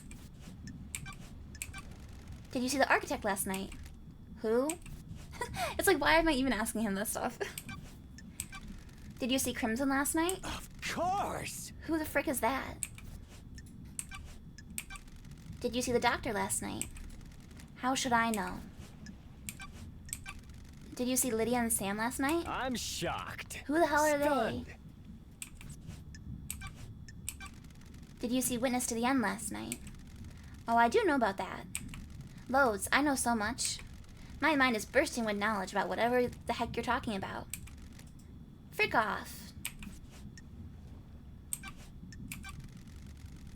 Did you see the architect last night? Who? It's like, why am I even asking him this stuff? Did you see Crimson last night? Of course! Who the frick is that? Did you see the doctor last night? How should I know? Did you see Lydia and Sam last night? I'm shocked. Who the hell are Stunned. they? Did you see Witness to the End last night? Oh, I do know about that. Loads, I know so much. My mind is bursting with knowledge about whatever the heck you're talking about. Frick off.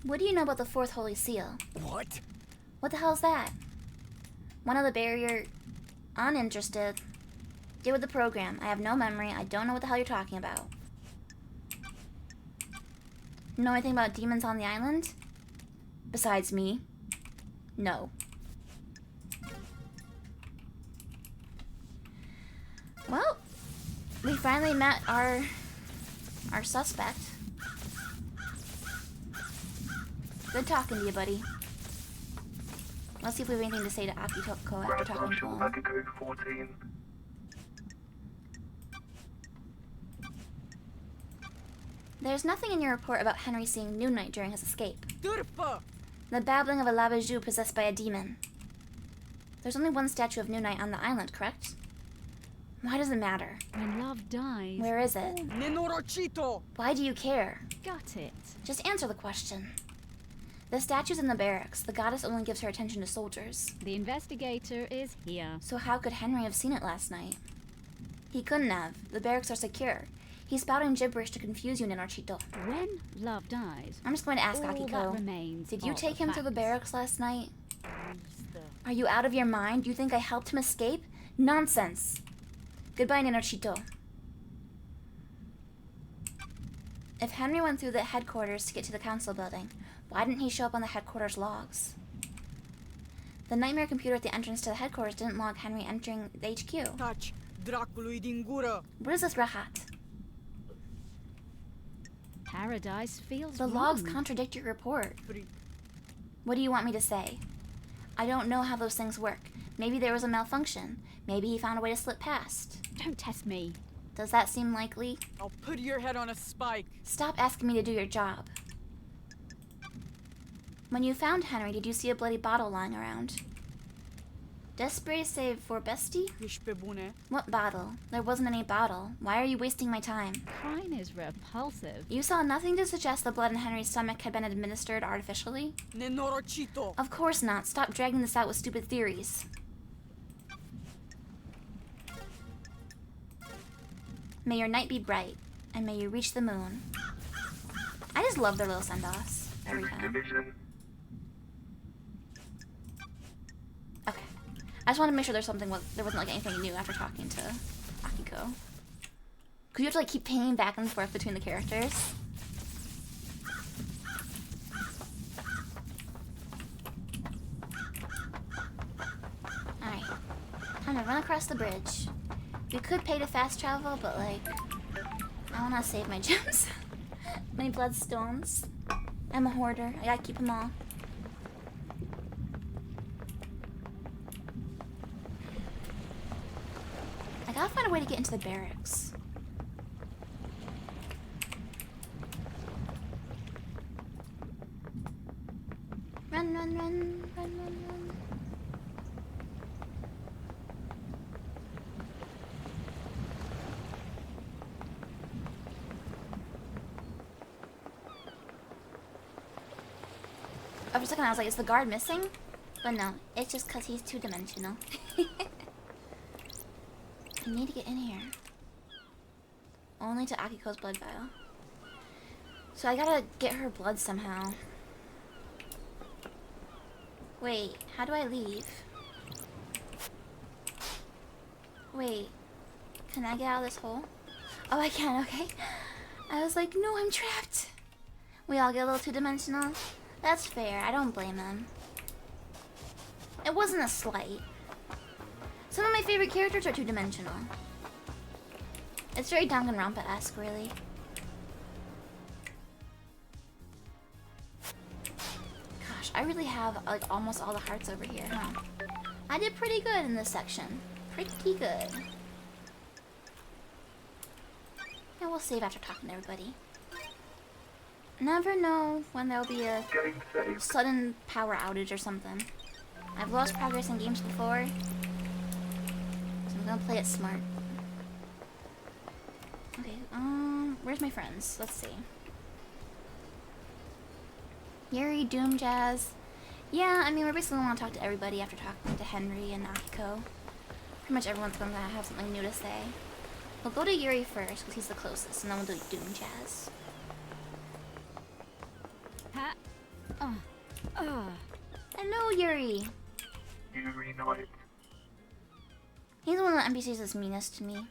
What do you know about the Fourth Holy Seal? What? What the hell's that? One of the barrier... Uninterested. Get with the program. I have no memory. I don't know what the hell you're talking about. Know anything about demons on the island? Besides me? No. Well, we finally met our suspect. Good talking to you, buddy. Let's see if we have anything to say to Akiko after talking to Marshal him. Akiko 14. There's nothing in your report about Henry seeing Moonlight during his escape. Durfa! The babbling of a lavajou possessed by a demon. There's only one statue of Moonlight on the island, correct? Why does it matter? When love dies. Where is it? Nenorochito! Why do you care? Got it. Just answer the question. The statue's in the barracks. The goddess only gives her attention to soldiers. The investigator is here. So how could Henry have seen it last night? He couldn't have. The barracks are secure. He's spouting gibberish to confuse you, Nenorchito. When love dies. I'm just going to ask all that Akiko. remains Did you are take the him to the facts. barracks last night? Are you out of your mind? You think I helped him escape? Nonsense. Goodbye, Nenorchito. If Henry went through the headquarters to get to the council building, why didn't he show up on the headquarters logs? The nightmare computer at the entrance to the headquarters didn't log Henry entering the HQ. Touch Dracului din gură. What is this, Rahat? Paradise feels The wrong. logs contradict your report. Free. What do you want me to say? I don't know how those things work. Maybe there was a malfunction. Maybe he found a way to slip past. Don't test me. Does that seem likely? I'll put your head on a spike. Stop asking me to do your job. When you found Henry, did you see a bloody bottle lying around? Despre save for bestie? Ești pe bune? What bottle? There wasn't any bottle. Why are you wasting my time? Crime is repulsive. You saw nothing to suggest the blood in Henry's stomach had been administered artificially? Nenorocito! Of course not. Stop dragging this out with stupid theories. May your night be bright, and may you reach the moon. I just love their little send-offs every Henry time. Division. Okay. I just wanted to make sure there wasn't like anything new after talking to Akiko. Cause you have to like keep pinging back and forth between the characters. Alright. Time to run across the bridge. We could pay to fast travel, but like I wanna save my gems. My bloodstones. I'm a hoarder. I gotta keep them all. I gotta find a way to get into the barracks. Run, run, run, run, run, run. Oh, for a second I was like, is the guard missing? But no, it's just because he's two-dimensional. I need to get in here. Only to Akiko's blood vial. So I gotta get her blood somehow. Wait, how do I leave? Wait, can I get out of this hole? Oh, I can, okay. I was like, no, I'm trapped. We all get a little two-dimensional. That's fair, I don't blame them. It wasn't a slight. Some of my favorite characters are two-dimensional. It's very Danganronpa-esque, really. I really have like almost all the hearts over here, huh? I did pretty good in this section. Pretty good. Yeah, we'll save after talking to everybody. Never know when there'll be a Getting saved. sudden power outage or something. I've lost progress in games before, so I'm gonna play it smart. Okay, where's my friends? Let's see. Yuri, Doom Jazz. Yeah, I mean, we're basically gonna talk to everybody after talking to Henry and Akiko. Pretty much everyone's gonna have something new to say. We'll go to Yuri first, because he's the closest, and then we'll do Doom Jazz. Ha. Hello, Yuri! You reunite. He's one of the NPCs that's meanest to me.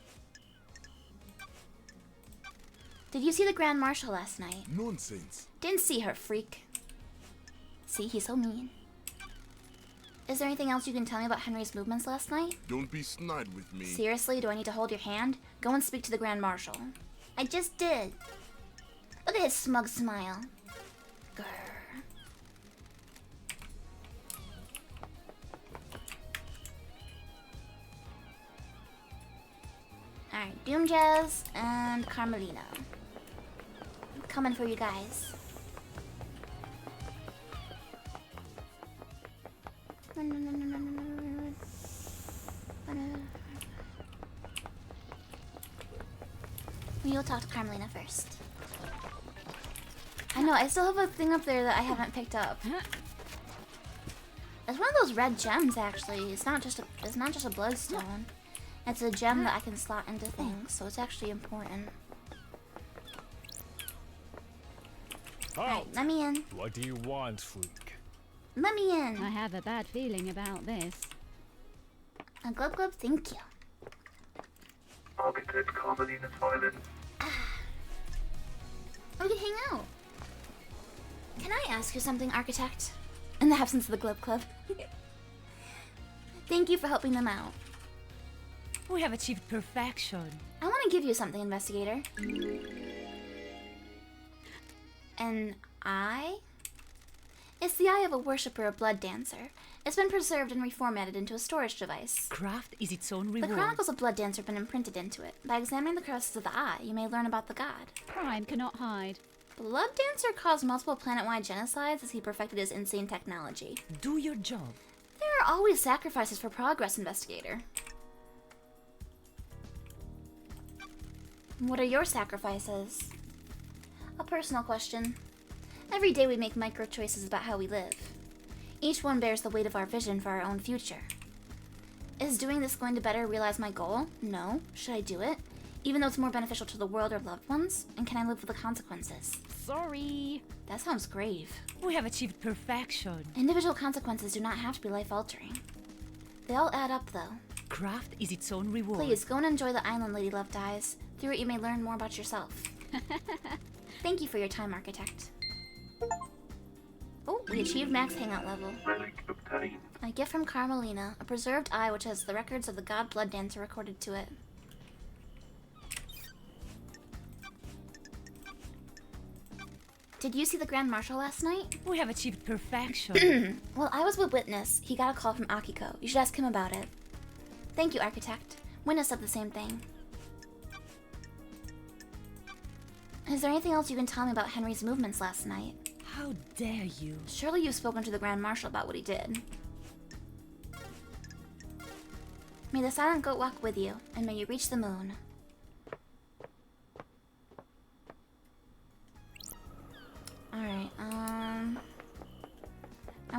Did you see the Grand Marshal last night? Nonsense. Didn't see her, freak. See, he's so mean. Is there anything else you can tell me about Henry's movements last night? Don't be snide with me. Seriously, do I need to hold your hand? Go and speak to the Grand Marshal. I just did. Look at his smug smile. Grr. Alright, Doom Jazz and Carmelina. I'm coming for you guys. We'll talk to Carmelina first. I know, I still have a thing up there that I haven't picked up. It's one of those red gems, actually. It's not just a bloodstone. It's a gem that I can slot into things, so it's actually important. Alright, let me in. What do you want, freak? Let me in. I have a bad feeling about this. A glub glub, thank you. Architect Carmelina's violin. We can hang out. Can I ask you something, Architect? In the absence of the glub club. Thank you for helping them out. We have achieved perfection. I want to give you something, Investigator. An eye? It's the eye of a worshipper of Blood Dancer. It's been preserved and reformatted into a storage device. Craft is its own The reward. Chronicles of Blood Dancer have been imprinted into it. By examining the crevices of the eye, you may learn about the god. Crime cannot hide. Blood Dancer caused multiple planet-wide genocides as he perfected his insane technology. Do your job. There are always sacrifices for progress, Investigator. What are your sacrifices? A personal question. Every day we make micro choices about how we live. Each one bears the weight of our vision for our own future. Is doing this going to better realize my goal? No. Should I do it? Even though it's more beneficial to the world or loved ones? And can I live with the consequences? Sorry. That sounds grave. We have achieved perfection. Individual consequences do not have to be life-altering. They all add up, though. Craft is its own reward. Please, go and enjoy the island Lady Love dies. Through it you may learn more about yourself. Thank you for your time, Architect. Oh, we achieved max hangout level. Relic obtained. A gift from Carmelina, a preserved eye which has the records of the god Blood Dancer recorded to it. Did you see the Grand Marshal last night? We have achieved perfection. Well, I was with Witness. He got a call from Akiko. You should ask him about it. Thank you, Architect. Witness said the same thing. Is there anything else you can tell me about Henry's movements last night? How dare you? Surely you've spoken to the Grand Marshal about what he did. May the Silent Goat walk with you, and may you reach the moon. Alright, I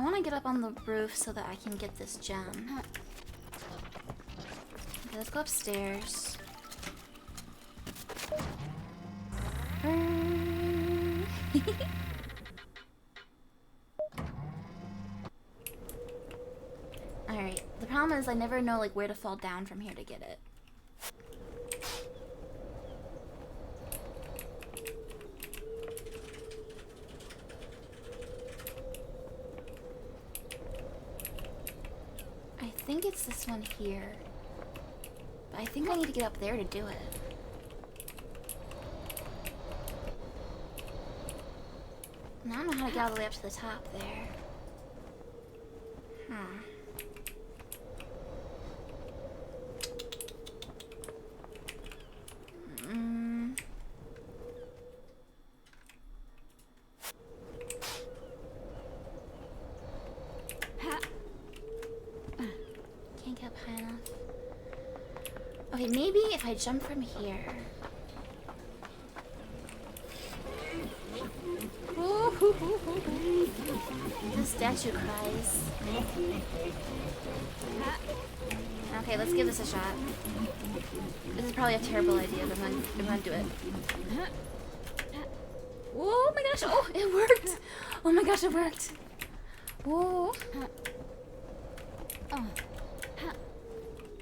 want to get up on the roof so that I can get this gem. Okay, let's go upstairs. Alright, the problem is I never know like where to fall down from here to get it. I think it's this one here. But I think I need to get up there to do it. And I don't know how to get all the way up to the top there. Can't get up high enough. Okay, maybe if I jump from here. This statue cries. Okay, let's give this a shot. This is probably a terrible idea, but I'm gonna do it. Oh my gosh! Oh, it worked! Oh my gosh, it worked! Whoa!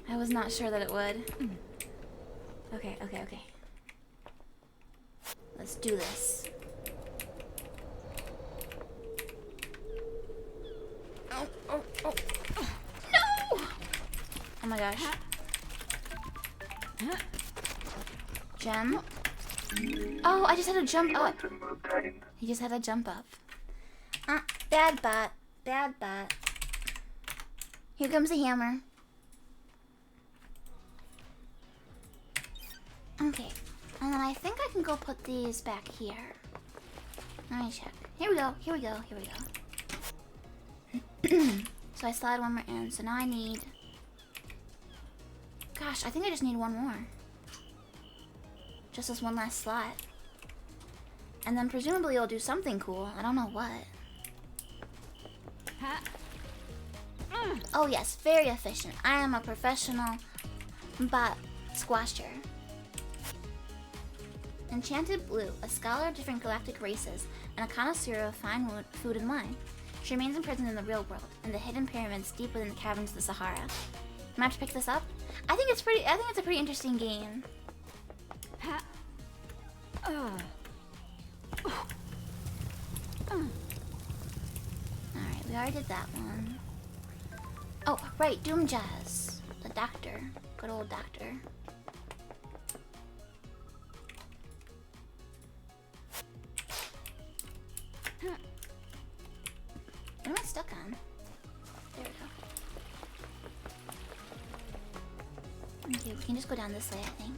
I was not sure that it would. Okay, okay, okay. Let's do this. Oh, oh, oh. No! Oh my gosh. Gem. Oh, I just had to jump up. He just had to jump up. Bad bot. Bad bot. Here comes a hammer. Okay. And then I think I can go put these back here. Let me check. Here we go. Here we go. Here we go. So I slide one more in. So now I need... Gosh, I think I just need one more. Just this one last slot. And then presumably it'll do something cool. I don't know what. Oh yes, very efficient. I am a professional bot squasher. Enchanted Blue, a scholar of different galactic races and a connoisseur of fine food and wine. She remains imprisoned in the real world, in the hidden pyramids deep within the caverns of the Sahara. Am I have to pick this up? I think it's a pretty interesting game. Alright, we already did that one. Oh, right, Doom Jazz. The doctor. Good old doctor. What am I stuck on? There we go. Okay, we can just go down this way, I think.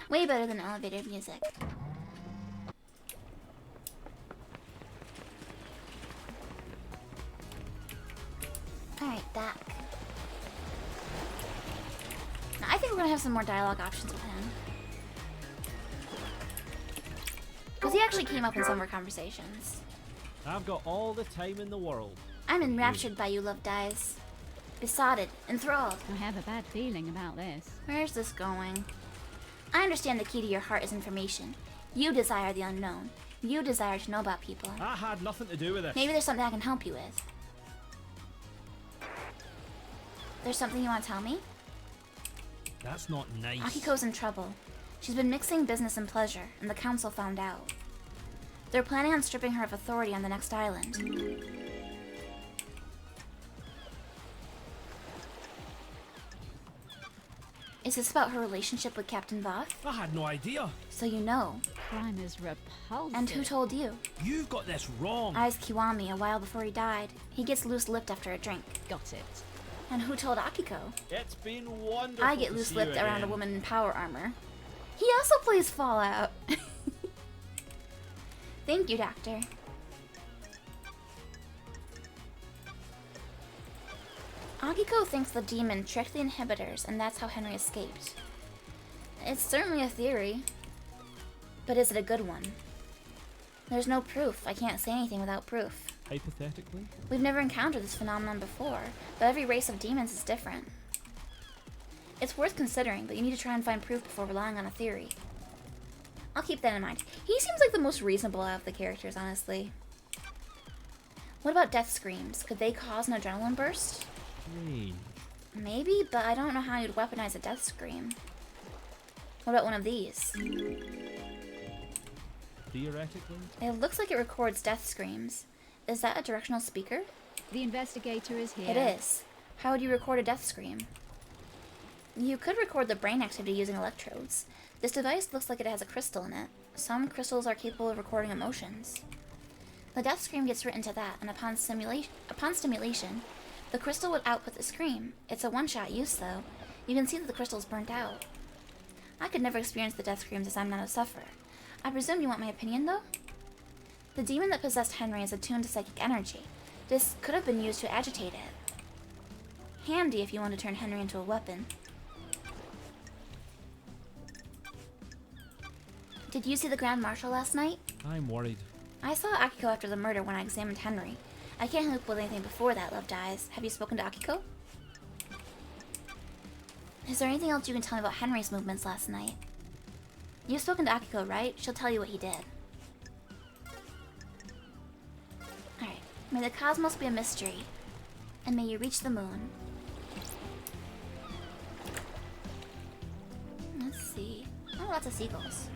Way better than elevator music. Alright, back. Now, I think we're gonna have some more dialogue options with him. Because he actually came up in some of our conversations. I've got all the time in the world. I'm enraptured by you, Love Dies. Besotted, enthralled. I have a bad feeling about this. Where's this going? I understand the key to your heart is information. You desire the unknown. You desire to know about people. I had nothing to do with this. Maybe there's something I can help you with. There's something you want to tell me? That's not nice. Akiko's in trouble. She's been mixing business and pleasure, and the council found out. They're planning on stripping her of authority on the next island. Is this about her relationship with Captain Voth? I had no idea. So you know. Crime is repulsive. And who told you? You've got this wrong. I asked Kiwami a while before he died. He gets loose-lipped after a drink. Got it. And who told Akiko? It's been wonderful. I get loose-lipped around a woman in power armor. He also plays Fallout. Thank you, Doctor. Akiko thinks the demon tricked the inhibitors, and that's how Henry escaped. It's certainly a theory. But is it a good one? There's no proof. I can't say anything without proof. Hypothetically? We've never encountered this phenomenon before, but every race of demons is different. It's worth considering, but you need to try and find proof before relying on a theory. I'll keep that in mind. He seems like the most reasonable out of the characters, honestly. What about death screams? Could they cause an adrenaline burst? Maybe, but I don't know how you'd weaponize a death scream. What about one of these? Theoretically? It looks like it records death screams. Is that a directional speaker? The investigator is here. It is. How would you record a death scream? You could record the brain activity using electrodes. This device looks like it has a crystal in it. some crystals are capable of recording emotions. The death scream gets written to that, and upon stimulation, the crystal would output the scream. It's a one-shot use, though. You can see that the crystal's burnt out. I could never experience the death screams as I'm not a sufferer. I presume you want my opinion, though? The demon that possessed Henry is attuned to psychic energy. This could have been used to agitate it. Handy if you want to turn Henry into a weapon. Did you see the Grand Marshal last night? I'm worried. I saw Akiko after the murder when I examined Henry. I can't hope with anything before that, Loved Eyes. Have you spoken to Akiko? Is there anything else you can tell me about Henry's movements last night? You've spoken to Akiko, right? She'll tell you what he did. Alright. May the cosmos be a mystery. And may you reach the moon. Let's see. Oh, lots of seagulls.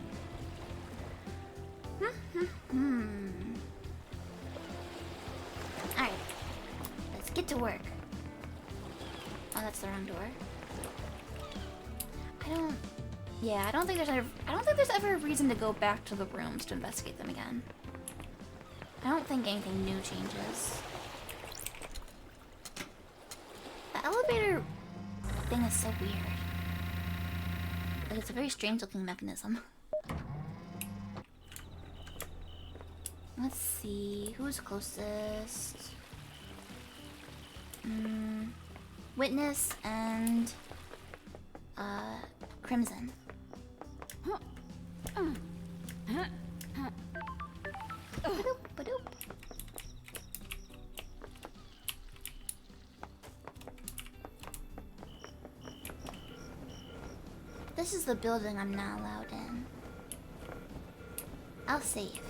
Alright. Let's get to work. Oh, that's the wrong door. I don't think there's ever a reason to go back to the rooms to investigate them again. I don't think anything new changes. The elevator thing is so weird. Like, it's a very strange looking mechanism. Let's see, who's closest? Witness and Crimson. Ba-doop, ba-doop. This is the building I'm not allowed in. I'll save.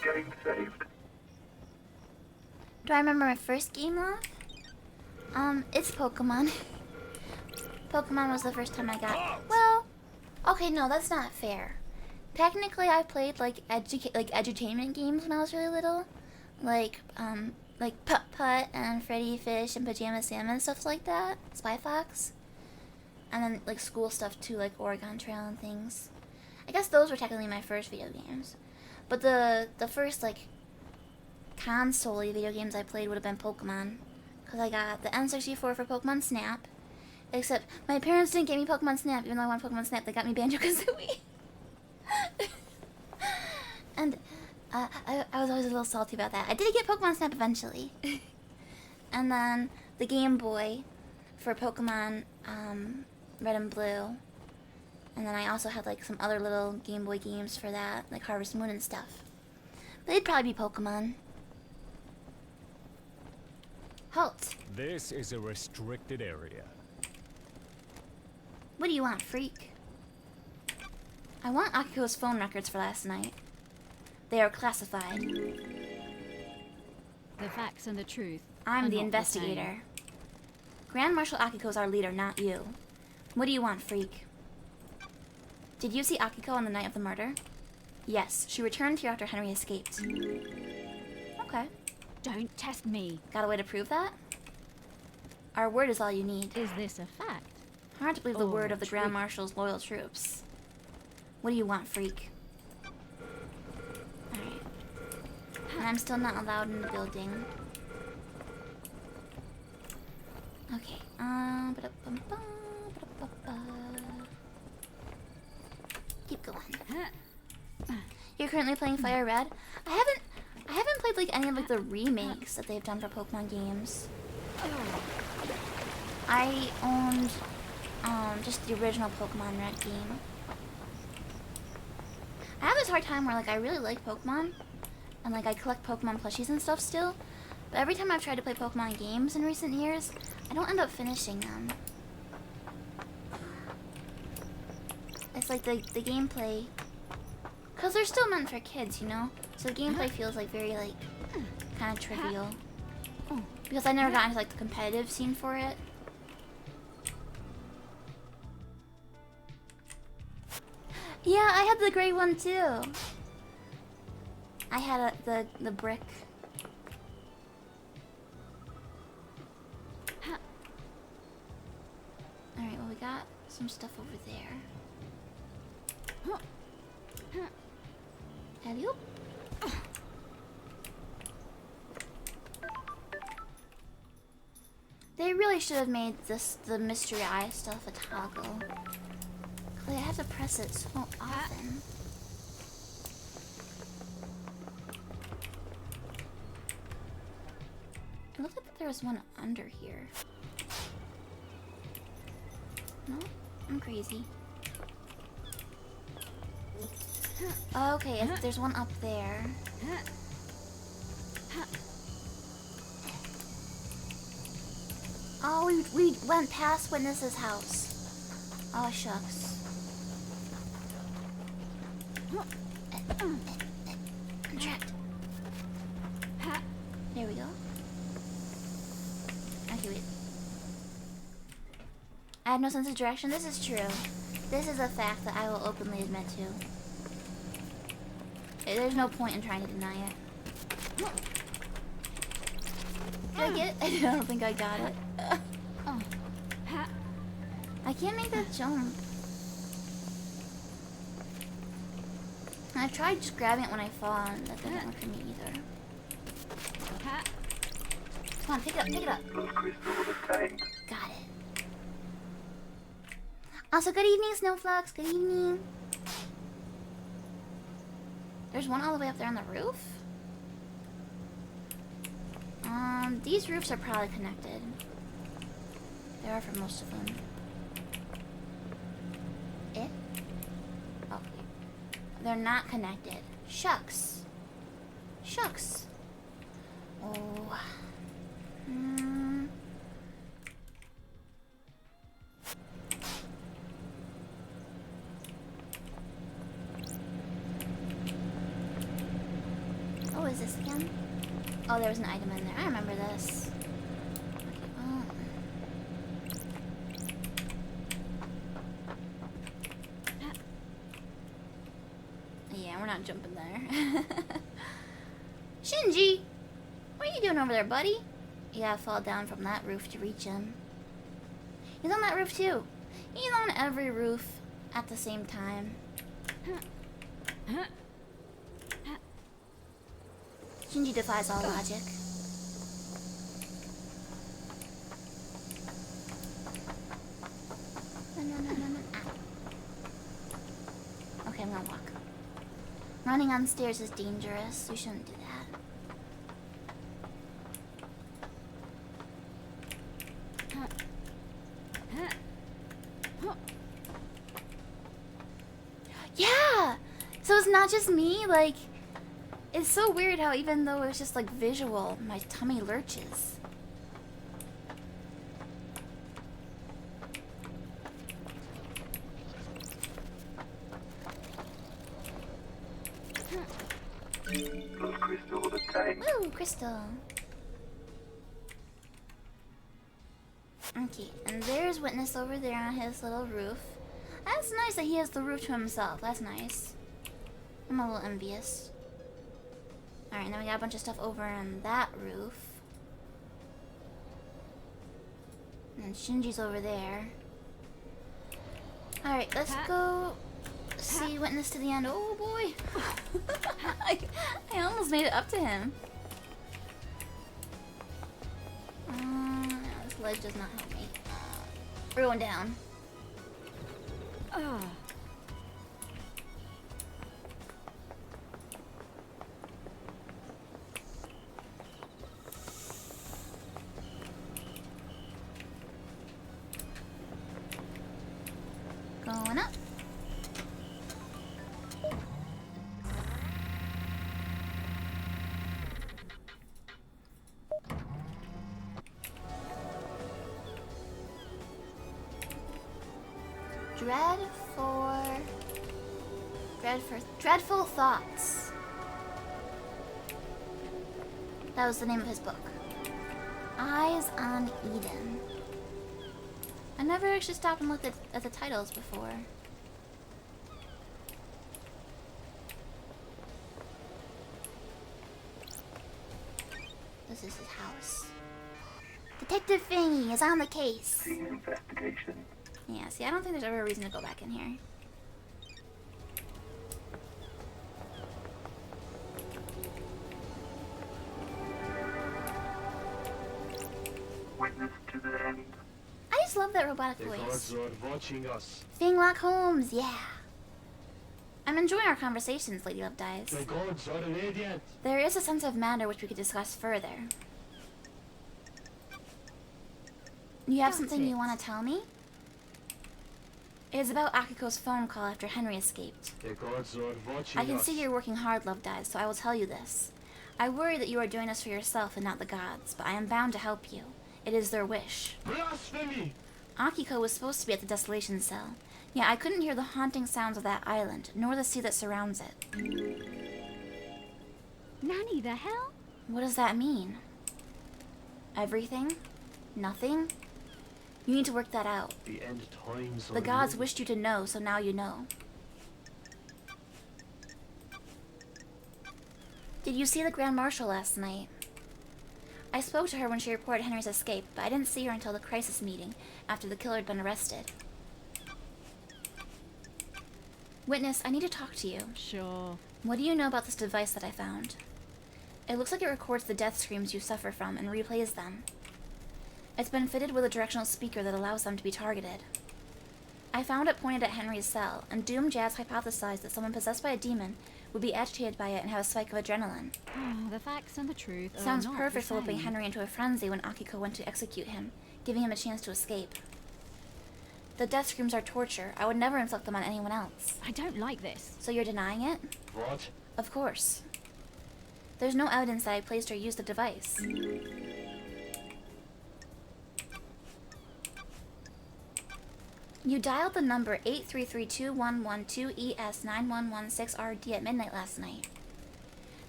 Game saved. Do I remember my first game log? It's Pokemon. Pokemon was the first time I got. Well, okay, no, that's not fair. Technically, I played like edutainment games when I was really little, like Putt Putt and Freddy Fish and Pajama Sam and stuff like that. Spy Fox, and then like school stuff too, like Oregon Trail and things. I guess those were technically my first video games, but the first like console video games I played would have been Pokemon, because I got the N64 for Pokemon Snap. Except my parents didn't get me Pokemon Snap, even though I wanted Pokemon Snap. They got me Banjo-Kazooie. And I was always a little salty about that. I did get Pokemon Snap eventually. And then the Game Boy for Pokemon Red and Blue. And then I also had like some other little Game Boy games for that, like Harvest Moon and stuff. But they'd probably be Pokemon. Halt. This is a restricted area. What do you want, freak? I want Akiko's phone records for last night. They are classified. The facts and the truth. I'm are the not investigator. Grand Marshal Akiko's our leader, not you. What do you want, freak? Did you see Akiko on the night of the murder? Yes, she returned here after Henry escaped. Okay. Don't test me. Got a way to prove that? Our word is all you need. Is this a fact? Hard to believe the Oh, word of the Grand treat. Marshal's loyal troops. What do you want, freak? Alright. And I'm still not allowed in the building. Okay. Ba-da-bum-bum, ba-da-ba-ba. Keep going. You're currently playing Fire Red? I haven't played like any of like the remakes that they've done for Pokemon games. I owned just the original Pokemon Red game. I have this hard time where like I really like Pokemon and like I collect Pokemon plushies and stuff still, but every time I've tried to play Pokemon games in recent years, I don't end up finishing them. It's like the gameplay, cause they're still meant for kids, you know. So the gameplay feels like very like kind of trivial because I never got into like the competitive scene for it. Yeah, I had the gray one too. I had the brick. Alright, well, we got some stuff over there. Hello? They really should have made the mystery eye stuff a toggle. Cause I have to press it so often. It looked like there was one under here. No? I'm crazy. Okay, if there's one up there. Oh, we went past Witness's house. Oh, shucks. I'm trapped. There we go. Okay, wait. I have no sense of direction. This is true. This is a fact that I will openly admit to. There's no point in trying to deny it. Did I get it? I don't think I got it. I can't make that jump. And I tried just grabbing it when I fall, and that didn't work for me either. Come on, pick it up, pick it up. Got it. Also, good evening, Snowflux. Good evening. There's one all the way up there on the roof? These roofs are probably connected. They are for most of them. Oh. They're not connected. Shucks. Shucks. Oh. What was this again? Oh, there was an item in there. I remember this. Oh. Yeah, we're not jumping there. Shinji! What are you doing over there, buddy? You gotta fall down from that roof to reach him. He's on that roof too. He's on every roof at the same time. Shinji defies all logic. Okay, I'm gonna walk. Running on stairs is dangerous. We shouldn't do that. Yeah! So it's not just me, like... It's so weird how even though it's just like visual, my tummy lurches. Crystal obtained. Woo, crystal. Okay, and there's Witness over there on his little roof. That's nice that he has the roof to himself. That's nice. I'm a little envious. Alright, now we got a bunch of stuff over on that roof. And Shinji's over there. Alright, let's go see Witness to the end. Oh boy! I almost made it up to him. This ledge does not help me. We're going down. Going up. Dreadful Thoughts. That was the name of his book. Eyes on Eden. I never actually stopped and looked at the titles before. This is his house. Detective Fangy is on the case. Investigation. Yeah, see, I don't think there's ever a reason to go back in here. Witness to the end. I just love that robotic The voice. gods are watching us. Finglock Holmes, yeah. I'm enjoying our conversations, Lady Love Dies. The gods are radiant. There is a sense of matter which we could discuss further. You have Got something it. you want to tell me? It is about Akiko's phone call after Henry escaped. The gods are watching I can us. see you're working hard, Love Dies, so I will tell you this. I worry that you are doing this for yourself and not the gods, but I am bound to help you. It is their wish. Blasphemy! Akiko was supposed to be at the Desolation Cell. Yeah, I couldn't hear the haunting sounds of that island, nor the sea that surrounds it. Nanny, the hell? What does that mean? Everything? Nothing? You need to work that out. The end times are The gods near. wished you to know, so now you know. Did you see the Grand Marshal last night? I spoke to her when she reported Henry's escape, but I didn't see her until the crisis meeting, after the killer had been arrested. Witness, I need to talk to you. Sure. What do you know about this device that I found? It looks like it records the death screams you suffer from and replays them. It's been fitted with a directional speaker that allows them to be targeted. I found it pointed at Henry's cell, and Doom Jazz hypothesized that someone possessed by a demon would be agitated by it and have a spike of adrenaline. Oh, the facts and the truth are Sounds not perfect the for whipping same. Henry into a frenzy when Akiko went to execute him, giving him a chance to escape. The death screams are torture. I would never inflict them on anyone else. I don't like this. So you're denying it? What? Of course. There's no evidence that I placed or used the device. You dialed the number 8332112ES9116RD at midnight last night.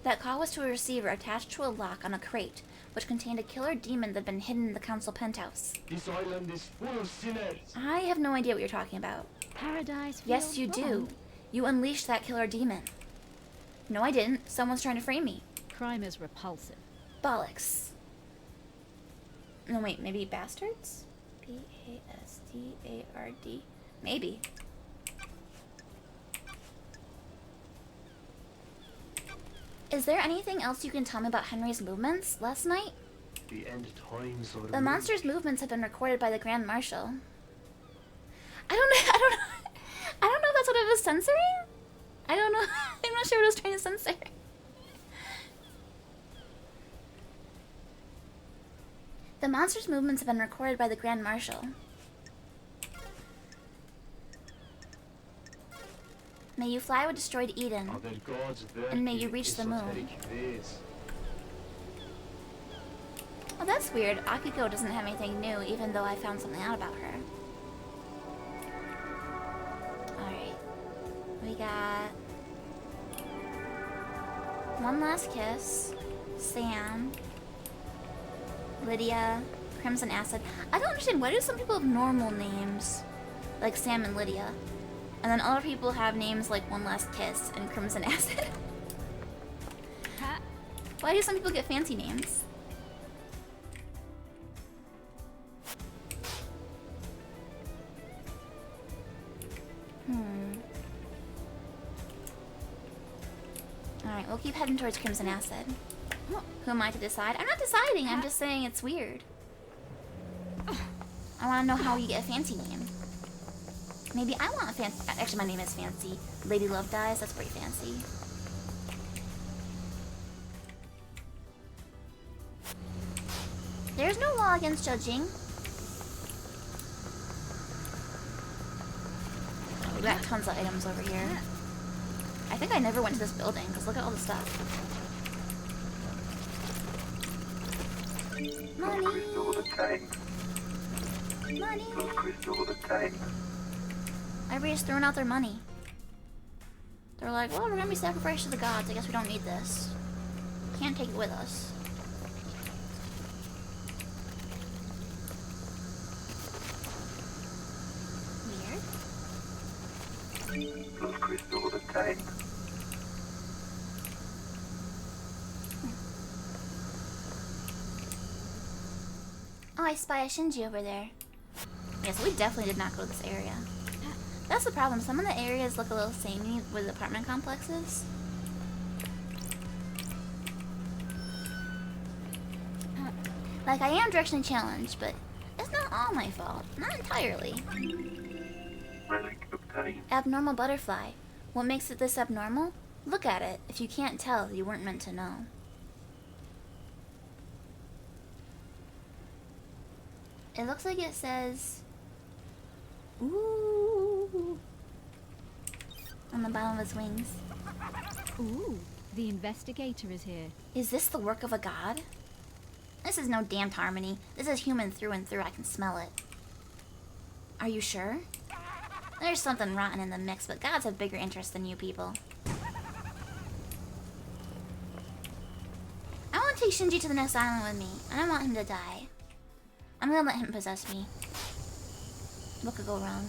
That call was to a receiver attached to a lock on a crate, which contained a killer demon that had been hidden in the council penthouse. This island is full of sinners. I have no idea what you're talking about. Paradise Yes, feels you do. wrong. You unleashed that killer demon. No, I didn't. Someone's trying to frame me. Crime is repulsive. Bollocks. No, wait, maybe bastards? B-A-S-T-A-R-D. Maybe. Is there anything else you can tell me about Henry's movements last night? The end times are The near. monster's movements have been recorded by the Grand Marshal. I don't know. I don't know if that's what it was censoring. I don't know. I'm not sure what it was trying to censor. The monster's movements have been recorded by the Grand Marshal. May you fly with destroyed Eden. Other gods And may work you in reach the moon. esoteric ways. Oh, that's weird. Akiko doesn't have anything new, even though I found something out about her. Alright. We got... One Last Kiss. Sam. Lydia. Crimson Acid. I don't understand. Why do some people have normal names? Like Sam and Lydia. And then other people have names like One Last Kiss and Crimson Acid. Ha! Why do some people get fancy names? Alright, we'll keep heading towards Crimson Acid. Who am I to decide? I'm not deciding, I'm just saying it's weird. I want to know how you get a fancy name. Maybe I want a fancy... Actually, my name is fancy. Lady Love Dies, that's pretty fancy. There's no law against judging. We got tons of items over here. I think I never went to this building, because look at all the stuff. Money! Crystal obtained. Money! Crystal obtained. Everybody's throwing out their money. They're like, well, we're gonna be sacrificed to the gods. I guess we don't need this. Can't take it with us. Weird. Crystal obtained. Oh, I spy a Shinji over there. Yeah, so we definitely did not go to this area. That's the problem. Some of the areas look a little samey with apartment complexes. Like, I am directionally challenged, but it's not all my fault. Not entirely. Relic obtained. Abnormal butterfly. What makes it this abnormal? Look at it. If you can't tell, you weren't meant to know. It looks like it says... Ooh. On the bottom of his wings. Ooh, the investigator is here. Is this the work of a god? This is no damned harmony. This is human through and through. I can smell it. Are you sure? There's something rotten in the mix, but gods have bigger interests than you people. I want to take Shinji to the next island with me. I don't want him to die. I'm gonna let him possess me. What could go wrong?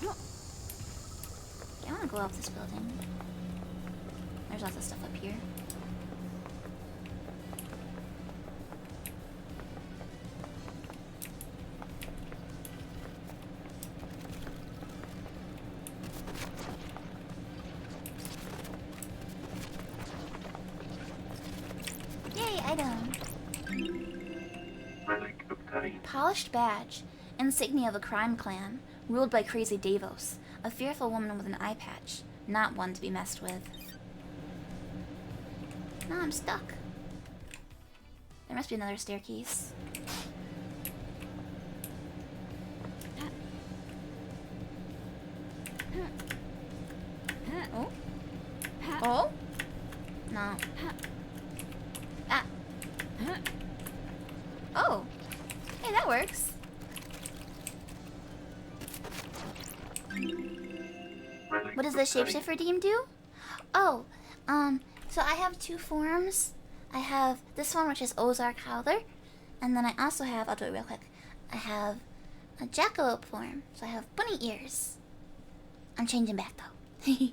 Yeah, I want to go up this building. There's lots of stuff up here. Yay, item! Relic obtained. Polished badge. Insignia of a crime clan. Ruled by crazy Davos. A fearful woman with an eye patch. Not one to be messed with. Now I'm stuck. There must be another staircase. Oh? Oh? No. Ah. Oh. Hey, that works. Relic What does the obtained. shapeshift redeem do? Oh, so I have two forms. I have this one, which is Ozark Howler, and then I also have, I'll do it real quick, I have a jackalope form, so I have bunny ears. I'm changing back though.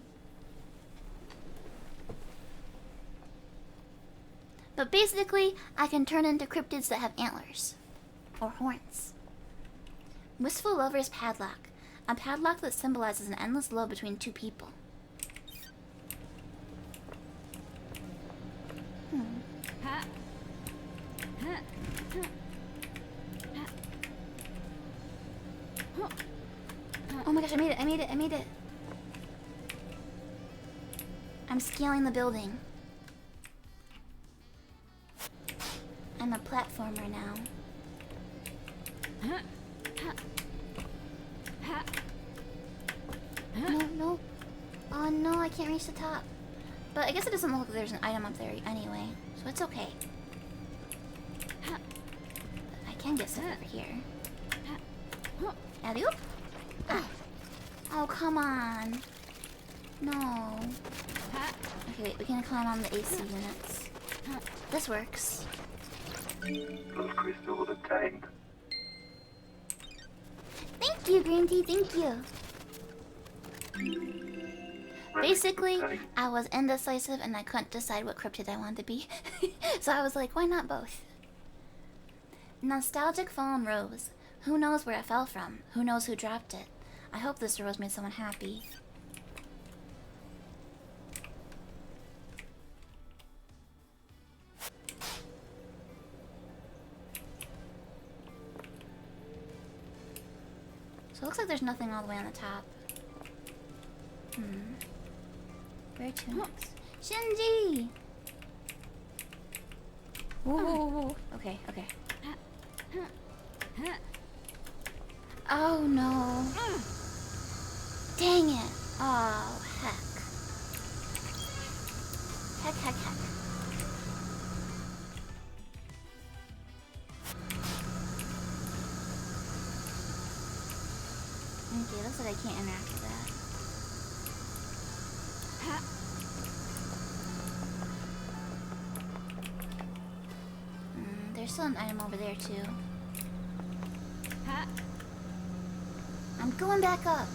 But basically, I can turn into cryptids that have antlers. Or horns. Wistful Lover's Padlock. A padlock that symbolizes an endless love between two people. Oh my gosh, I made it, I made it, I made it. I'm scaling the building. I'm a platformer now. No, no. Oh no, I can't reach the top. But I guess it doesn't look like there's an item up there anyway, so it's okay. But I can get stuff over here. Alley-oop. Ah. Oh, come on. No. Okay, wait, we can climb on the AC units. This works. Blood crystals obtained. Thank you, Green Tea, thank you. Basically, I was indecisive and I couldn't decide what cryptid I wanted to be. So I was like, why not both? Nostalgic fallen rose. Who knows where it fell from? Who knows who dropped it? I hope this rose made someone happy. So it looks like there's nothing all the way on the top. Where to next? Shinji! Whoa. Okay, okay. Oh no. Dang it. Oh, heck. Heck. Okay, looks like I can't interact with that. There's still an item over there too. I'm going back up.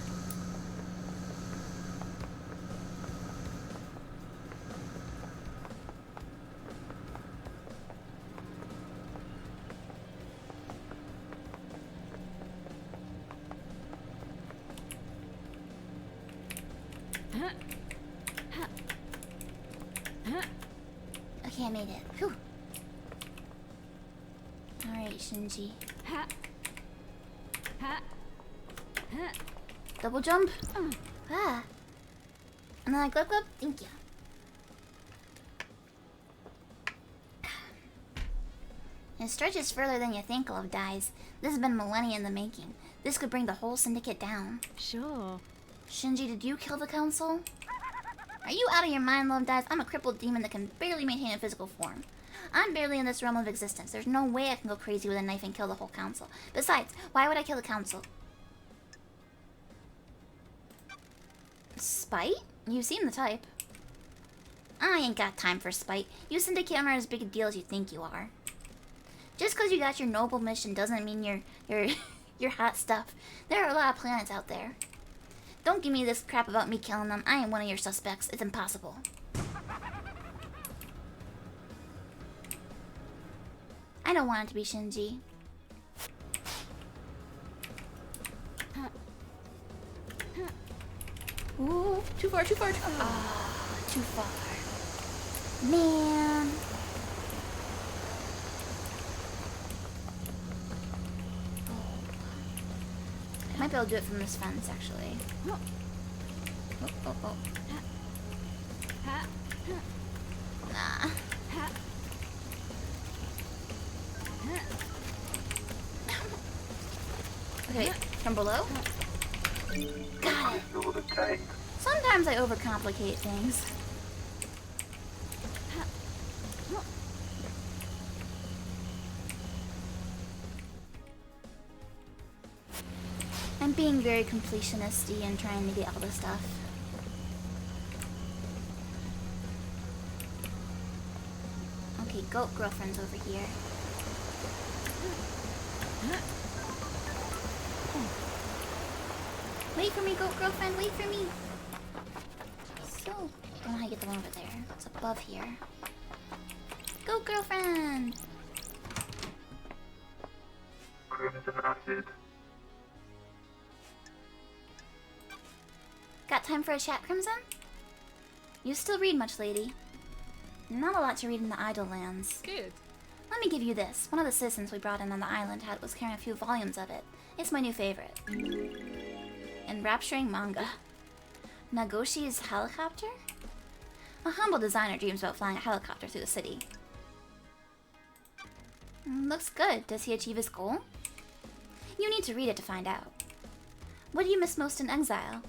Okay, I made it. Whew. Alright, Shinji. Double jump. Ah. And then I glub glub. Thank you. It stretches further than you think, Love Dies. This has been millennia in the making. This could bring the whole syndicate down. Sure. Shinji, did you kill the council? Are you out of your mind, Love Dies? I'm a crippled demon that can barely maintain a physical form. I'm barely in this realm of existence. There's no way I can go crazy with a knife and kill the whole council. Besides, why would I kill the council? Spite? You seem the type. I ain't got time for spite. You syndicate aren't as big a deal as you think you are. Just because you got your noble mission doesn't mean you're hot stuff. There are a lot of planets out there. Don't give me this crap about me killing them. I ain't one of your suspects. It's impossible. I don't want it to be Shinji. Ooh, too far, too far. Ah, too far. Man. I might be able to do it from this fence, actually. Oh, oh, oh. Nah. Okay, from below? Got it. Crystal obtained. Sometimes I overcomplicate things. I'm being very completionisty and trying to get all this stuff. Okay, goat girlfriend's over here. Wait for me, goat girlfriend, wait for me! So, I don't know how to get the one over there. It's above here. Goat girlfriend! Crimson acid. Got time for a chat, Crimson? You still read much, lady? Not a lot to read in the Idle Lands. Good. Let me give you this. One of the citizens we brought in on the island was carrying a few volumes of it. It's my new favorite. Enrapturing manga. Nagoshi's helicopter? A humble designer dreams about flying a helicopter through the city. Looks good. Does he achieve his goal? You need to read it to find out. What do you miss most in exile?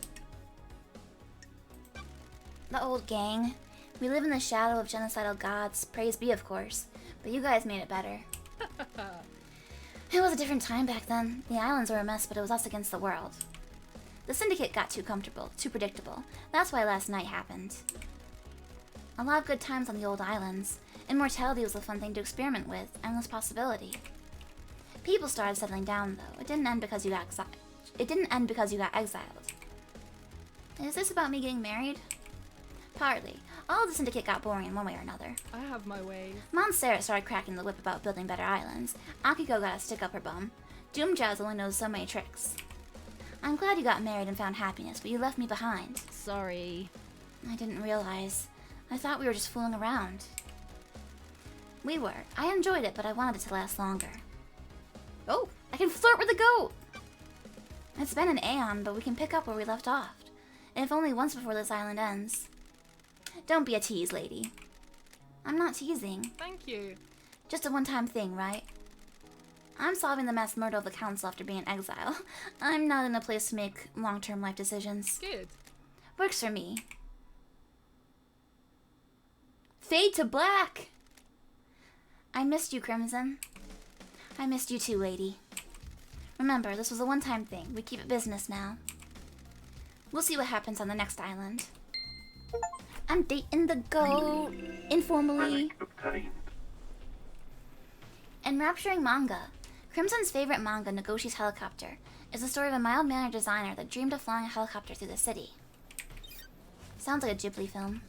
The old gang. We live in the shadow of genocidal gods. Praise be, of course. But you guys made it better. It was a different time back then. The islands were a mess, but it was us against the world. The syndicate got too comfortable, too predictable. That's why last night happened. A lot of good times on the old islands. Immortality was a fun thing to experiment with. Endless possibility. People started settling down, though. It didn't end because you got exiled. Is this about me getting married? Partly. All of the syndicate got boring in one way or another. I have my ways. Montserrat started cracking the whip about building better islands. Akiko got a stick up her bum. Doomjazz only knows so many tricks. I'm glad you got married and found happiness, but you left me behind. Sorry. I didn't realize. I thought we were just fooling around. We were. I enjoyed it, but I wanted it to last longer. Oh, I can flirt with a goat! It's been an aeon, but we can pick up where we left off. If only once before this island ends. Don't be a tease, lady. I'm not teasing. Thank you. Just a one-time thing, right? I'm solving the mass murder of the council after being in exile. I'm not in a place to make long-term life decisions. Good. Works for me. Fade to black! I missed you, Crimson. I missed you too, lady. Remember, this was a one-time thing. We keep it business now. We'll see what happens on the next island. I'm dating the goat. Informally. Relic obtained. Enrapturing manga. Crimson's favorite manga, Nagoshi's Helicopter, is the story of a mild-mannered designer that dreamed of flying a helicopter through the city. Sounds like a Ghibli film.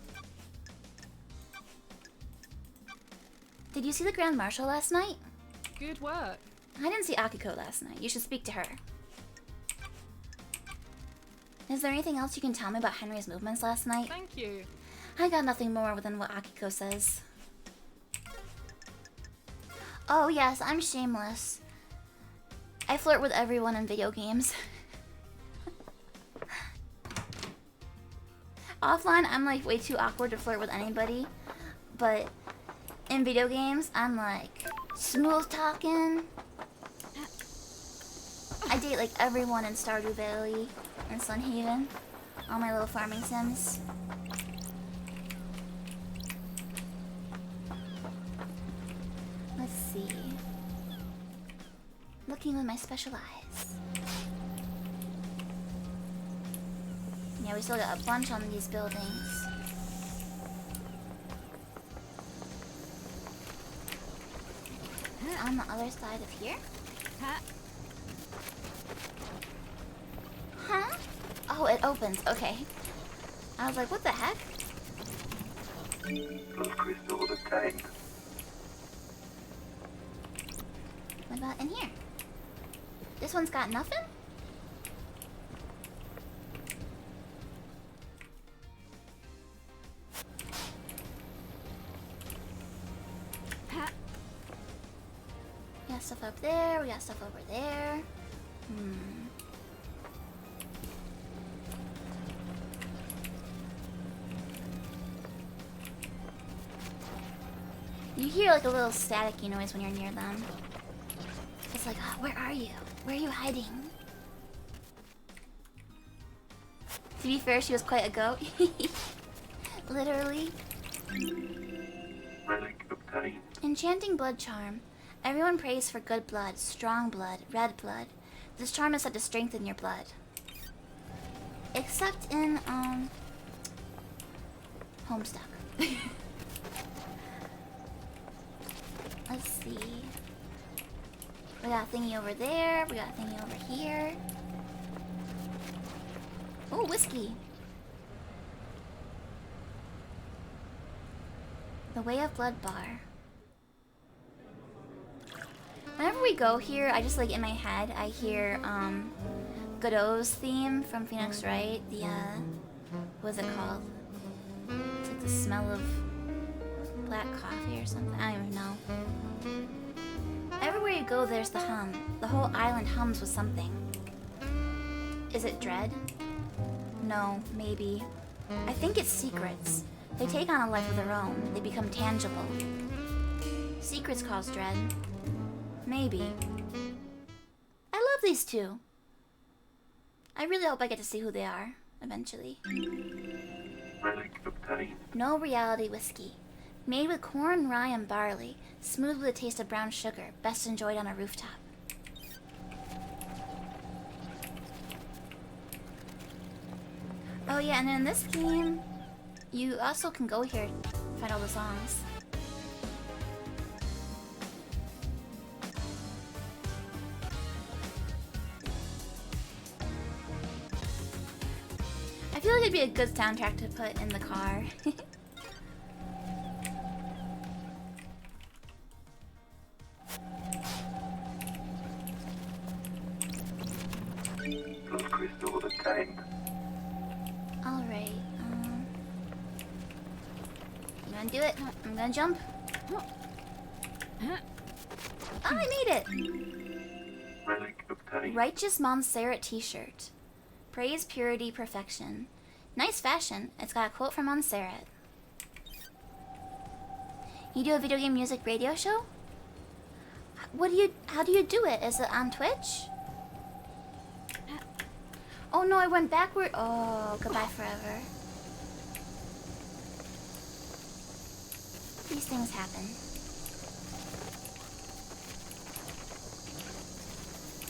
Did you see the Grand Marshal last night? Good work. I didn't see Akiko last night. You should speak to her. Is there anything else you can tell me about Henry's movements last night? Thank you. I got nothing more than what Akiko says. Oh yes, I'm shameless. I flirt with everyone in video games. Offline, I'm like way too awkward to flirt with anybody. But in video games, I'm like smooth talking. I date like everyone in Stardew Valley and Sunhaven. All my little farming sims. Let's see. Looking with my special eyes. Yeah, we still got a bunch on these buildings. On the other side of here? Huh? Oh, it opens. Okay. I was like, what the heck? Those crystals obtained. What about in here? This one's got nothing? We got stuff up there, we got stuff over there. You hear like a little staticky noise when you're near them. It's like, oh, where are you? Where are you hiding? To be fair, she was quite a goat. Literally. Relic obtained. Enchanting blood charm. Everyone prays for good blood, strong blood, red blood. This charm is said to strengthen your blood. Except in, Homestuck. Let's see. We got a thingy over there. We got a thingy over here. Oh, whiskey. The Way of Blood bar. Whenever we go here, I just like in my head, I hear Godot's theme from Phoenix Wright. The what's it called? It's like the smell of black coffee or something. I don't even know. Everywhere you go, there's the hum. The whole island hums with something. Is it dread? No, maybe. I think it's secrets. They take on a life of their own. They become tangible. Secrets cause dread. Maybe. I love these two. I really hope I get to see who they are, eventually. Relic obtained. No reality whiskey. Made with corn, rye, and barley. Smooth with a taste of brown sugar. Best enjoyed on a rooftop. Oh yeah, and then in this game, you also can go here and find all the songs. I feel like it'd be a good soundtrack to put in the car. Those crystals obtained. Alright, you wanna do it? I'm gonna jump. Oh, I made it! Relic obtained. Righteous Montserrat t-shirt. Praise, purity, perfection. Nice fashion. It's got a quote from Montserrat. You do a video game music radio show? How do you do it? Is it on Twitch? Oh no, I went backward. Oh, goodbye forever. These things happen.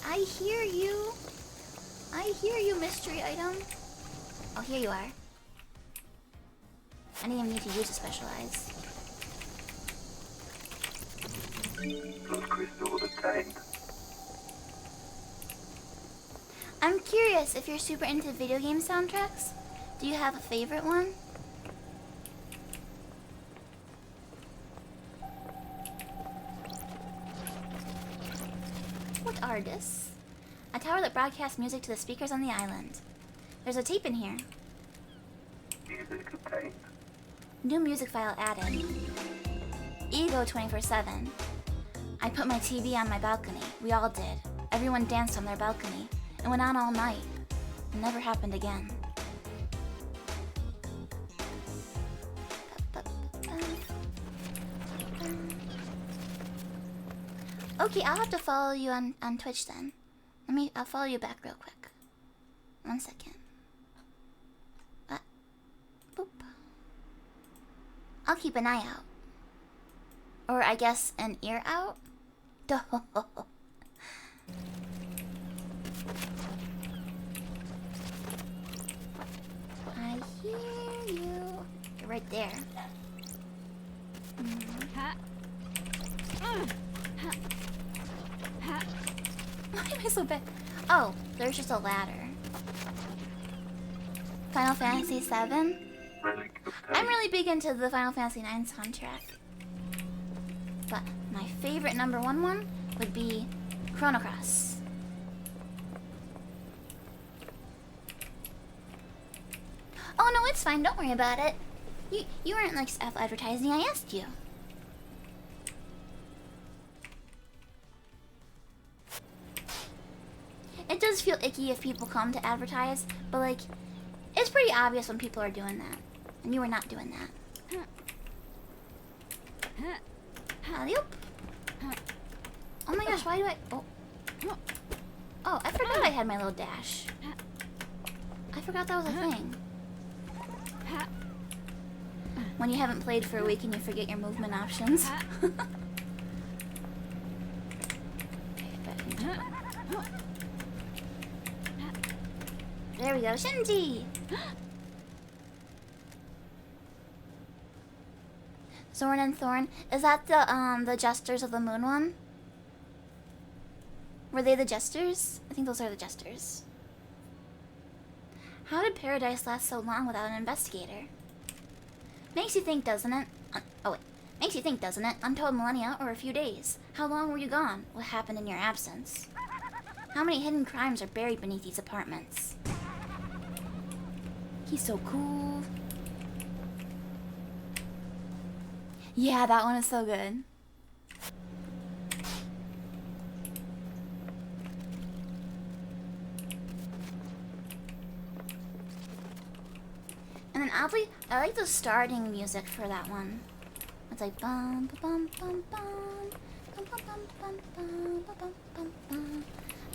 I hear you. I hear you, mystery item. Oh, here you are. I didn't even need to use a specialize. Those crystals obtained. I'm curious if you're super into video game soundtracks. Do you have a favorite one? What are this? A tower that broadcasts music to the speakers on the island. There's a tape in here. Music obtained. New music file added. Ego 24/7. I put my TV on my balcony. We all did. Everyone danced on their balcony. It went on all night. It never happened again. Okay, I'll have to follow you on Twitch then. I'll follow you back real quick. 1 second. Boop. I'll keep an eye out. Or I guess an ear out? I hear you. You're right there. Why am I so bad? Oh, there's just a ladder. Final Fantasy VII? Relic obtained. I'm really big into the Final Fantasy IX soundtrack. But my favorite number one would be Chrono Cross. Oh no, it's fine. Don't worry about it. You weren't like advertising. I asked you. It does feel icky if people come to advertise, but like, it's pretty obvious when people are doing that. And you were not doing that. Alley-oop. Oh my gosh, why do I... Oh, I forgot I had my little dash. I forgot that was a thing. When you haven't played for a week and you forget your movement options. There we go, Shinji! Zorn and Thorn. Is that the Jesters of the Moon one? Were they the Jesters? I think those are the Jesters. How did Paradise last so long without an investigator? Makes you think, doesn't it? Oh wait. Makes you think, doesn't it? Untold millennia or a few days. How long were you gone? What happened in your absence? How many hidden crimes are buried beneath these apartments? He's so cool. Yeah, that one is so good. And then oddly, I like the starting music for that one. It's like bum bum bum bum bum bum bum bum bum bum bum bum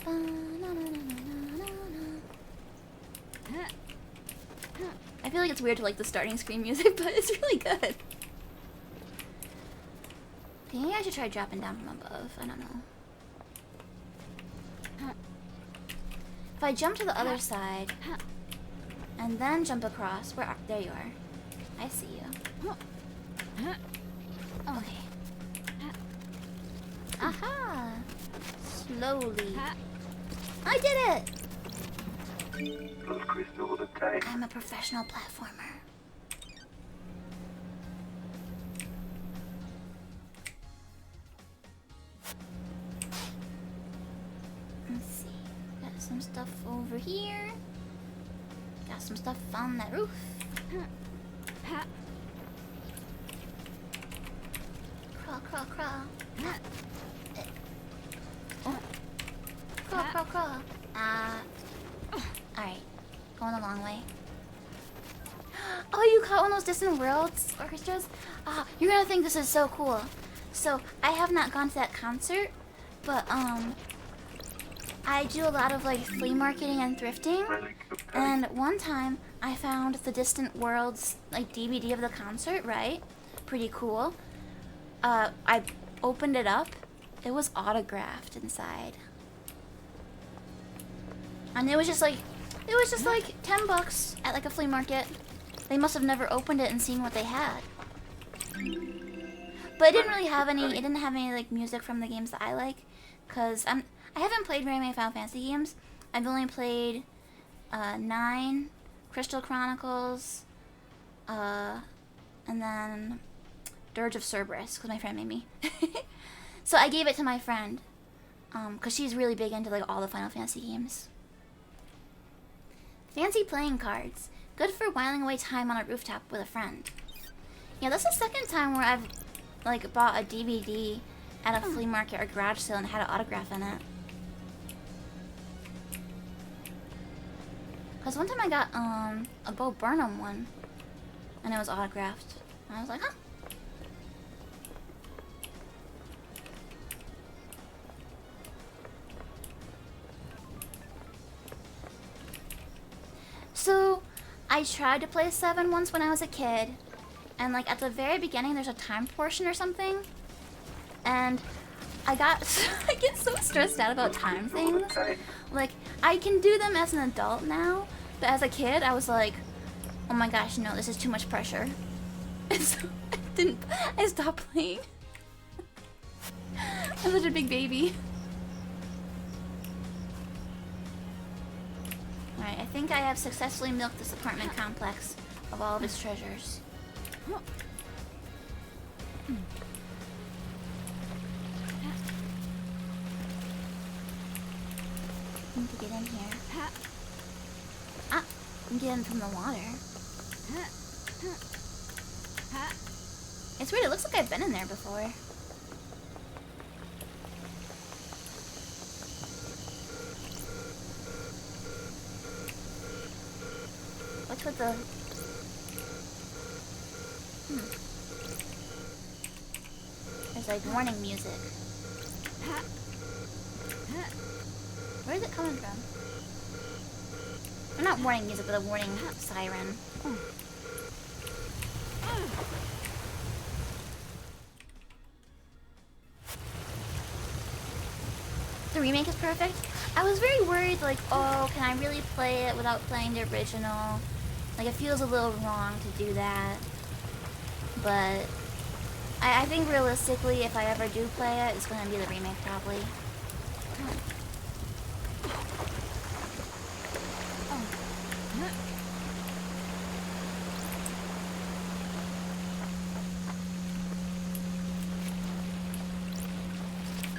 bum na na na na na na. I feel like it's weird to like the starting screen music, but it's really good. Okay, maybe I should try dropping down from above. I don't know. If I jump to the other side and then jump across, there you are. I see you. Okay. Aha! Slowly. I did it! Blood crystal obtained. I'm a professional platformer. Let's see. Got some stuff over here. Got some stuff on that roof. Crawl, crawl, crawl. Oh. Crawl, crawl, crawl. Alright. Going the long way. Oh, you caught one of those Distant Worlds orchestras? You're gonna think this is so cool. So, I have not gone to that concert, but, I do a lot of, like, flea marketing and thrifting. And one time, I found the Distant Worlds, like, DVD of the concert, right? Pretty cool. I opened it up. It was autographed inside. And it was just like 10 bucks at like a flea market. They must have never opened it and seen what they had. But it didn't really have any, it didn't have any like music from the games that I like. Cause I haven't played very many Final Fantasy games. I've only played 9, Crystal Chronicles, and then Dirge of Cerberus, because my friend made me. So I gave it to my friend, because she's really big into like all the Final Fantasy games. Fancy playing cards. Good for whiling away time on a rooftop with a friend. Yeah, that's the second time where I've like bought a DVD at a flea market or garage sale and had an autograph in it. Cause one time I got a Bo Burnham one, and it was autographed. And I was like, huh. So, I tried to play 7 once when I was a kid, and like at the very beginning there's a time portion or something, and I get so stressed out about time things. Like, I can do them as an adult now, but as a kid I was like, oh my gosh, no, this is too much pressure. And so I stopped playing. I'm such a big baby. Alright, I think I have successfully milked this apartment complex of all of its treasures. I need to get in here. Ah, I can get in from the water. It's weird, it looks like I've been in there before. What's with the... There's like warning music. Where is it coming from? Or not warning music, but a warning siren. The remake is perfect. I was very worried, like, oh, can I really play it without playing the original? Like, it feels a little wrong to do that. But I think realistically, if I ever do play it, it's going to be the remake, probably.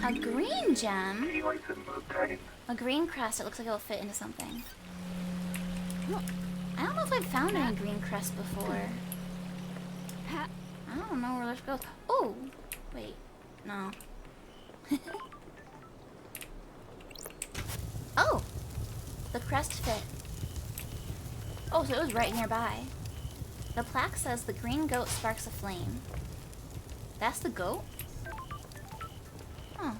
A green gem? A green crest that looks like it'll fit into something. I don't know if I've found any green crest before. I don't know where this goes. Oh! Wait. No. Oh! The crest fit. Oh, so it was right nearby. The plaque says the green goat sparks a flame. That's the goat? Huh.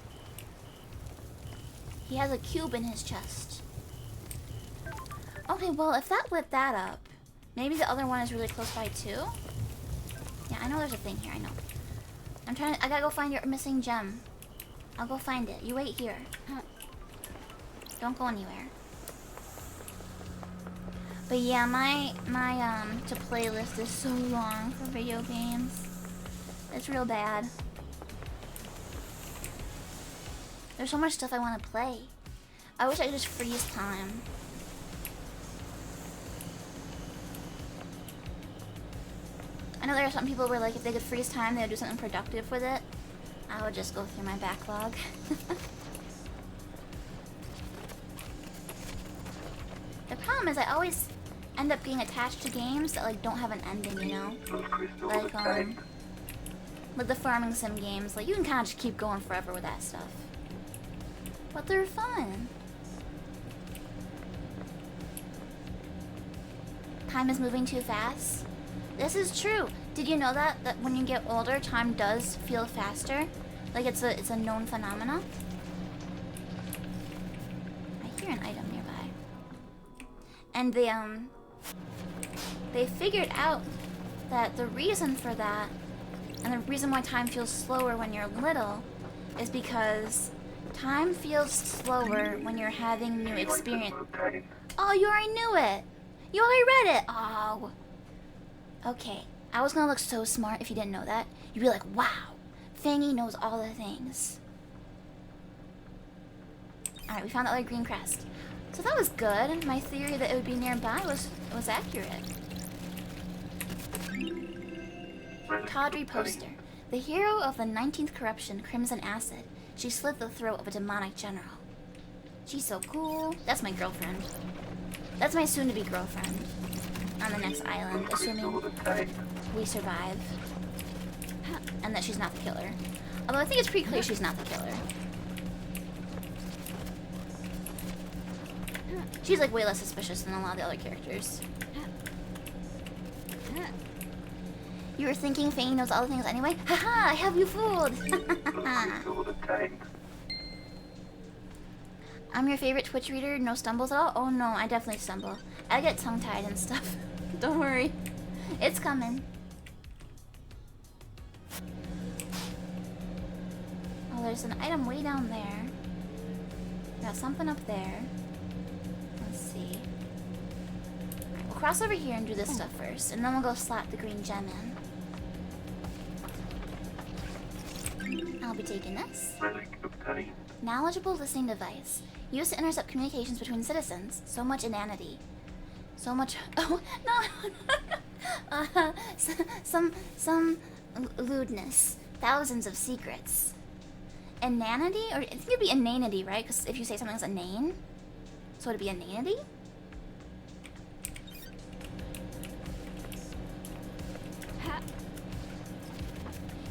He has a cube in his chest. Okay, well, if that lit that up, maybe the other one is really close by too? Yeah, I know there's a thing here, I know. I gotta go find your missing gem. I'll go find it. You wait here. Don't go anywhere. But yeah, my to play list is so long for video games. It's real bad. There's so much stuff I want to play. I wish I could just freeze time. I know there are some people where, like, if they could freeze time, they would do something productive with it. I would just go through my backlog. The problem is I always end up getting attached to games that, like, don't have an ending, you know? Like the farming sim games. Like, you can kind of just keep going forever with that stuff. But they're fun. Time is moving too fast. This is true. Did you know that when you get older, time does feel faster? Like it's a known phenomenon. I hear an item nearby. And they figured out that the reason for that, and the reason why time feels slower when you're little, is because time feels slower when you're having new experience. Oh, you already knew it. You already read it. Oh. Okay. I was gonna look so smart if you didn't know that. You'd be like, wow, Fangy knows all the things. Alright, we found the other green crest. So that was good. My theory that it would be nearby was accurate. Tawdry poster. The hero of the 19th corruption, Crimson Acid. She slit the throat of a demonic general. She's so cool. That's my girlfriend. That's my soon-to-be girlfriend on the next island, assuming we survive. And that she's not the killer. Although I think it's pretty clear she's not the killer. She's like way less suspicious than a lot of the other characters. You were thinking Fangy knows all the things anyway? Haha, I have you fooled! I'm your favorite Twitch reader, no stumbles at all? Oh no, I definitely stumble. I get tongue-tied and stuff. Don't worry. It's coming. Oh, there's an item way down there. Got something up there. Let's see. Alright, we'll cross over here and do this stuff first, and then we'll go slap the green gem in. I'll be taking this. Knowledgeable listening device. Used to intercept communications between citizens. So much inanity. So much... Oh, no! Some lewdness. Thousands of secrets. Inanity? Or I think it'd be inanity, right? Because if you say something's inane, so it'd be inanity?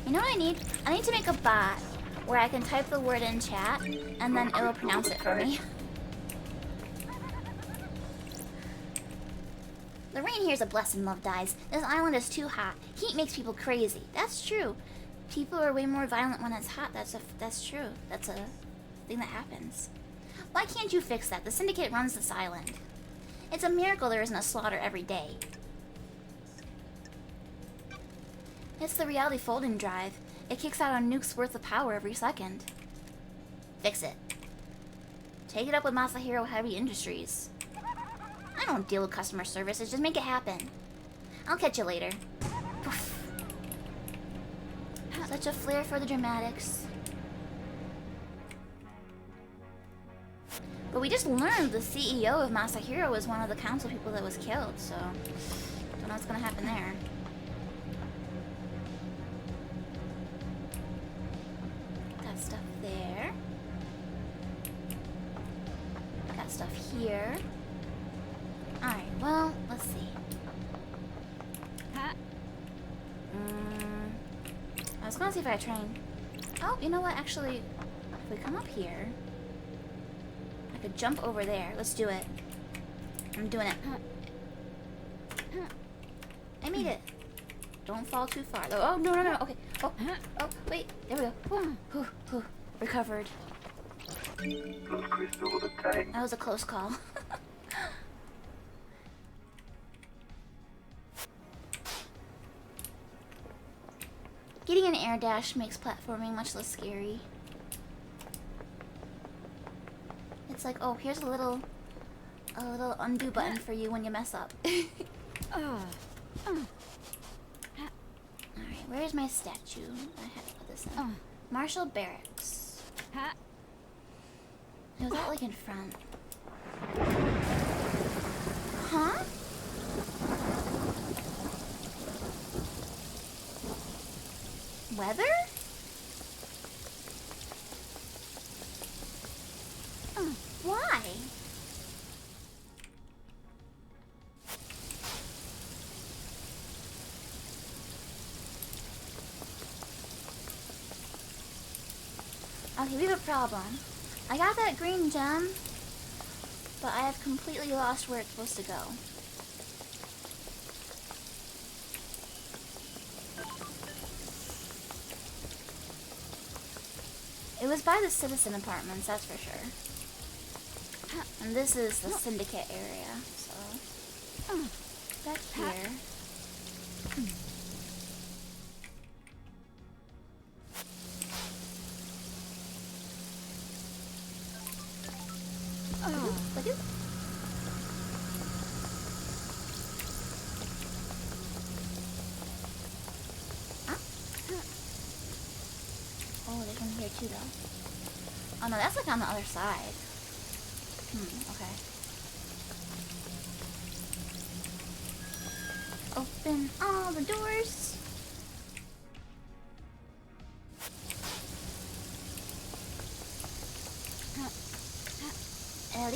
You know what I need? I need to make a bot where I can type the word in chat and then it will pronounce it for me. The rain here is a blessing, love dies. This island is too hot. Heat makes people crazy. That's true. People are way more violent when it's hot. That's true. That's a thing that happens. Why can't you fix that? The Syndicate runs this island. It's a miracle there isn't a slaughter every day. It's the reality folding drive. It kicks out a nuke's worth of power every second. Fix it. Take it up with Masahiro Heavy Industries. I don't deal with customer services, just make it happen. I'll catch you later. Poof. Such a flair for the dramatics. But we just learned the CEO of Masahiro was one of the council people that was killed, so don't know what's gonna happen there. Got stuff there. Got stuff here. Alright, well, let's see. I was gonna see if I try and... Oh, you know what? Actually, if we come up here, I could jump over there. Let's do it. I'm doing it. I made it. Don't fall too far, though. Oh, no, no, no. Okay. Oh, wait. There we go. Recovered. That was a close call. Getting an air dash makes platforming much less scary. It's like, oh, here's a little undo button for you when you mess up. Alright, where's my statue? I had to put this in. Marshall Barracks. Was that like in front? Huh? Weather? Why? Okay, we have a problem. I got that green gem, but I have completely lost where it's supposed to go. It was by the citizen apartments, that's for sure. And this is the syndicate area, so... back here. Oh, there's one here too, though. Oh no, that's like on the other side. Okay. Open all the doors. Hello?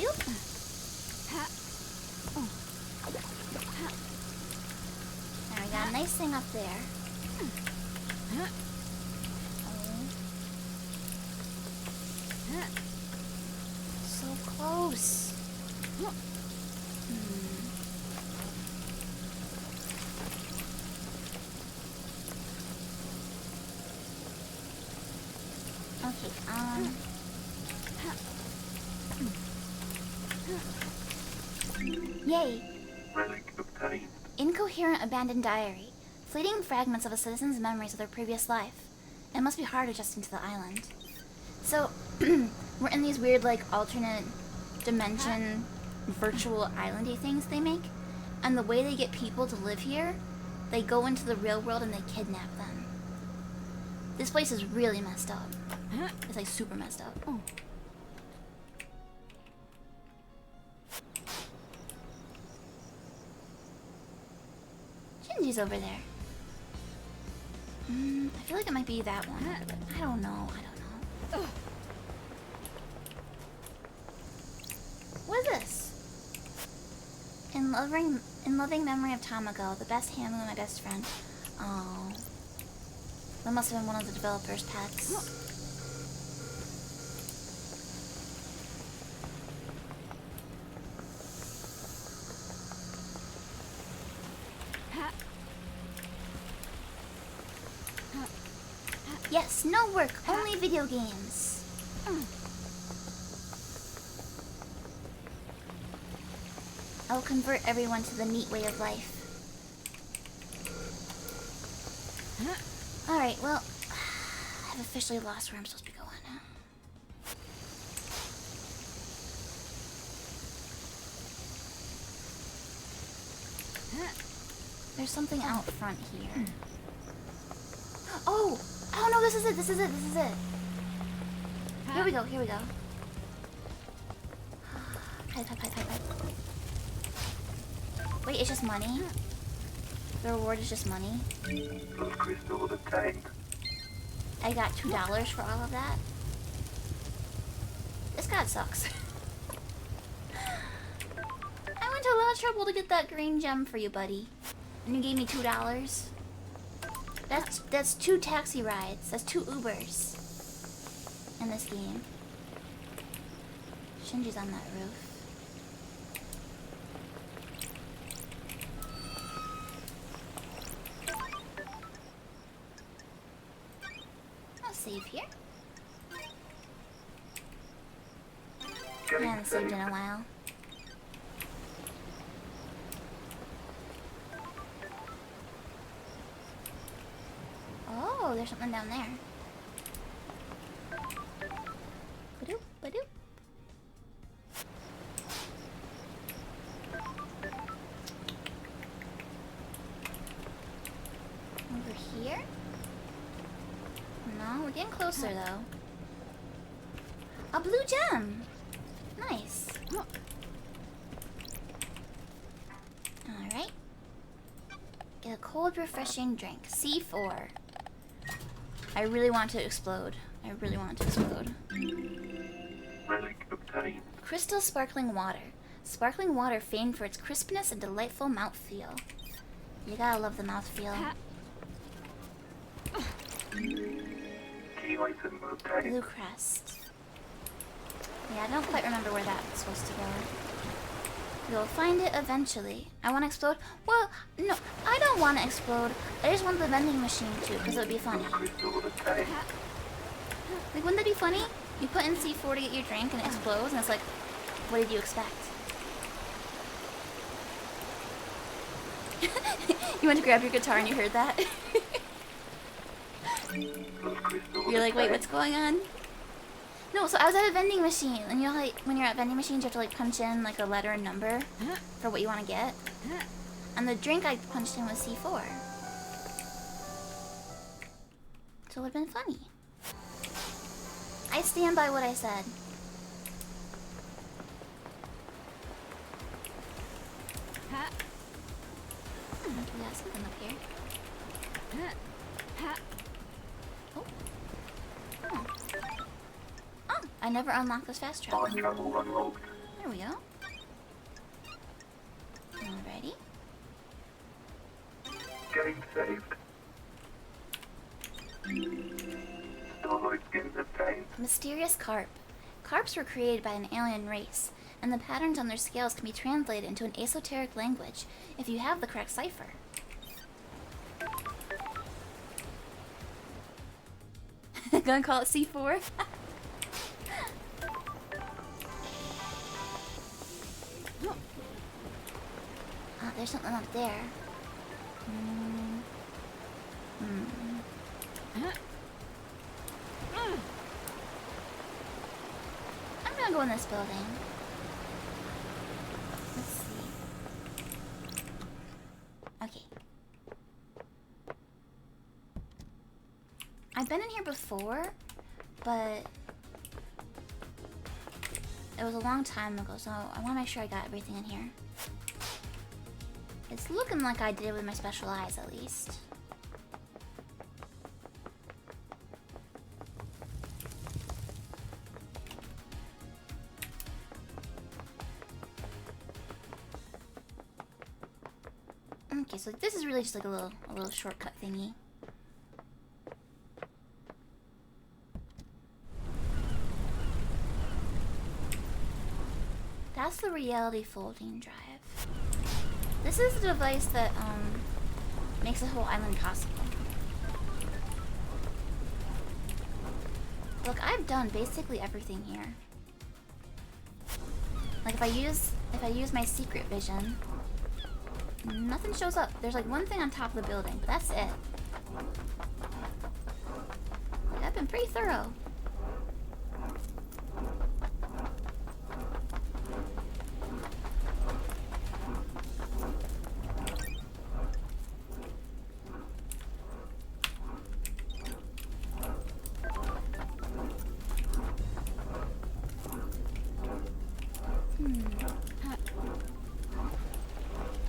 there. Oh. So close. Okay, Yay! Relic obtained. Incoherent abandoned diary. Fleeting fragments of a citizen's memories of their previous life. It must be hard adjusting to the island. So, we're in these weird, like, alternate dimension, virtual islandy things they make. And the way they get people to live here, they go into the real world and they kidnap them. This place is really messed up. It's like super messed up. Oh. Shinji's over there. I feel like it might be that one. But I don't know. What is this? In loving memory of time ago, the best handling of my best friend. Oh. That must have been one of the developer's pets. Yes, no work, only video games. I'll convert everyone to the neat way of life. Alright, well, I've officially lost where I'm supposed to be going now. There's something out front here. Oh! Oh no, this is it! Here we go. Pipe. Wait, it's just money? The reward is just money? Those crystals obtained. I got $2 for all of that? This god sucks. I went to a lot of trouble to get that green gem for you, buddy. And you gave me $2? That's 2 taxi rides. That's 2 Ubers. In this game. Shinji's on that roof. I'll save here. I haven't saved in a while. Oh, there's something down there. Ba-doop, ba-doop. Over here? No, we're getting closer though. A blue gem! Nice. Alright. Get a cold, refreshing drink. C4. I really want to explode. Relic obtained. Crystal sparkling water. Sparkling water famed for its crispness and delightful mouthfeel. You gotta love the mouthfeel. Key item obtained. Blue crest. Yeah, I don't quite remember where that's supposed to go. You'll find it eventually. I want to explode? Well, no, I don't want to explode. I just want the vending machine to, because it would be funny. Crystals obtained. Like, wouldn't that be funny? You put in C4 to get your drink and it explodes, and it's like, what did you expect? You went to grab your guitar and you heard that? You're like, wait, what's going on? No, so I was at a vending machine, and you know, like, when you're at vending machines, you have to, like, punch in, like, a letter and number for what you want to get. And the drink I punched in was C4. So it would have been funny. I stand by what I said. We got something up here. Oh. Oh, I never unlocked this fast travel. Fast travel unlocked. There we go. Alrighty. Game saved. Starlight skin obtained. Mysterious carp. Carps were created by an alien race, and the patterns on their scales can be translated into an esoteric language if you have the correct cipher. Gonna call it C4? Oh, there's something up there. I'm gonna go in this building. Let's see. Okay. I've been in here before, but it was a long time ago, so I want to make sure I got everything in here. It's looking like I did with my special eyes, at least. Okay, so this is really just like a little shortcut thingy. That's the reality folding drive. This is the device that makes the whole island possible. Look, I've done basically everything here. Like if I use my secret vision, nothing shows up. There's like one thing on top of the building, but that's it. Like, I've been pretty thorough.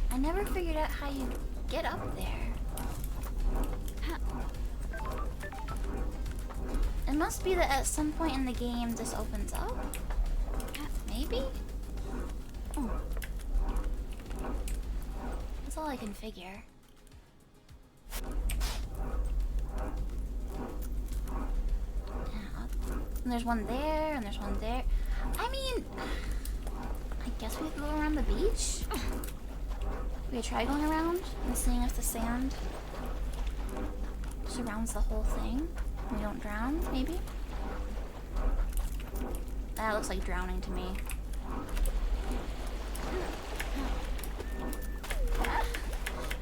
I never figured out how you get up there. It must be that at some point in the game this opens up? Maybe? Oh. That's all I can figure. And there's one there, and there's one there. I mean, I guess we could go around the beach? We could try going around and seeing if the sand surrounds the whole thing. We don't drown, maybe? That looks like drowning to me.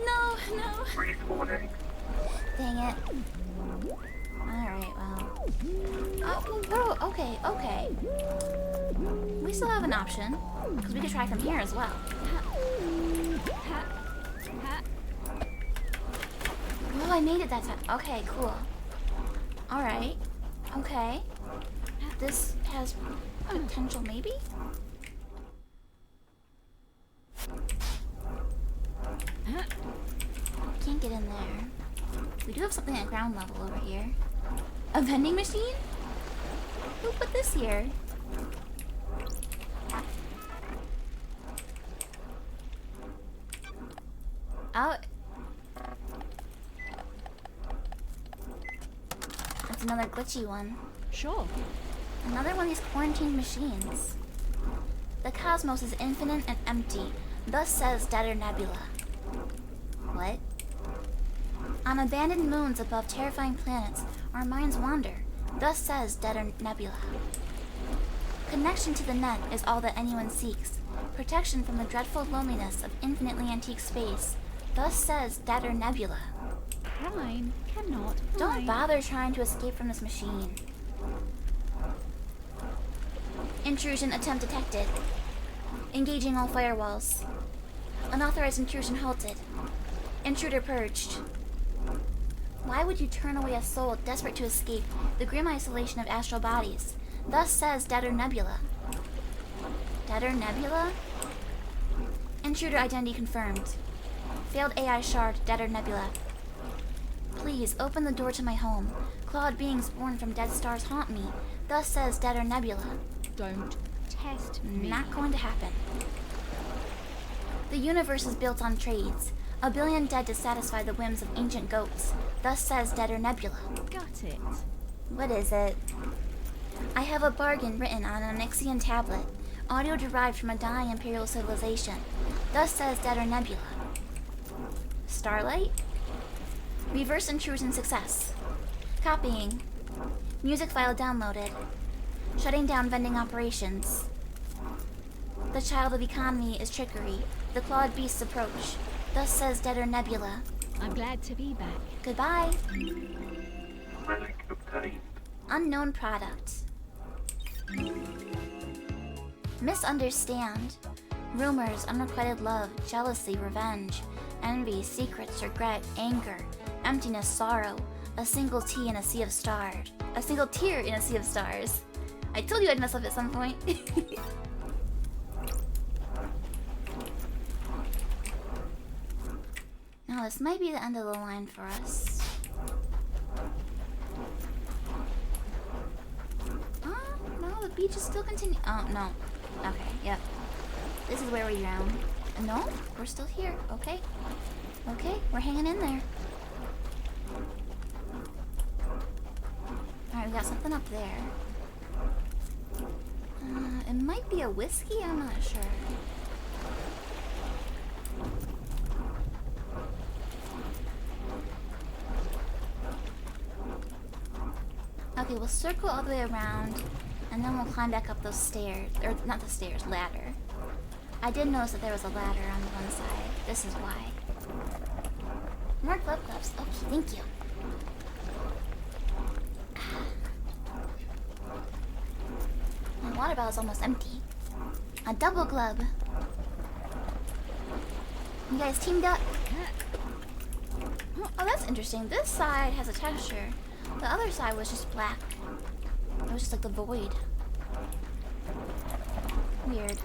No, no. Dang it. Alright, well. Oh, okay. We still have an option. Because we could try from here as well. Oh, I made it that time. Okay, cool. Alright. Okay. This has potential, maybe? Can't get in there. We do have something at ground level over here. A vending machine? Who put this here? Oh. That's another glitchy one. Sure. Another one of these quarantined machines. The cosmos is infinite and empty. Thus says Datter Nebula. What? On abandoned moons above terrifying planets, our minds wander. Thus says Datter Nebula. Connection to the net is all that anyone seeks. Protection from the dreadful loneliness of infinitely antique space. Thus says Datter Nebula. Prime cannot Don't find. bother trying to escape from this machine. Intrusion attempt detected. Engaging all firewalls. Unauthorized intrusion halted. Intruder purged. Why would you turn away a soul desperate to escape the grim isolation of astral bodies? Thus says Datter Nebula. Datter Nebula? Intruder identity confirmed. Failed AI shard, Datter Nebula. Please, open the door to my home. Clawed beings born from dead stars haunt me. Thus says Datter Nebula. Don't test me. Not going to happen. The universe is built on trades. A billion dead to satisfy the whims of ancient goats. Thus says Deader Nebula. Got it. What is it? I have a bargain written on an Onyxian tablet, audio derived from a dying Imperial civilization. Thus says Deader Nebula. Starlight? Reverse intrusion success. Copying. Music file downloaded. Shutting down vending operations. The child of economy is trickery. The clawed beasts approach. Thus says Deader Nebula. I'm glad to be back. Goodbye. Relic obtained. Unknown product. Misunderstand. Rumors, unrequited love, jealousy, revenge, envy, secrets, regret, anger, emptiness, sorrow. A single T in a sea of stars. A single tear in a sea of stars. I told you I'd mess up at some point. Now this might be the end of the line for us. No, the beach is still continuing. Oh, no. Okay, yep. This is where we drown. No, we're still here. Okay. Okay, we're hanging in there. Alright, we got something up there. It might be a whiskey? I'm not sure. Okay, we'll circle all the way around, and then we'll climb back up those stairs. Or, not the stairs, ladder. I did notice that there was a ladder on one side. This is why. More glove gloves. Okay, thank you. My water bottle is almost empty. A double glove. You guys teamed up. Oh, that's interesting. This side has a texture. The other side was just black. It was just like the void. Weird.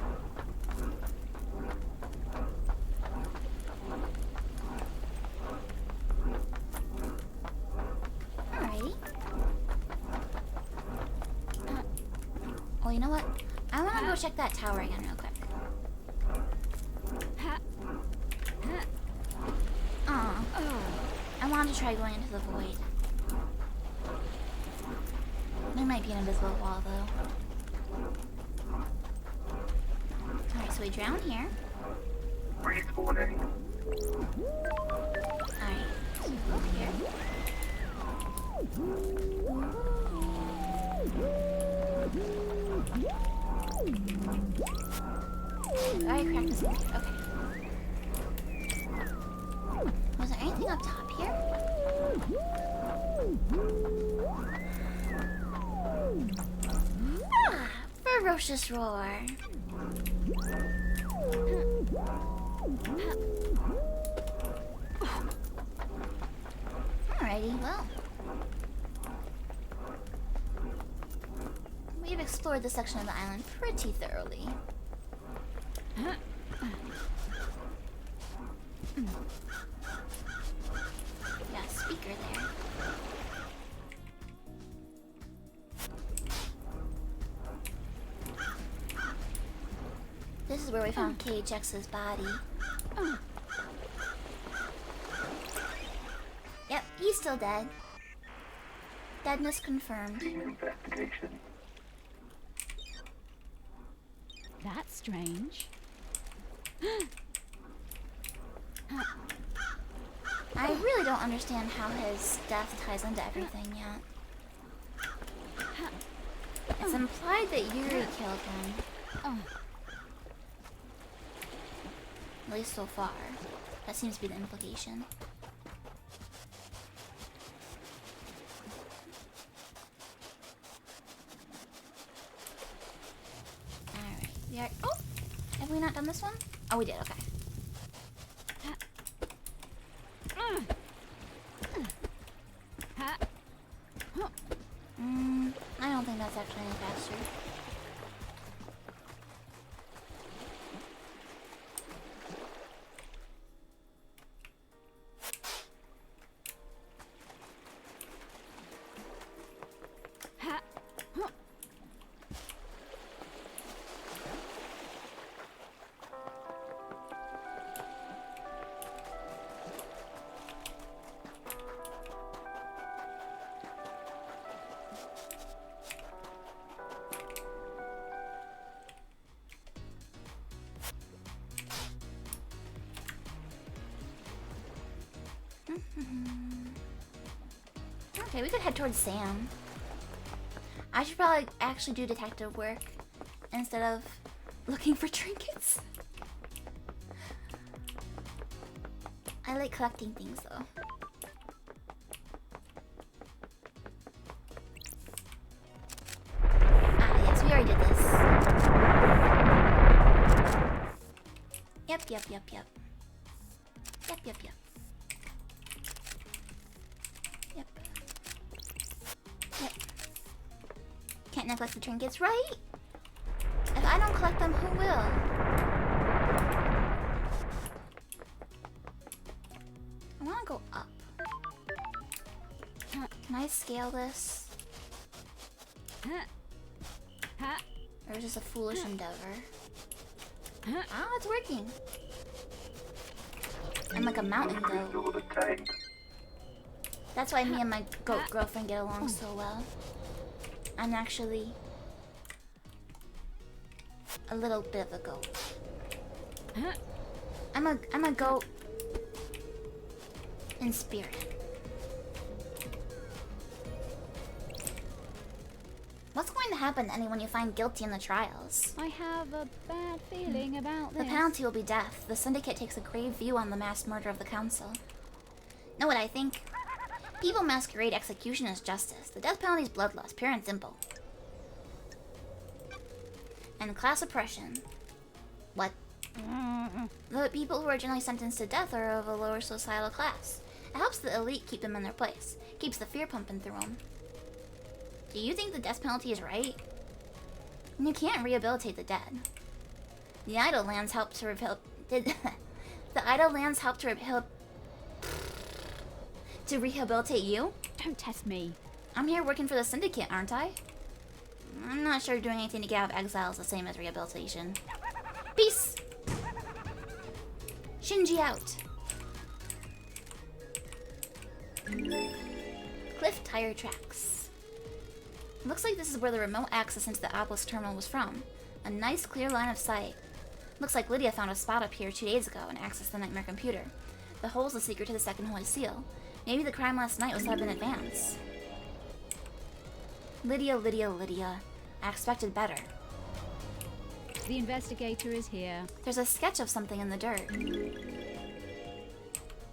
Alrighty. Oh, you know what? I want to go check that tower again real quick. I wanted to try going into the void. There might be an invisible wall, though. Alright, so we drown here. Respawning. Alright, so go up here. I cracked this one. Okay. Was there anything up top here? Ah, ferocious roar. Alrighty, well. We've explored this section of the island pretty thoroughly. Got a speaker there. This is where we found KHX's body. Yep, he's still dead. Deadness confirmed. Investigation. That's strange. I really don't understand how his death ties into everything yet. It's implied that Yuri killed him. At least so far. That seems to be the implication. Alright, we are... Oh! Have we not done this one? Oh, we did, okay. I don't think that's actually any faster. Okay, we could head towards Sam. I should probably actually do detective work instead of looking for trinkets. I like collecting things though. Ah, yes, we already did this. Yep. Yep. Can't neglect the trinkets, right? If I don't collect them, who will? I wanna go up. Can I scale this? Or is it just a foolish endeavor? Ah, it's working. I'm like a mountain goat. That's why me and my goat girlfriend get along so well. I'm actually a little bit of a goat. I'm a goat in spirit. What's going to happen to anyone you find guilty in the trials? I have a bad feeling about The this. penalty will be death. The Syndicate takes a grave view on the mass murder of the Council. Know what I think? People masquerade execution as justice. The death penalty is bloodlust, pure and simple. And class oppression. What? The people who are generally sentenced to death are of a lower societal class. It helps the elite keep them in their place. Keeps the fear pumping through them. Do you think the death penalty is right? You can't rehabilitate the dead. The idle lands help to rehabilitate you? Don't test me. I'm here working for the Syndicate, aren't I? I'm not sure doing anything to get out of exile is the same as rehabilitation. Peace! Shinji out. Cliff tire tracks. Looks like this is where the remote access into the Obelisk terminal was from. A nice clear line of sight. Looks like Lydia found a spot up here 2 days ago and accessed the nightmare computer. The hole's the secret to the second holy seal. Maybe the crime last night was set up in advance. Lydia. I expected better. The investigator is here. There's a sketch of something in the dirt.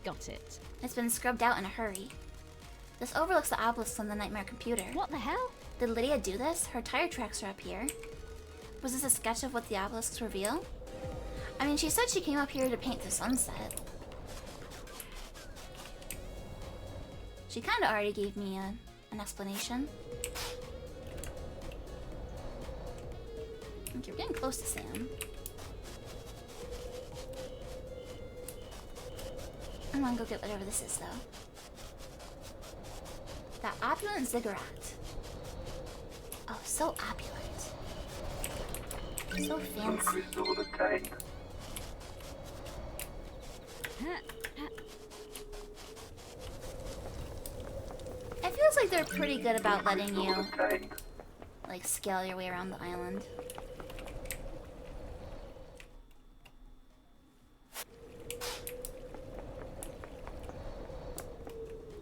Got it. It's been scrubbed out in a hurry. This overlooks the obelisk on the nightmare computer. What the hell? Did Lydia do this? Her tire tracks are up here. Was this a sketch of what the obelisks reveal? I mean, she said she came up here to paint the sunset. She kind of already gave me an explanation. I think you're getting close to Sam. I'm gonna go get whatever this is, though. That opulent ziggurat. Oh, so opulent. So fancy. It feels like they're pretty good about letting you, like, scale your way around the island.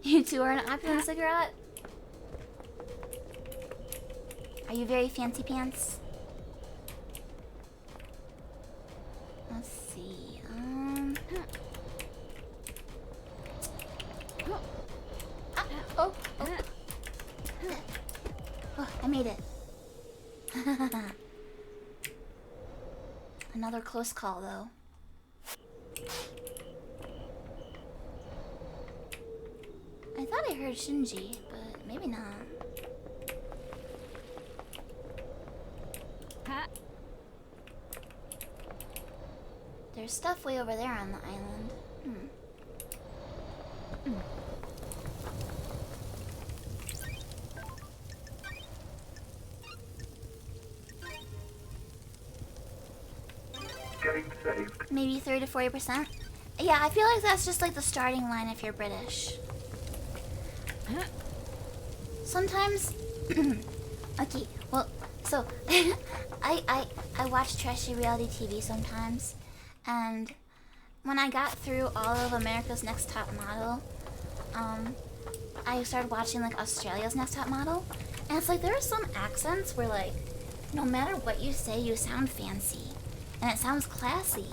You two are an opulent ziggurat? Are you very fancy pants? Let's see. Oh, I made it. Another close call, though. I thought I heard Shinji, but maybe not. There's stuff way over there on the island. Game saved. Maybe 30 to 40%? Yeah, I feel like that's just like the starting line if you're British. Sometimes... okay, well, so... I watch trashy reality TV sometimes. And when I got through all of America's Next Top Model, I started watching like Australia's Next Top Model, and it's like there are some accents where like no matter what you say, you sound fancy, and it sounds classy.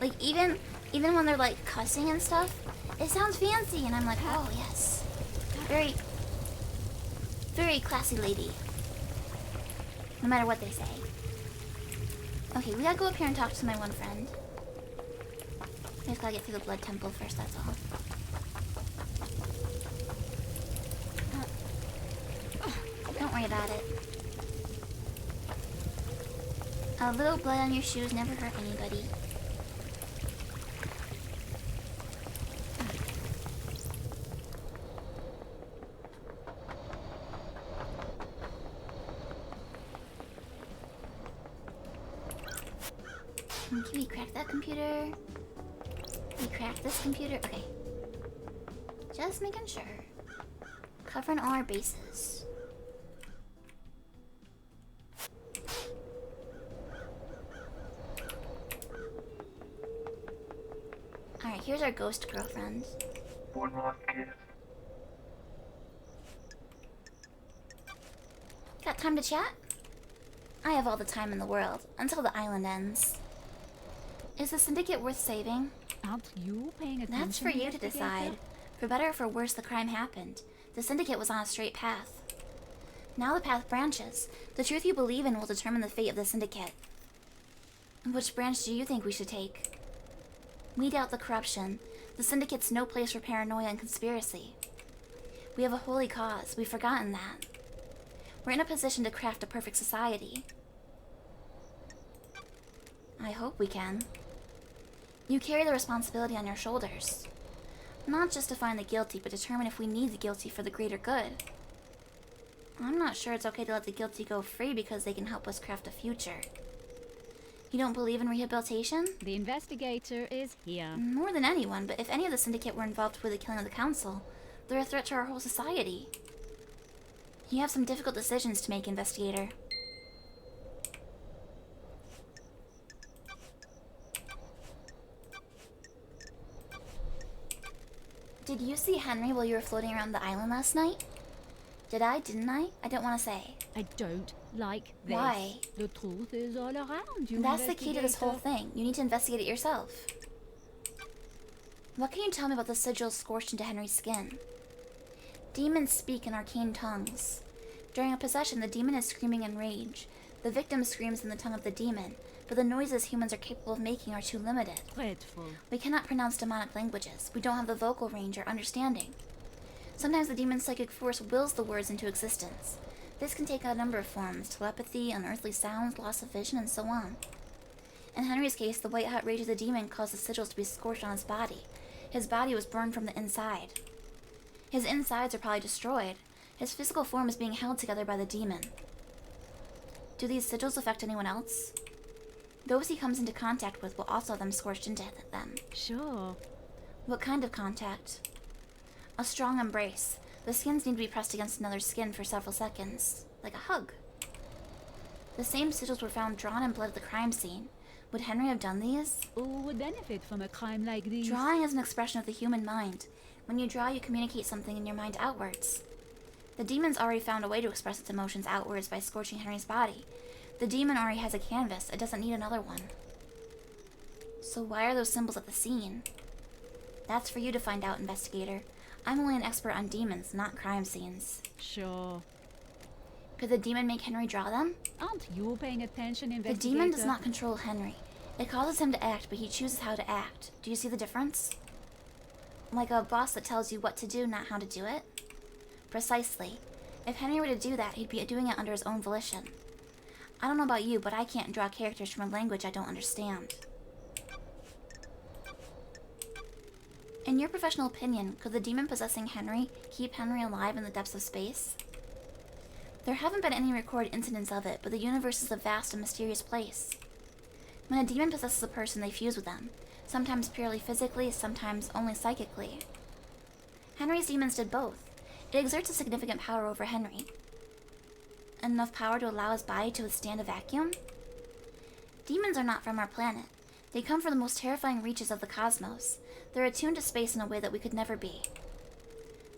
Like even when they're like cussing and stuff, it sounds fancy, and I'm like, oh yes, very, very classy lady. No matter what they say. Okay, we gotta go up here and talk to my one friend. We just gotta get through the blood temple first, that's all. Don't worry about it. A little blood on your shoes never hurt anybody. Can we crack that computer? Can we crack this computer? Okay. Just making sure. Covering all our bases. Alright, here's our ghost girlfriend. One life, kid. Got time to chat? I have all the time in the world, until the island ends. Is the Syndicate worth saving? Aren't you paying attention? That's for you to investigator? decide. For better or for worse, the crime happened. The Syndicate was on a straight path. Now the path branches. The truth you believe in will determine the fate of the Syndicate. Which branch do you think we should take? Weed out the corruption. The Syndicate's no place for paranoia and conspiracy. We have a holy cause. We've forgotten that. We're in a position to craft a perfect society. I hope we can. You carry the responsibility on your shoulders. Not just to find the guilty, but determine if we need the guilty for the greater good. I'm not sure it's okay to let the guilty go free because they can help us craft a future. You don't believe in rehabilitation? The investigator is here. More than anyone, but if any of the Syndicate were involved with the killing of the Council, they're a threat to our whole society. You have some difficult decisions to make, investigator. Did you see Henry while you were floating around the island last night? Did I? Didn't I? I don't want to say. I don't like this. Why? The truth is all around you. That's the key to this whole investigator. thing. You need to investigate it yourself. What can you tell me about the sigils scorched into Henry's skin? Demons speak in arcane tongues. During a possession, the demon is screaming in rage. The victim screams in the tongue of the demon, but the noises humans are capable of making are too limited. Dreadful. We cannot pronounce demonic languages. We don't have the vocal range or understanding. Sometimes the demon's psychic force wills the words into existence. This can take a number of forms: telepathy, unearthly sounds, loss of vision, and so on. In Henry's case, the white-hot rage of the demon caused the sigils to be scorched on his body. His body was burned from the inside. His insides are probably destroyed. His physical form is being held together by the demon. Do these sigils affect anyone else? Those he comes into contact with will also have them scorched into them. Sure. What kind of contact? A strong embrace. The skins need to be pressed against another's skin for several seconds. Like a hug. The same sigils were found drawn in blood at the crime scene. Would Henry have done these? Who would benefit from a crime like this? Drawing is an expression of the human mind. When you draw, you communicate something in your mind outwards. The demon's already found a way to express its emotions outwards by scorching Henry's body. The demon already has a canvas. It doesn't need another one. So why are those symbols at the scene? That's for you to find out, investigator. I'm only an expert on demons, not crime scenes. Sure. Could the demon make Henry draw them? Aren't you paying attention, The investigator? demon does not control Henry. It causes him to act, but he chooses how to act. Do you see the difference? Like a boss that tells you what to do, not how to do it? Precisely. If Henry were to do that, he'd be doing it under his own volition. I don't know about you, but I can't draw characters from a language I don't understand. In your professional opinion, could the demon possessing Henry keep Henry alive in the depths of space? There haven't been any recorded incidents of it, but the universe is a vast and mysterious place. When a demon possesses a person, they fuse with them, sometimes purely physically, sometimes only psychically. Henry's demons did both. It exerts a significant power over Henry. Enough power to allow his body to withstand a vacuum? Demons are not from our planet. They come from the most terrifying reaches of the cosmos. They're attuned to space in a way that we could never be.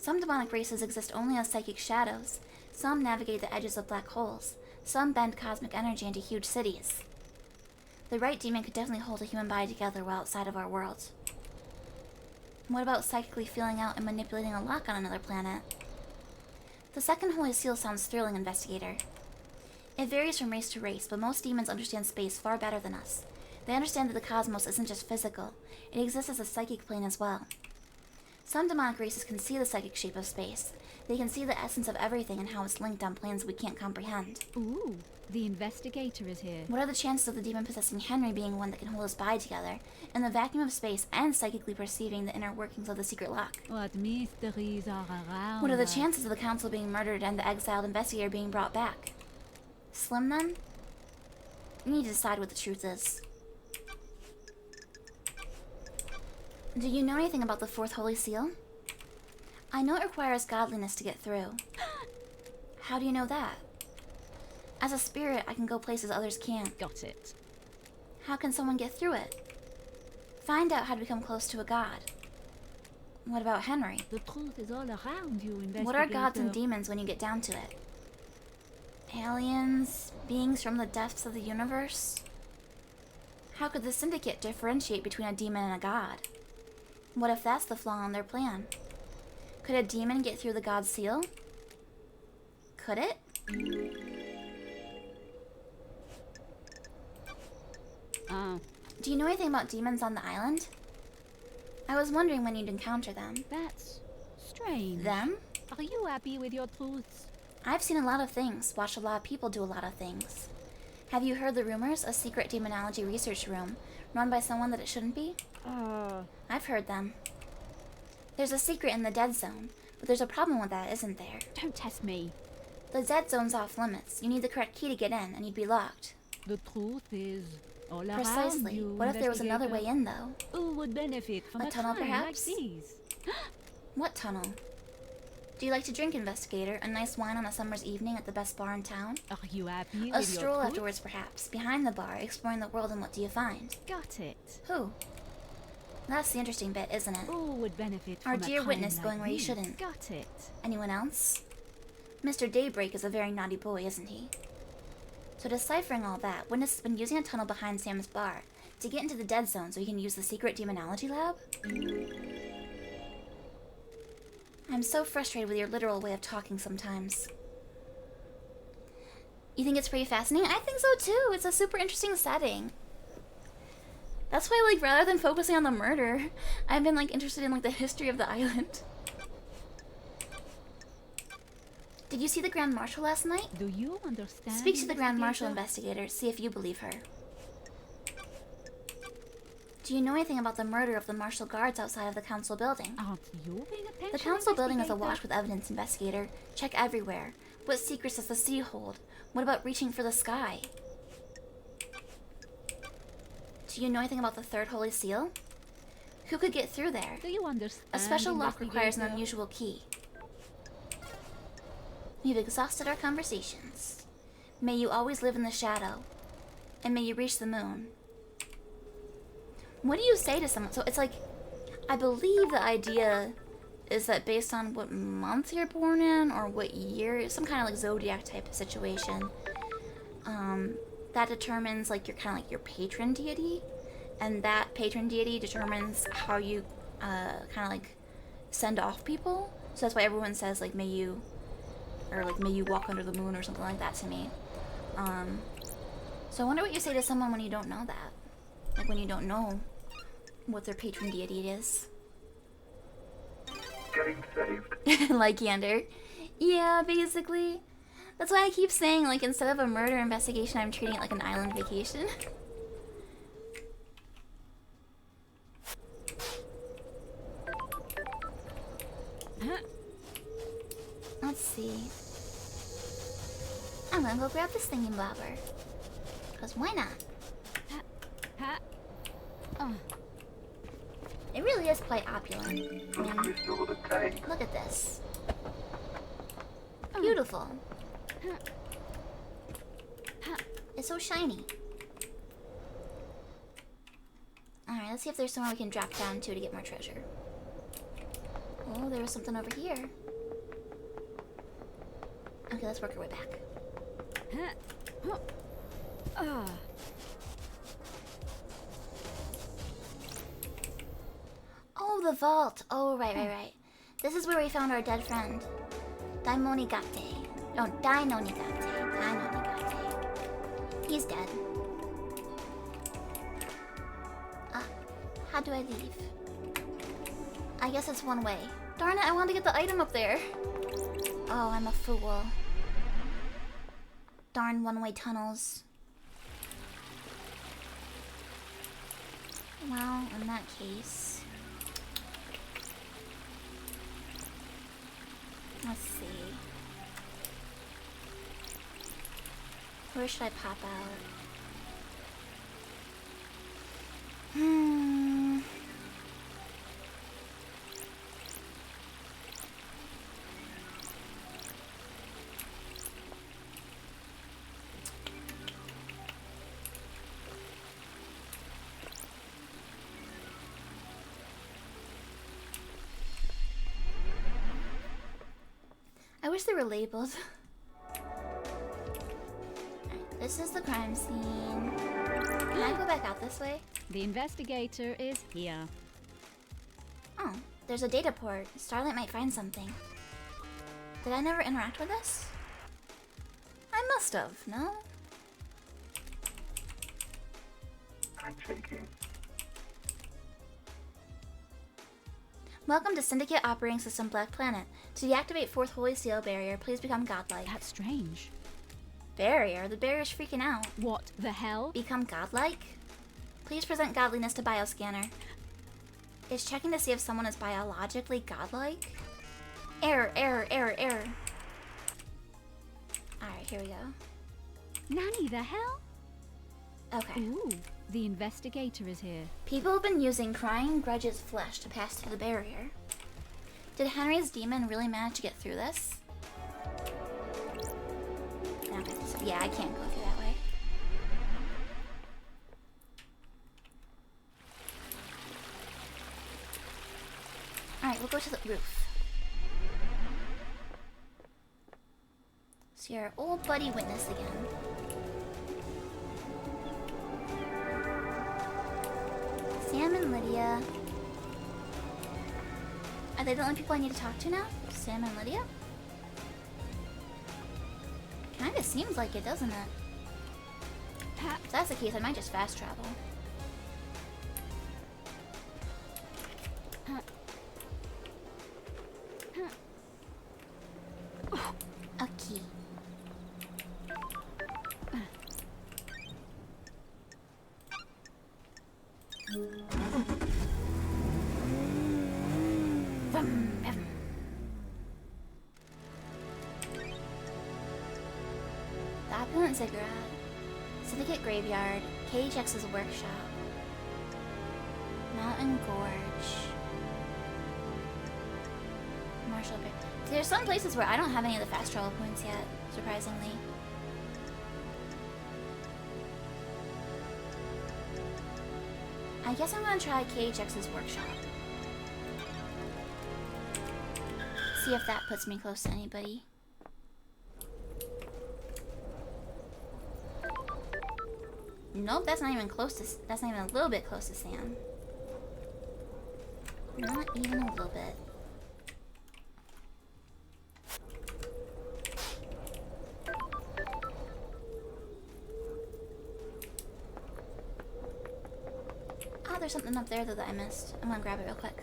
Some demonic races exist only as psychic shadows. Some navigate the edges of black holes. Some bend cosmic energy into huge cities. The right demon could definitely hold a human body together while outside of our world. What about psychically feeling out and manipulating a lock on another planet? The second holy seal sounds thrilling, investigator. It varies from race to race, but most demons understand space far better than us. They understand that the cosmos isn't just physical, it exists as a psychic plane as well. Some demonic races can see the psychic shape of space. They can see the essence of everything and how it's linked on planes we can't comprehend. Ooh, the investigator is here. What are the chances of the demon possessing Henry being one that can hold his body together in the vacuum of space and psychically perceiving the inner workings of the secret lock? What mysteries are around? What are the chances of the council being murdered and the exiled investigator being brought back? Slim, then? You need to decide what the truth is. Do you know anything about the fourth holy seal? I know it requires godliness to get through. How do you know that? As a spirit, I can go places others can't. Got it. How can someone get through it? Find out how to become close to a god. What about Henry? The truth is all around you, investigator. What are gods and demons when you get down to it? Aliens? Beings from the depths of the universe? How could the Syndicate differentiate between a demon and a god? What if that's the flaw in their plan? Could a demon get through the god's seal? Could it? Do you know anything about demons on the island? I was wondering when you'd encounter them. That's strange. Them? Are you happy with your truths? I've seen a lot of things, watched a lot of people do a lot of things. Have you heard the rumors? A secret demonology research room, run by someone that it shouldn't be? I've heard them. There's a secret in the dead zone, but there's a problem with that, isn't there? Don't test me. The dead zone's off limits. You need the correct key to get in, and you'd be locked. The truth is all around Precisely. you, What if there was another way in, though? Who would benefit from A a tunnel, time perhaps? like these? What tunnel? Do you like to drink, investigator? A nice wine on a summer's evening at the best bar in town? Are you happy A with your stroll truth? afterwards, perhaps. Behind the bar, exploring the world, and what do you find? Got it. Who? That's the interesting bit, isn't it? Who would benefit Our from a dear time witness like going where you these? shouldn't. Got it. Anyone else? Mr. Daybreak is a very naughty boy, isn't he? So deciphering all that, Witness has been using a tunnel behind Sam's bar to get into the dead zone so he can use the secret demonology lab? I'm so frustrated with your literal way of talking sometimes. You think it's pretty fascinating? I think so too. It's a super interesting setting. That's why, like, rather than focusing on the murder, I've been, like, interested in, like, the history of the island. Did you see the Grand Marshal last night? Do you understand? Speak to the Grand Marshal, investigator? investigator. See if you believe her. Do you know anything about the murder of the Marshal guards outside of the council building? Aren't you paying attention? The council building is investigator? awash with evidence, investigator. Check everywhere. What secrets does the sea hold? What about reaching for the sky? Do you know anything about the third holy seal? Who could get through there? Do you understand? A special lock requires an investigator? unusual key. We've exhausted our conversations. May you always live in the shadow. And may you reach the moon. What do you say to someone? So it's like, I believe the idea is that based on what month you're born in or what year, some kind of like zodiac type of situation, that determines like your kind of like your patron deity, and that patron deity determines how you kind of like send off people. So that's why everyone says like may you, or like may you walk under the moon or something like that to me. So I wonder what you say to someone when you don't know that, like when you don't know what their patron deity is. Getting saved. Like Yander. Yeah, basically. That's why I keep saying, like, instead of a murder investigation, I'm treating it like an island vacation. Let's see. I'm gonna go grab this thingy blobber. Because why not? Ha. It really is quite opulent. I mean, Crystal obtained. look at this. Beautiful. It's so shiny. Alright, let's see if there's somewhere we can drop down to get more treasure. Oh, there was something over here. Okay, let's work our way back. Oh, the vault. Oh, right. This is where we found our dead friend. Daimonigate. No, Dainonigate. He's dead. How do I leave? I guess it's one way. Darn it, I wanted to get the item up there. Oh, I'm a fool. Darn one-way tunnels. Well, in that case... Let's see. Where should I pop out? I wish they were labeled. Alright, this is the crime scene. Can I go back out this way? The investigator is here. Oh, there's a data port. Starlight might find something. Did I never interact with this? I must have, no? I'm checking. Welcome to Syndicate Operating System Black Planet. To deactivate 4th Holy Seal Barrier, please become godlike. That's strange. Barrier? The barrier's freaking out. What the hell? Become godlike? Please present godliness to Bioscanner. It's checking to see if someone is biologically godlike. Error. Alright, here we go. Nanny, the hell? Okay. Ooh, the investigator is here. People have been using Crying Grudge's flesh to pass through the barrier. Did Henry's demon really manage to get through this? Okay, so yeah, I can't go through that way. Alright, we'll go to the roof. See our old buddy Witness again. Sam and Lydia. Are they the only people I need to talk to now? Sam and Lydia? Kinda seems like it, doesn't it? If that's the case, I might just fast travel. A key. The Opulent Ziggurat, Syndicate Graveyard, KHX's Workshop, Mountain Gorge, Marshall Bear. There's some places where I don't have any of the fast travel points yet, surprisingly. I guess I'm gonna try KHX's Workshop. See if that puts me close to anybody. Nope, that's not even close to. That's not even a little bit close to Sam. Not even a little bit. Ah, there's something up there though that I missed. I'm gonna grab it real quick.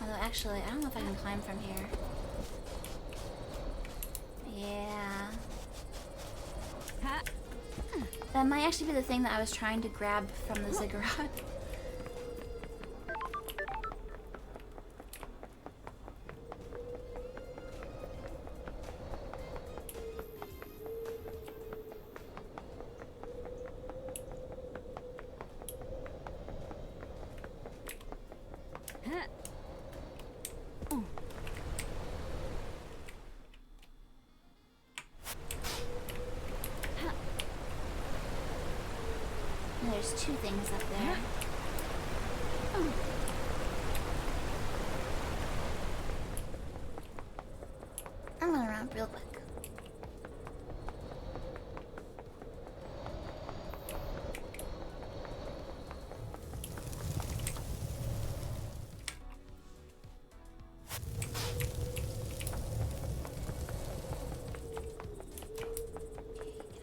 Although actually, I don't know if I can climb from here. Yeah. That might actually be the thing that I was trying to grab from the ziggurat. There's There's two things up there. I'm gonna run real quick.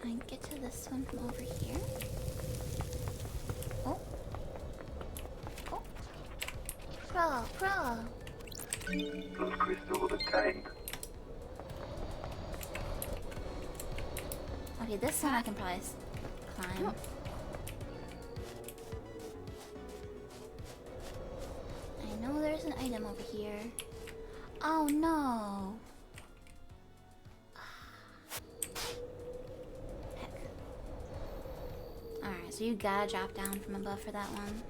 Can I get to this one from over here? Oh. Oh. Crawl, crawl. Those crystals obtained. Okay, this one I can probably climb. I know there's an item over here. Oh no! Heck. Alright, so you gotta drop down from above for that one.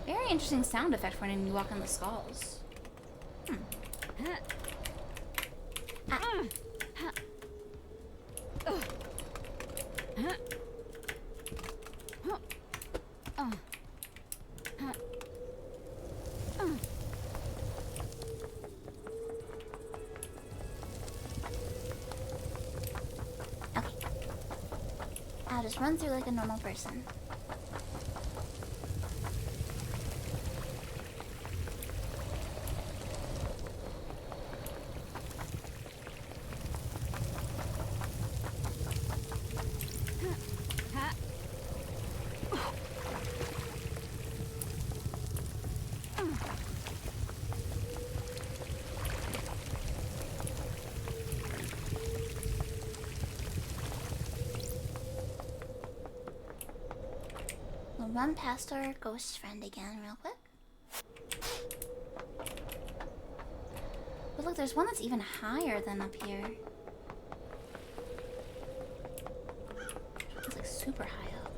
Very interesting sound effect for when you walk on the skulls. Okay. I'll just run through like a normal person. We'll run past our ghost friend again real quick. But look, there's one that's even higher than up here. It's like super high up.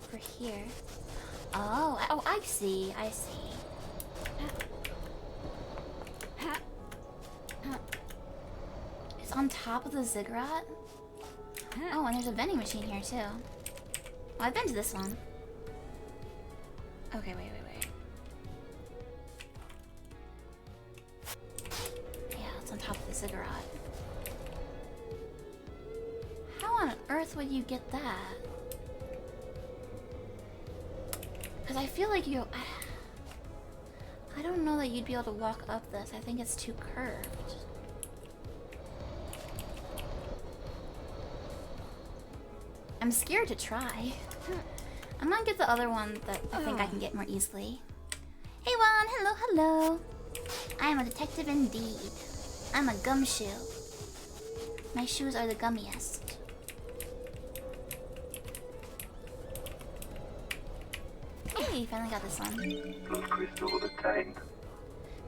Over here. Oh, I see, I see. It's on top of the ziggurat. Oh, and there's a vending machine here too. Oh, I've been to this one. Okay, wait. Yeah, it's on top of the ziggurat. How on earth would you get that? Because I feel like you... I don't know that you'd be able to walk up this. I think it's too curved. I'm scared to try. I'm gonna get the other one that I think I can get more easily. Hey Juan, hello. I am a detective indeed. I'm a gumshoe. My shoes are the gummiest. Hey, finally got this one. Those crystals obtained.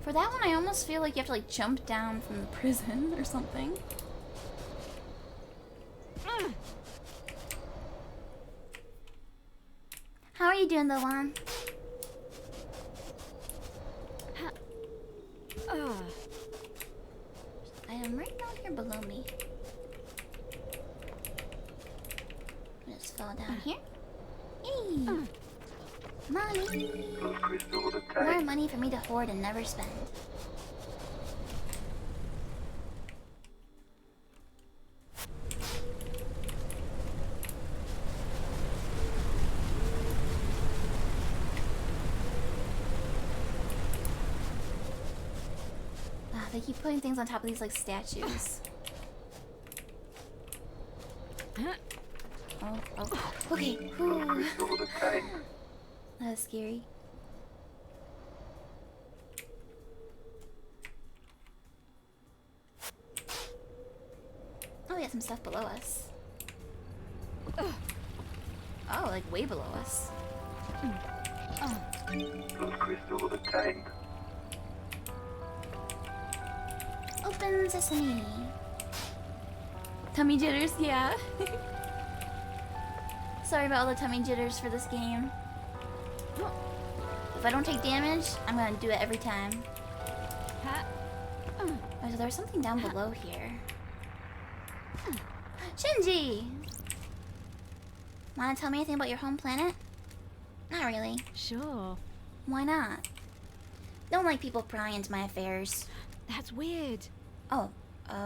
For that one, I almost feel like you have to like jump down from the prison or something. How are you doing though, Juan? Item right down here below me. Just fall down here. Hey! Money! Those crystals More obtained. money for me to hoard and never spend. They keep putting things on top of these like statues. Oh, okay. Whew. Crystals obtained. That was scary. Oh, we got some stuff below us. Oh, like way below us. Those crystals obtained. Open sesame. Tummy jitters, yeah. Sorry about all the tummy jitters for this game. If I don't take damage, I'm gonna do it every time. Oh, so there's something down below here. Shinji! Wanna tell me anything about your home planet? Not really. Sure. Why not? Don't like people prying into my affairs. That's weird. Oh,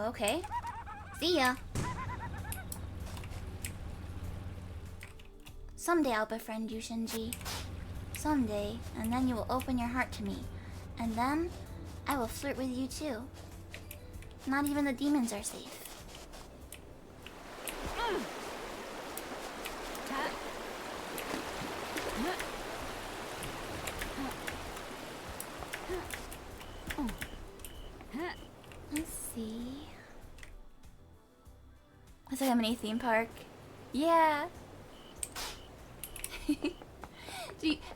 okay. See ya. Someday I'll befriend you, Shinji. Someday, and then you will open your heart to me. And then, I will flirt with you too. Not even the demons are safe. Let's see. It's like a mini theme park. Yeah.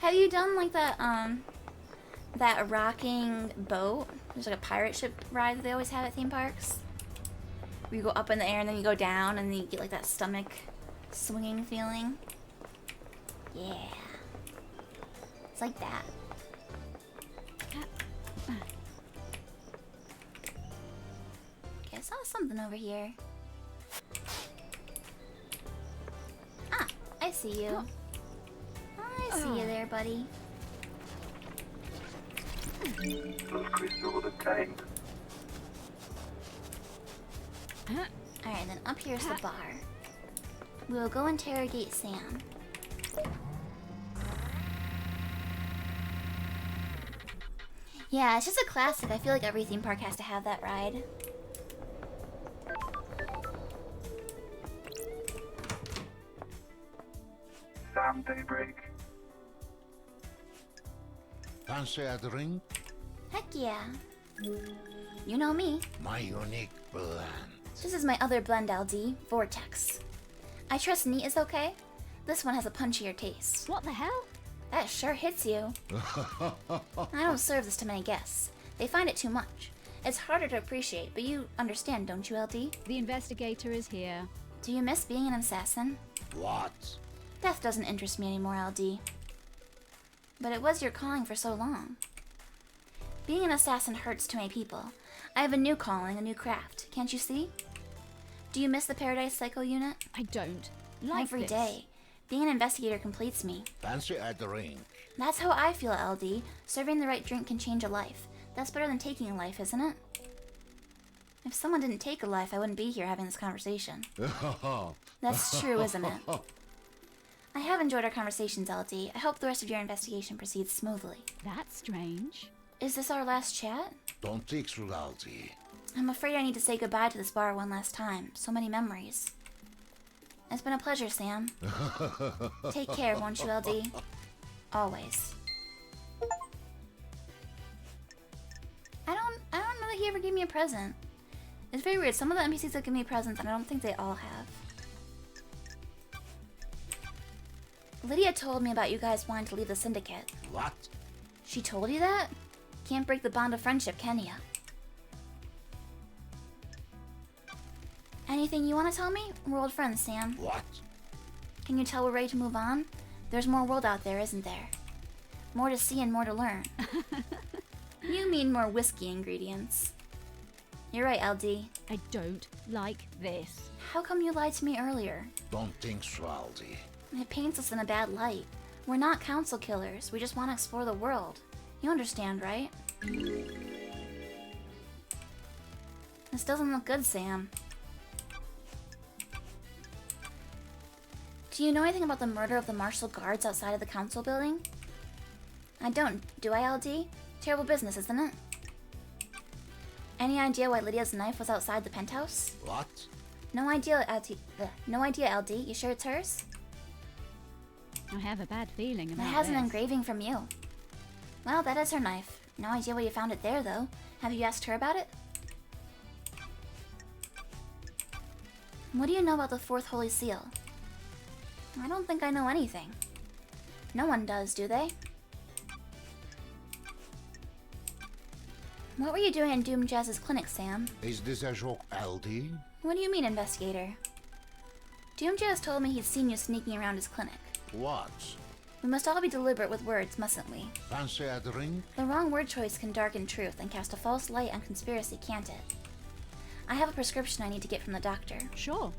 Have you done like that rocking boat? There's like a pirate ship ride that they always have at theme parks. Where you go up in the air and then you go down and then you get like that stomach swinging feeling. Yeah. It's like that. Okay, I saw something over here. Ah, I see you. I see you there, buddy. Those crystals obtained. Alright, then up here's the bar. We will go interrogate Sam. Yeah, it's just a classic. I feel like every theme park has to have that ride. Sam Daybreak. Fancy a drink? Heck yeah. You know me. My unique blend. This is my other blend, LD, Vortex. I trust neat is okay. This one has a punchier taste. What the hell? That sure hits you. I don't serve this to many guests. They find it too much. It's harder to appreciate, but you understand, don't you, LD? The investigator is here. Do you miss being an assassin? What? Death doesn't interest me anymore, LD. But it was your calling for so long. Being an assassin hurts too many people. I have a new calling, a new craft. Can't you see? Do you miss the Paradise Psycho unit? I don't. Like Every this. day. Being an investigator completes me. Fancy a drink? That's how I feel, LD. Serving the right drink can change a life. That's better than taking a life, isn't it? If someone didn't take a life, I wouldn't be here having this conversation. That's true, isn't it? I have enjoyed our conversations, LD. I hope the rest of your investigation proceeds smoothly. That's strange. Is this our last chat? Don't take Sulalti. I'm afraid I need to say goodbye to this bar one last time. So many memories. It's been a pleasure, Sam. Take care, won't you, LD? Always. I don't know that he ever gave me a present. It's very weird. Some of the NPCs have given me presents, and I don't think they all have. Lydia told me about you guys wanting to leave the Syndicate. What? She told you that? Can't break the bond of friendship, can ya? Anything you want to tell me? We're old friends, Sam. What? Can you tell we're ready to move on? There's more world out there, isn't there? More to see and more to learn. You mean more whiskey ingredients. You're right, LD. I don't like this. How come you lied to me earlier? Don't think Sulalti. It paints us in a bad light. We're not council killers. We just want to explore the world. You understand, right? This doesn't look good, Sam. Do you know anything about the murder of the martial guards outside of the council building? I don't, do I, LD? Terrible business, isn't it? Any idea why Lydia's knife was outside the penthouse? What? No idea, LD. No idea, LD. You sure it's hers? I have a bad feeling It about has an this. engraving from you. Well, that is her knife. No idea where you found it there, though. Have you asked her about it? What do you know about the Fourth Holy Seal? I don't think I know anything. No one does, do they? What were you doing in Doom Jazz's clinic, Sam? Is this a joke, LD? What do you mean, investigator? Doom Jazz told me he'd seen you sneaking around his clinic. What? We must all be deliberate with words, mustn't we? Fancy a drink? The wrong word choice can darken truth and cast a false light on conspiracy, can't it? I have a prescription I need to get from the doctor. Sure.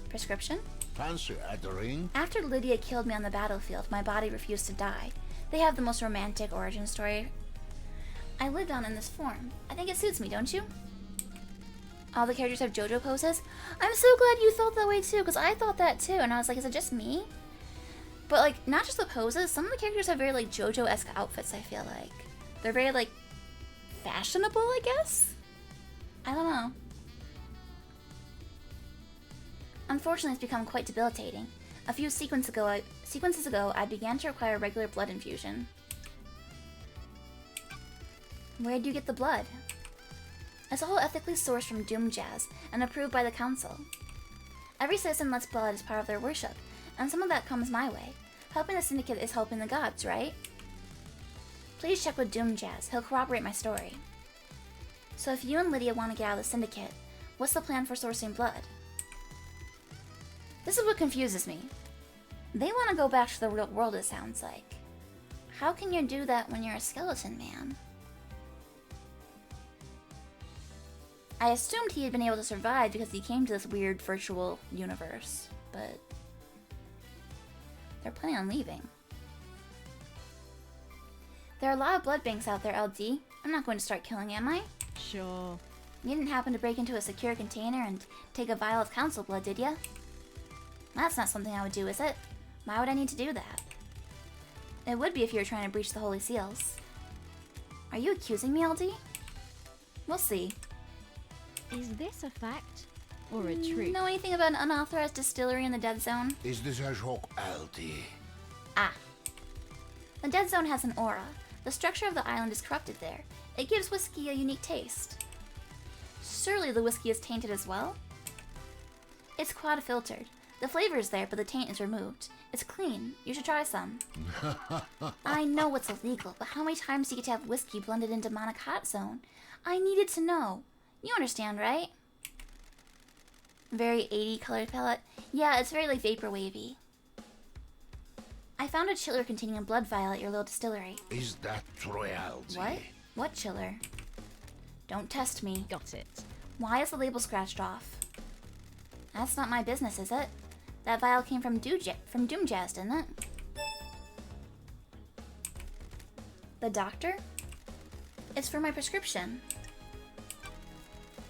Prescription? Fancy a drink? After Lydia killed me on the battlefield, my body refused to die. They have the most romantic origin story. I lived on in this form. I think it suits me, don't you? All the characters have JoJo poses? I'm so glad you felt that way too, because I thought that too, and I was like, is it just me? But like, not just the poses, some of the characters have very like JoJo-esque outfits, I feel like. They're very like, fashionable, I guess? I don't know. Unfortunately, it's become quite debilitating. A few sequences ago, I began to require regular blood infusion. Where do you get the blood? It's all ethically sourced from Doom Jazz and approved by the council. Every citizen lets blood as part of their worship, and some of that comes my way. Helping the Syndicate is helping the gods, right? Please check with Doom Jazz. He'll corroborate my story. So if you and Lydia want to get out of the Syndicate, what's the plan for sourcing blood? This is what confuses me. They want to go back to the real world, it sounds like. How can you do that when you're a skeleton man? I assumed he had been able to survive because he came to this weird virtual universe, but they're planning on leaving. There are a lot of blood banks out there, LD. I'm not going to start killing, am I? Sure. You didn't happen to break into a secure container and take a vial of council blood, did ya? That's not something I would do, is it? Why would I need to do that? It would be if you were trying to breach the Holy Seals. Are you accusing me, LD? We'll see. Is this a fact or a truth? Know anything about an unauthorized distillery in the Dead Zone? Is this a joke, LD? Ah. The Dead Zone has an aura. The structure of the island is corrupted there. It gives whiskey a unique taste. Surely the whiskey is tainted as well? It's quad filtered. The flavor is there, but the taint is removed. It's clean. You should try some. I know it's illegal, but how many times do you get to have whiskey blended in demonic hot zone? I needed to know. You understand, right? Very 80 color palette. Yeah, it's very like vaporwavy. I found a chiller containing a blood vial at your little distillery. Is that true, LD? What? What chiller? Don't test me. Got it. Why is the label scratched off? That's not my business, is it? That vial came from Doom Jazz, didn't it? The doctor? It's for my prescription.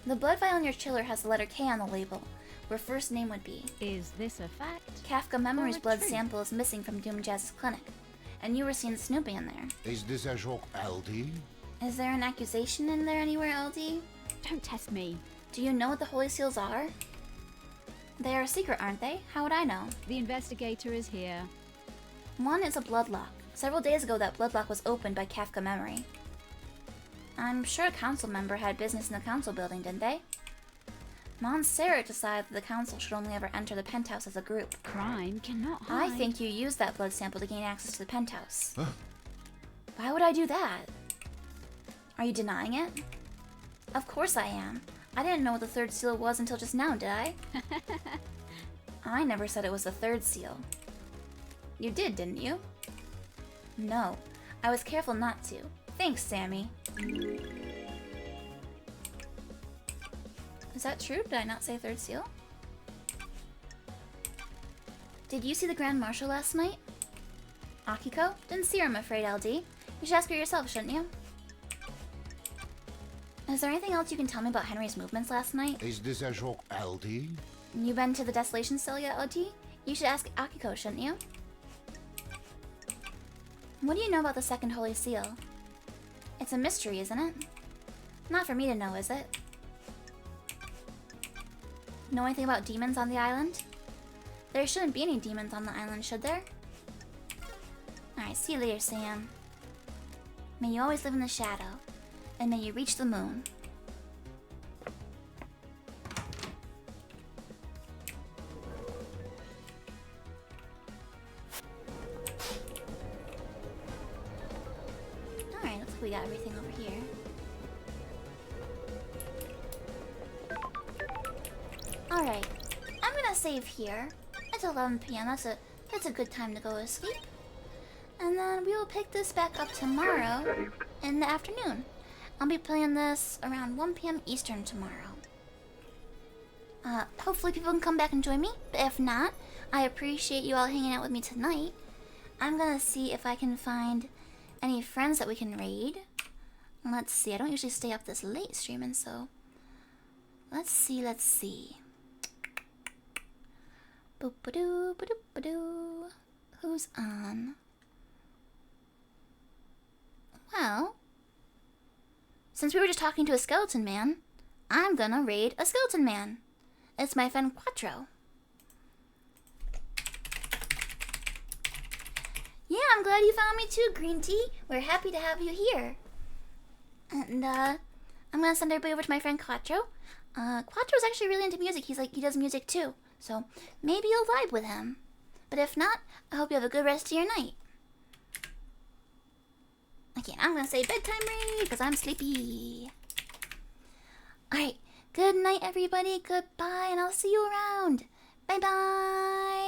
The blood vial in your chiller has the letter K on the label, where first name would be. Is this a fact? Kafka Memory's or a blood truth? sample is missing from Doom Jazz's clinic, and you were seen snooping in there. Is this a joke, LD? Is there an accusation in there anywhere, LD? Don't test me. Do you know what the Holy Seals are? They are a secret, aren't they? How would I know? The investigator is here. One is a bloodlock. Several days ago, that bloodlock was opened by Kafka Memory. I'm sure a council member had business in the council building, didn't they? Montserrat decided that the council should only ever enter the penthouse as a group. Crime cannot hide. I think you used that blood sample to gain access to the penthouse. Why would I do that? Are you denying it? Of course I am. I didn't know what the third seal was until just now, did I? I never said it was the third seal. You did, didn't you? No. I was careful not to. Thanks, Sammy. Is that true? Did I not say third seal? Did you see the Grand Marshal last night? Akiko? Didn't see her, I'm afraid, LD. You should ask her yourself, shouldn't you? Is there anything else you can tell me about Henry's movements last night? Is this a joke, LD? You been to the Desolation Cell yet, LD? You should ask Akiko, shouldn't you? What do you know about the Second Holy Seal? It's a mystery, isn't it? Not for me to know, is it? Know anything about demons on the island? There shouldn't be any demons on the island, should there? Alright, see you later, Sam. May you always live in the shadow, and may you reach the moon. Alright, looks like we got everything over here. Alright, I'm gonna save here. It's 11 p.m. That's a good time to go to sleep. And then we will pick this back up tomorrow in the afternoon. I'll be playing this around 1 p.m. Eastern tomorrow. Hopefully people can come back and join me, but if not, I appreciate you all hanging out with me tonight. I'm gonna see if I can find any friends that we can raid. Let's see, I don't usually stay up this late streaming, so... Let's see. Boop-a-doo, ba-doop-a-doo. Who's on? Well... Since we were just talking to a skeleton man, I'm gonna raid a skeleton man. It's my friend Quattro. Yeah, I'm glad you found me too, Green Tea. We're happy to have you here. And, I'm gonna send everybody over to my friend Quattro. Quattro's actually really into music. He does music too. So, maybe you'll vibe with him. But if not, I hope you have a good rest of your night. Okay, I'm gonna say bedtime read because I'm sleepy. Alright, good night everybody, goodbye, and I'll see you around. Bye bye!